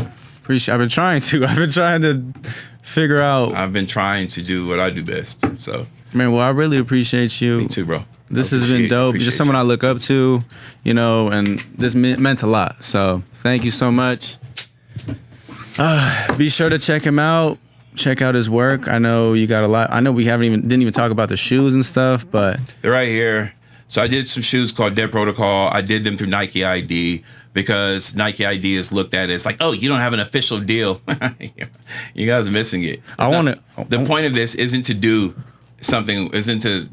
Speaker 2: I've been trying to figure out.
Speaker 1: I've been trying to do what I do best. So,
Speaker 2: man, well, I really appreciate you.
Speaker 1: Me too, bro.
Speaker 2: This has been dope. You're just someone I look up to, and this meant a lot. So thank you so much. Be sure to check him out. Check out his work. I know you got a lot. I know we didn't even talk about the shoes and stuff, but
Speaker 1: they're right here. So I did some shoes called Dead Protocol. I did them through Nike ID because Nike ID is looked at as like, oh, you don't have an official deal. You guys are missing it.
Speaker 2: I want to.
Speaker 1: The point of this isn't to do something, isn't to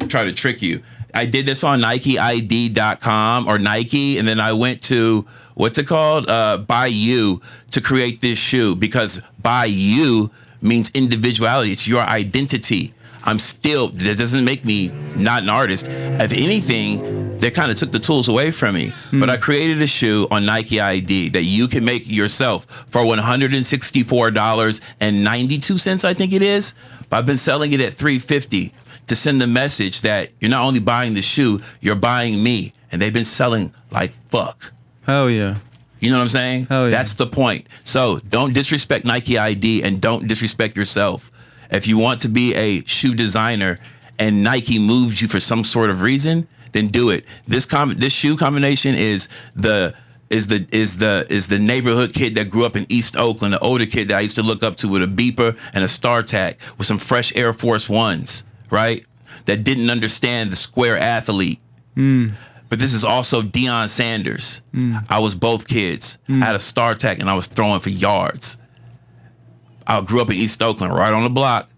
Speaker 1: try to trick you. I did this on NikeID.com or Nike, and then I went to, what's it called? By You, to create this shoe, because by you means individuality. It's your identity. That doesn't make me not an artist. If anything, they kind of took the tools away from me. But I created a shoe on Nike ID that you can make yourself for $164.92, I think it is. But I've been selling it at $350 to send the message that you're not only buying the shoe, you're buying me. And they've been selling like fuck.
Speaker 2: Hell yeah.
Speaker 1: You know what I'm saying?
Speaker 2: Hell yeah.
Speaker 1: That's the point. So don't disrespect Nike ID and don't disrespect yourself. If you want to be a shoe designer and Nike moved you for some sort of reason, then do it. This shoe combination is the neighborhood kid that grew up in East Oakland, the older kid that I used to look up to with a beeper and a star tack with some fresh Air Force Ones, right? That didn't understand the square athlete. But this is also Deion Sanders. I was both kids. I had a star tack and I was throwing for yards. I grew up in East Oakland, right on the block,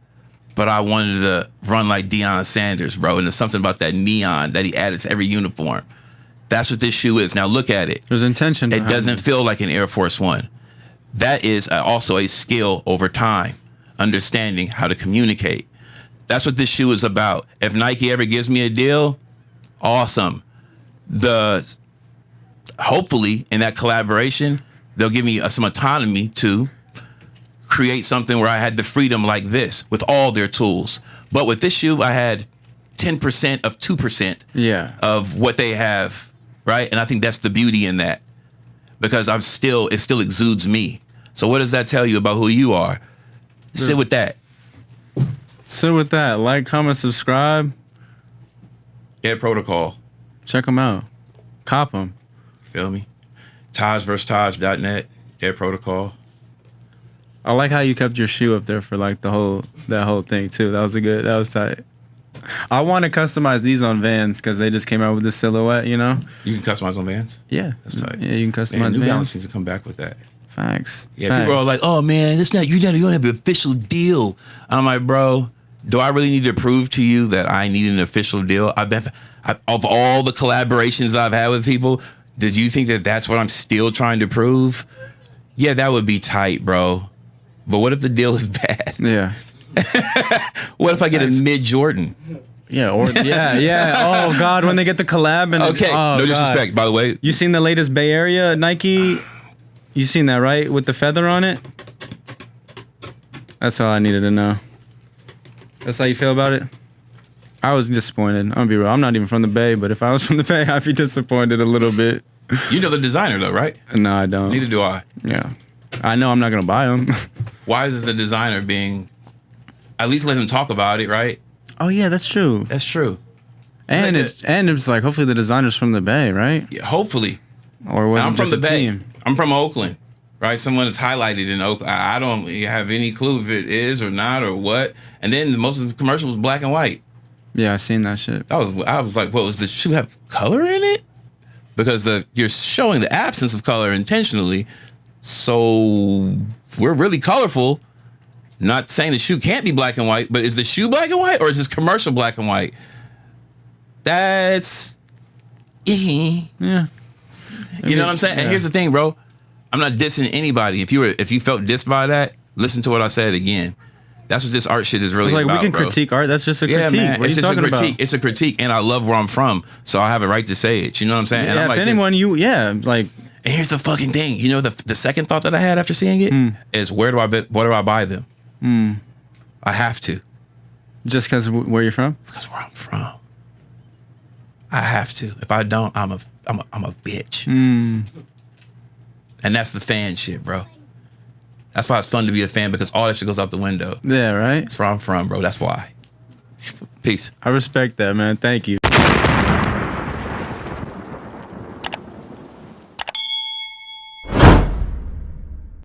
Speaker 1: but I wanted to run like Deion Sanders, bro. And there's something about that neon that he added to every uniform. That's what this shoe is. Now look at it.
Speaker 2: There's intention.
Speaker 1: It doesn't feel like an Air Force One. That is also a skill over time, understanding how to communicate. That's what this shoe is about. If Nike ever gives me a deal, awesome. Hopefully in that collaboration, they'll give me some autonomy to create something where I had the freedom like this with all their tools. But with this shoe, I had 10% of 2% of what they have, right? And I think that's the beauty in that, because it still exudes me. So what does that tell you about who you are? Sit with that.
Speaker 2: Sit with that. Like, comment, subscribe.
Speaker 1: Dead Protocol.
Speaker 2: Check them out. Cop them.
Speaker 1: Feel me? tajs.net. Dead Protocol.
Speaker 2: I like how you kept your shoe up there for like that whole thing too. That was tight. I want to customize these on Vans because they just came out with this silhouette, you know?
Speaker 1: You can customize on Vans?
Speaker 2: Yeah.
Speaker 1: That's tight.
Speaker 2: Yeah, you can customize
Speaker 1: New
Speaker 2: Vans.
Speaker 1: Balance needs to come back with that.
Speaker 2: Facts.
Speaker 1: Yeah,
Speaker 2: Facts.
Speaker 1: people are like, oh man, you don't have an official deal. I'm like, bro, do I really need to prove to you that I need an official deal? Of all the collaborations I've had with people, did you think that that's what I'm still trying to prove? Yeah, that would be tight, bro. But what if the deal is bad?
Speaker 2: Yeah.
Speaker 1: What if I get a mid Jordan?
Speaker 2: Yeah, Oh God, when they get the collab and
Speaker 1: no disrespect, by the way.
Speaker 2: You seen the latest Bay Area Nike? You seen that, right? With the feather on it? That's all I needed to know. That's how you feel about it? I was disappointed. I'm gonna be real. I'm not even from the Bay, but if I was from the Bay, I'd be disappointed a little bit.
Speaker 1: You know the designer though, right?
Speaker 2: No, I don't.
Speaker 1: Neither do I.
Speaker 2: Yeah. I know I'm not gonna buy them.
Speaker 1: Why is the designer being? At least let him talk about it, right?
Speaker 2: Oh yeah, that's true.
Speaker 1: That's true.
Speaker 2: And it's like hopefully the designer's from the Bay, right?
Speaker 1: Yeah, hopefully.
Speaker 2: Or was
Speaker 1: I'm
Speaker 2: it
Speaker 1: from
Speaker 2: just
Speaker 1: the
Speaker 2: a
Speaker 1: Bay.
Speaker 2: team?
Speaker 1: I'm from Oakland, right? Someone that's highlighted in Oakland. I don't have any clue if it is or not or what. And then most of the commercial was black and white.
Speaker 2: Yeah, I seen that shit.
Speaker 1: I was like, well, does the shoe have color in it? Because you're showing the absence of color intentionally. So we're really colorful. Not saying the shoe can't be black and white, but is the shoe black and white or is this commercial black and white? That's
Speaker 2: Yeah.
Speaker 1: You know what I'm saying? Yeah. And here's the thing, bro. I'm not dissing anybody. If you felt dissed by that, listen to what I said again. That's what this art shit is really
Speaker 2: about.
Speaker 1: about,
Speaker 2: we can
Speaker 1: bro.
Speaker 2: critique art. That's just a critique.
Speaker 1: Man,
Speaker 2: what are you talking about?
Speaker 1: It's a critique, and I love where I'm from, so I have a right to say it. You know what I'm saying?
Speaker 2: Yeah,
Speaker 1: and I'm like,
Speaker 2: if anyone, like.
Speaker 1: And here's the fucking thing. You know, the second thought that I had after seeing it is, where do I buy them? I have to.
Speaker 2: Just because where you're from?
Speaker 1: Because where I'm from. I have to. If I don't, I'm a bitch. And that's the fan shit, bro. That's why it's fun to be a fan, because all that shit goes out the window.
Speaker 2: Yeah, right?
Speaker 1: That's where I'm from, bro. That's why. Peace.
Speaker 2: I respect that, man. Thank you.